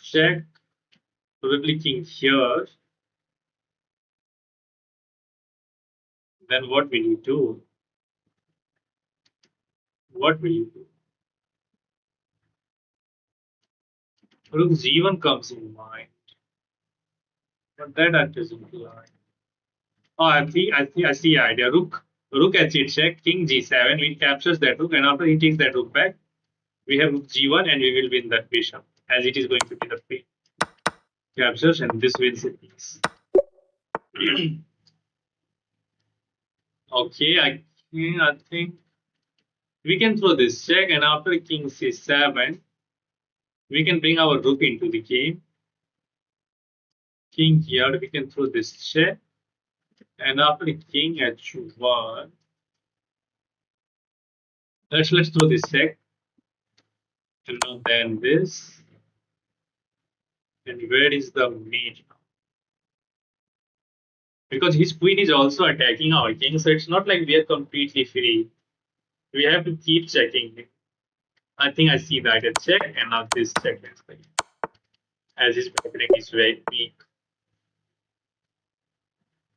Check, probably king here. Then what will you do? What will you do? Rook g1 comes in mind, but that doesn't lie. Oh, I see idea. Rook h8 check, king g7. We captures that rook, and after he takes that rook back, we have rook g1, and we will win that bishop, as it is going to be the queen. Captures, and this wins the piece. Okay, I think we can throw this check, and after king c7, we can bring our rook into the game. King here, we can throw this check, and after king h1, let's throw this check, and now then this, and where is the mate now? Because his queen is also attacking our king, so it's not like we are completely free. We have to keep checking him. I think I see that a check, and now this check is like, as his background is very weak.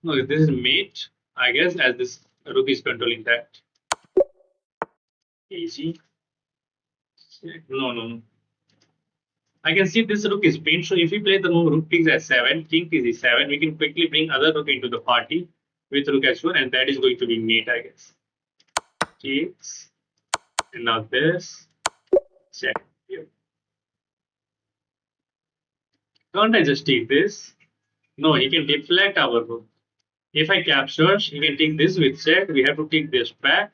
No, this is mate, I guess, as this rook is controlling that. Easy. Check. No, no, no. I can see this rook is pinned. So if we play the move rook takes h7, king takes e7, we can quickly bring other rook into the party with rook h1, and that is going to be mate, I guess. Takes, and now this check here. Can't I just take this? No, he can deflect our rook. If I capture, he can take this with check. We have to take this back.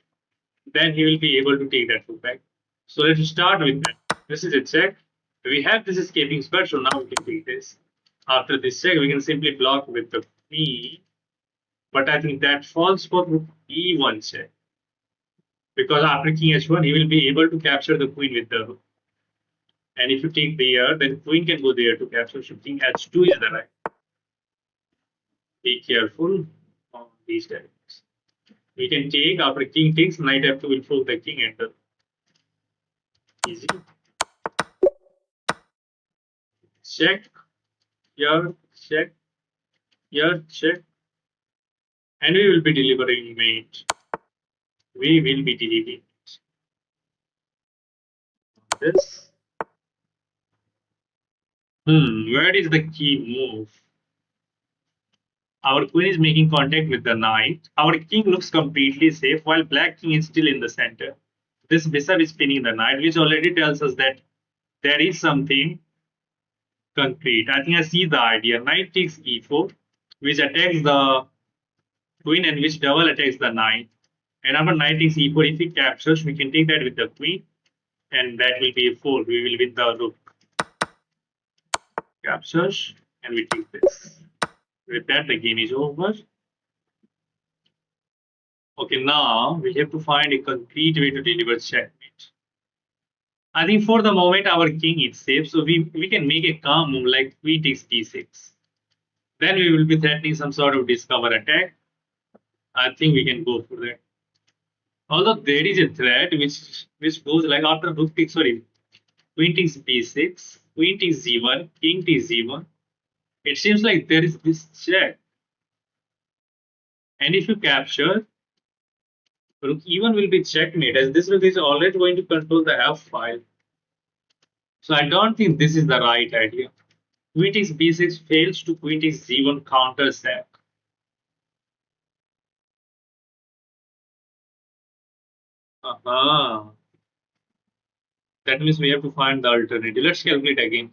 Then he will be able to take that rook back. So let's start with that. This is a check. We have this escaping square, so now we can take this. After this check, we can simply block with the queen. But I think that falls for rook e1 check. Because after king h1, he will be able to capture the queen with the rook. And if you take there, then queen can go there to capture. So king h2 is the right. Be careful on these directions. We can take, after king takes, knight f2 will force the king and the easy. Check, here, check, here, check. And we will be delivering mate. We will be delivering this. Where is the key move? Our queen is making contact with the knight. Our king looks completely safe while black king is still in the center. This bishop is pinning the knight, which already tells us that there is something concrete. I think I see the idea. Knight takes e4, which attacks the queen and which double attacks the knight. And after knight takes e4, if he captures, we can take that with the queen, and that will be a 4. We will win the rook. Captures, and we take this. With that, the game is over. Okay, now we have to find a concrete way to deliver checkmate. I think for the moment our king is safe, so we can make a calm move like queen takes d6. Then we will be threatening some sort of discover attack. I think we can go for that. Although there is a threat which goes like after rook takes, sorry, queen takes b6, queen takes z1, king takes z1. It seems like there is this check. And if you capture, rook e1 will be checkmate, as this rook is already going to control the f file. So I don't think this is the right idea. Queen takes b6 fails to queen takes z1 counter sack. That means we have to find the alternative. Let's calculate again.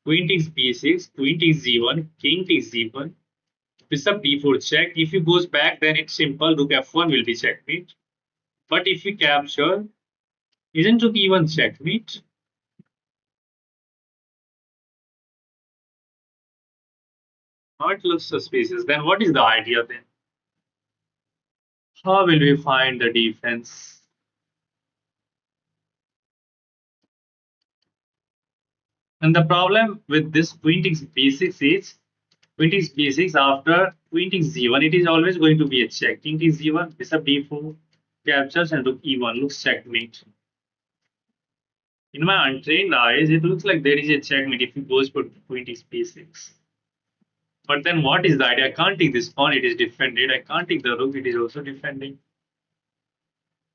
Queen takes b6, queen takes z1, king takes z1. Bishop d4 check. If he goes back, then it's simple. Rook f1 will be checkmate. But if we capture, isn't rook e1 checkmate? Now it looks suspicious. Then what is the idea then? How will we find the defense? And the problem with this queen takes b6 is queen takes b6 after queen takes z1. It is always going to be a check. King takes z1, bishop d4 captures, and rook e1 looks checkmate. In my untrained eyes, it looks like there is a checkmate if he goes for queen takes b6. But then what is the idea? I can't take this pawn, it is defended. I can't take the rook, it is also defending.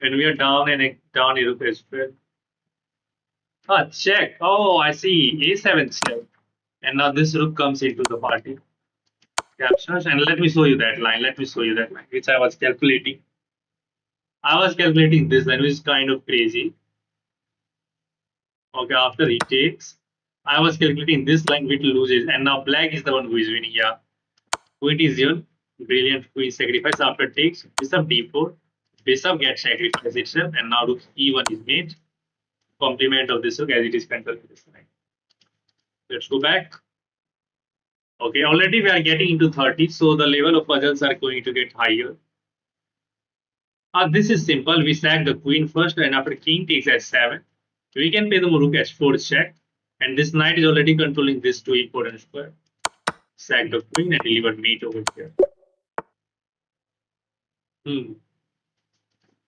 And we are down and down a rook as well. Ah, check. Oh, I see. A7 check. And now this rook comes into the party. Captures. And let me show you that line. Let me show you that line, which I was calculating. I was calculating this line, which is kind of crazy. Okay, after he takes, I was calculating this line which loses. And now black is the one who is winning. Yeah. Queen is here. Brilliant queen sacrifice after takes. Bishop d4. Bishop gets sacrificed itself. And now rook e1 is made. Complement of this rook as it is controlled this line. Let's go back. Okay, already we are getting into 30, so the level of puzzles are going to get higher. This is simple. We sack the queen first, and after king takes h7, we can play the rook h4 check. And this knight is already controlling this two important square. Sack the queen and deliver mate over here.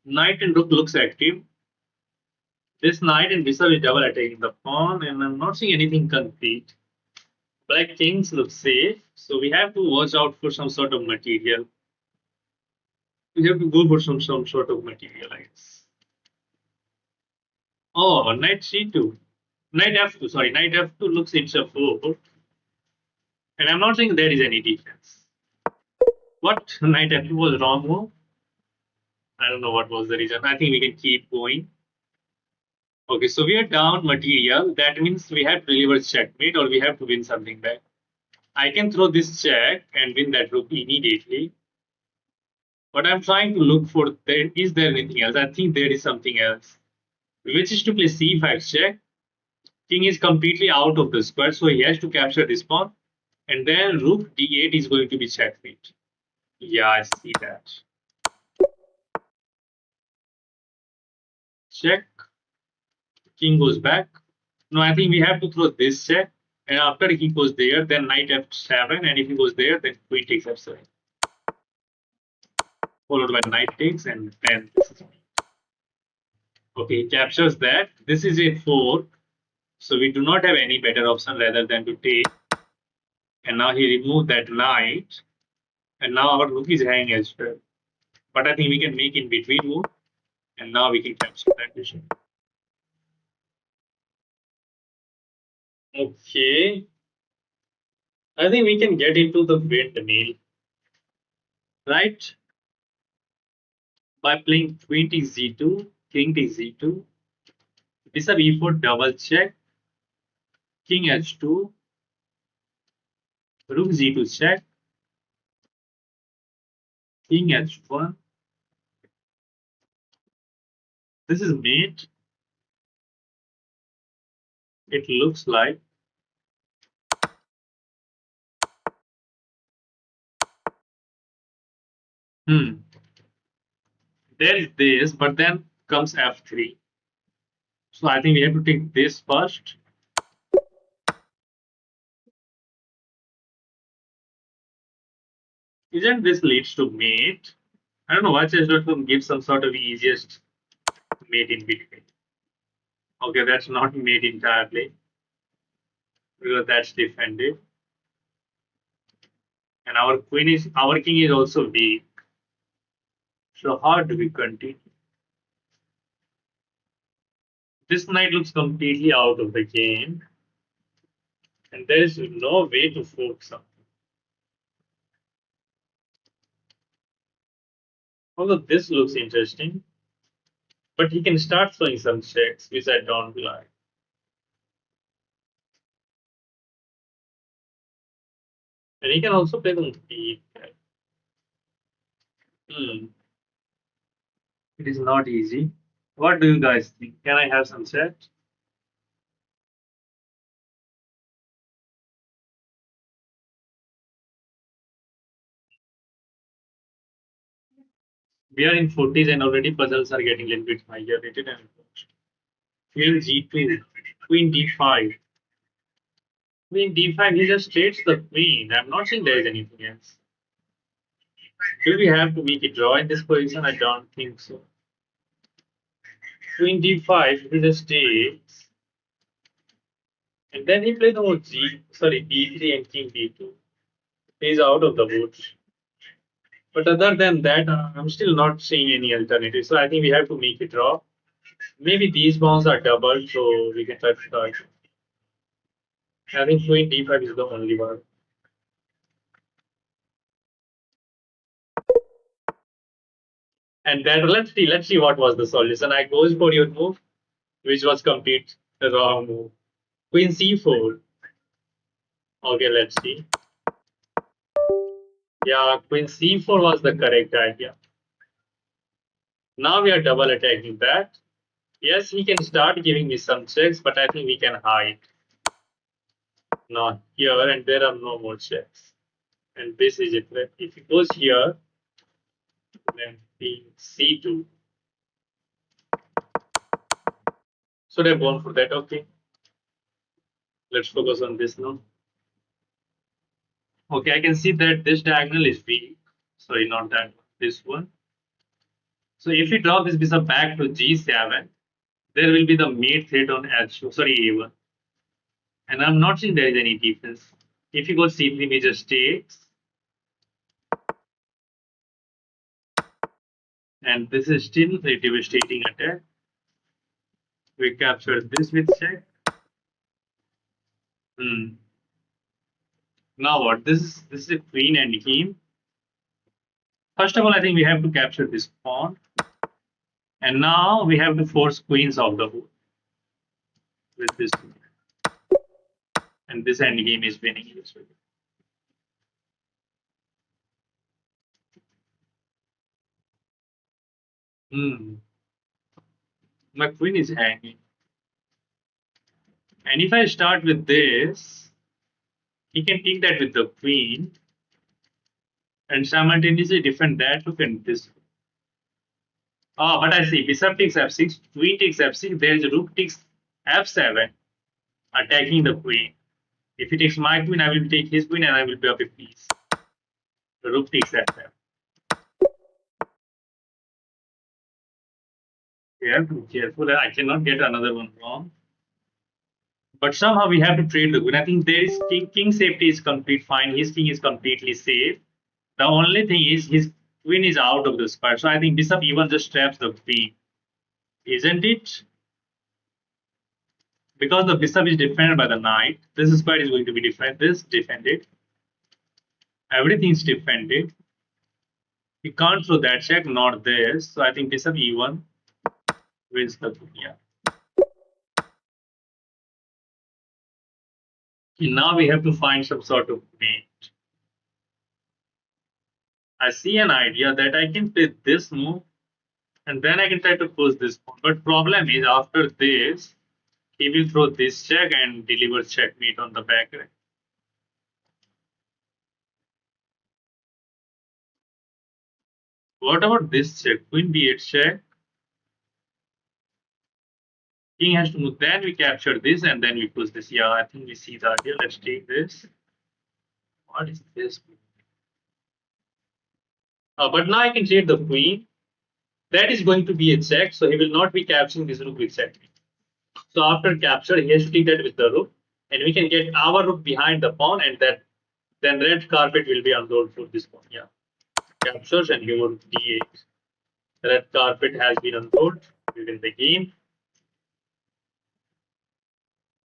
Knight and rook looks active. This knight and bishop is double attacking the pawn, and I'm not seeing anything concrete. Black kings look safe, so we have to watch out for some sort of material. We have to go for some sort of material, I guess. Oh, knight c2. Knight f2, sorry, knight f2 looks it's a 4. And I'm not saying there is any defense. What? Knight f2 was wrong move? I don't know what was the reason. I think we can keep going. Okay, so we are down material. That means we have to deliver checkmate or we have to win something back. I can throw this check and win that rook immediately. But I'm trying to look for there is there anything else? I think there is something else. Which is to play c5 check. King is completely out of the square, so he has to capture this pawn. And then rook d8 is going to be checkmate. Yeah, I see that. Check. King goes back. No, I think we have to throw this check. And after he goes there, then knight f7. And if he goes there, then queen takes f7. Followed by knight takes, and then this is okay, he captures that. This is a 4. So we do not have any better option rather than to take. And now he removed that knight. And now our rook is hanging as well. But I think we can make in between move. And now we can capture that bishop. Okay. I think we can get into the windmill. Right? By playing queen takes z2, king takes z2, bishop e4 double check, king h2, rook z2 check, king h1. This is mate. It looks like. Hmm. There is this, but then comes f3. So I think we have to take this first. Isn't this leads to mate? I don't know why chess.com gives some sort of easiest mate in between. Okay, that's not mate entirely because that's defended. And our king is also weak. So how do we continue? This knight looks completely out of the game, and there is no way to fork something. Although this looks interesting, but he can start throwing some checks, which I don't like. And he can also play on B. It is not easy. What do you guys think? Can I have some chat? We are in 40s and already puzzles are getting a little bit higher rated and Queen G2, Queen D5. Queen D5, he just states the queen. I'm not saying there is anything else. Do we have to make a draw in this position? I don't think so. Queen D5, he just states. And then he played the D3 and King D2. He's out of the woods. But other than that, I'm still not seeing any alternative. So I think we have to make a draw. Maybe these bonds are doubled, so we can try to start. I think Queen D5 is the only one. And then let's see what was the solution. I goes for your move, which was complete the wrong move. Queen C4. Okay, let's see. Yeah, Queen C4 was the correct idea. Now we are double attacking that. Yes, he can start giving me some checks, but I think we can hide. Now here, and there are no more checks. And this is it. If it goes here, then Queen C2. Should I have gone for that? Okay. Let's focus on this now. Okay, I can see that this diagonal is weak. Sorry, not that one. This one. So if we drop this bishop back to G7, there will be the mate threat on H2, sorry, A1. And I'm not seeing there is any defense. If you go C3 major stakes, and this is still a devastating attack. We captured this with check. Hmm. Now what? This is a queen and king. First of all, I think we have to capture this pawn. And now we have to force queens off the board with this. And this endgame is winning this way. Hmm. My queen is hanging. And if I start with this, he can take that with the queen and simultaneously defend that. Look at this. Oh, but I see bishop takes f6, queen takes f6, there is rook takes f7, attacking the queen. If he takes my queen, I will take his queen and I will be up a piece. The rook takes f7. We have to be careful. I cannot get another one wrong. But somehow we have to trade the queen. I think there is king safety is complete fine. His king is completely safe. The only thing is his queen is out of the square. So I think bishop even just traps the queen. Isn't it? Because the bishop is defended by the knight, this square is going to be defended. This defended. Everything is defended. You can't throw that check, not this. So I think bishop e1 wins the queen. Yeah. Now we have to find some sort of mate. I see an idea that I can play this move and then I can try to push this pawn. But problem is after this, he will throw this check and deliver checkmate on the back rank. What about this check? Queen b8 check. King has to move. Then we capture this and then we push this. Yeah, I think we see the idea. Let's take this. What is this? But now I can trade the queen. That is going to be a check, so he will not be capturing this rook with check. So after capture, he has to take that with the rook, and we can get our rook behind the pawn, and that then red carpet will be unrolled for this pawn. Yeah, captures and he would d8. Red carpet has been unrolled. We win the game.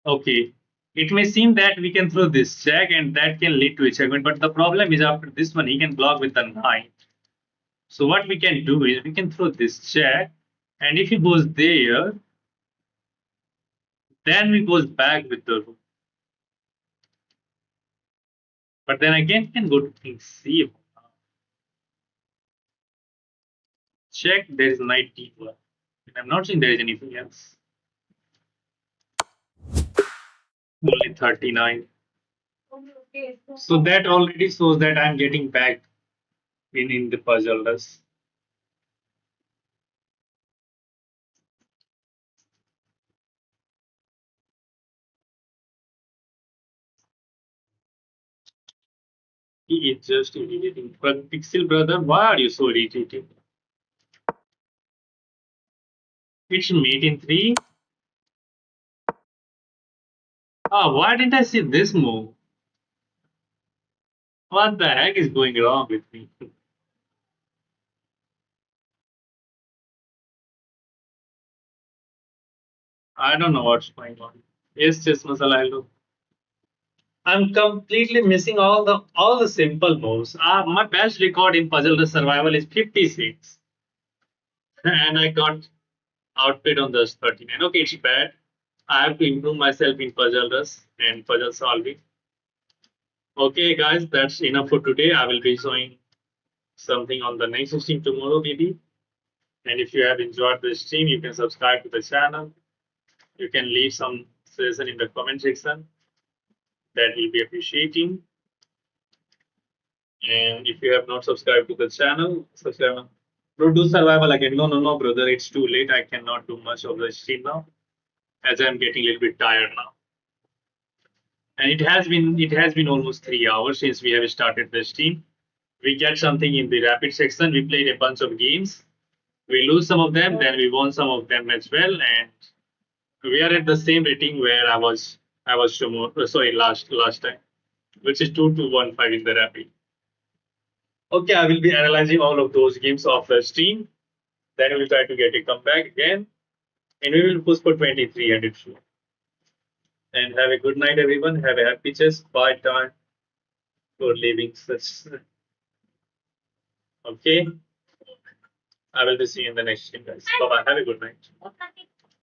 Okay. It may seem that we can throw this check and that can lead to a checkmate, but the problem is after this one, he can block with the knight. So what we can do is we can throw this check, and if he goes there, then we goes back with the rook. But then again, can go to king c. Check. There is knight d1. I'm not saying there is anything else. Only 39. Okay, So that already shows that I'm getting back in the puzzle. He is just irritating. But Pixel brother, why are you so irritating? It's mate in three. Ah, why didn't I see this move? What the heck is going wrong with me? I don't know what's going on. Yes, Chess Masala, hello. I'm completely missing all the simple moves. My best record in Puzzle the Survival is 56, and I got outplayed on the 39. Okay, it's bad. I have to improve myself in Puzzle Rush and puzzle solving. Okay, guys, that's enough for today. I will be showing something on the next stream tomorrow, maybe. And if you have enjoyed the stream, you can subscribe to the channel. You can leave some suggestion in the comment section. That will be appreciating. And if you have not subscribed to the channel, subscribe. Bro, do survival again. No, no, no, brother. It's too late. I cannot do much of the stream now, as I'm getting a little bit tired now. And it has been almost 3 hours since we have started the stream. We get something in the rapid section. We played a bunch of games. We lose some of them, then we won some of them as well, and we are at the same rating where I was tomorrow, sorry, last time, which is 2-2-1-5 in the rapid. Okay, I will be analyzing all of those games off the stream. Then we will try to get a comeback again, and we will push for 2300 soon. And have a good night, everyone. Have a happy chess. Bye time for leaving such. Okay, I will be seeing you in the next stream, guys. Bye bye. Have a good night.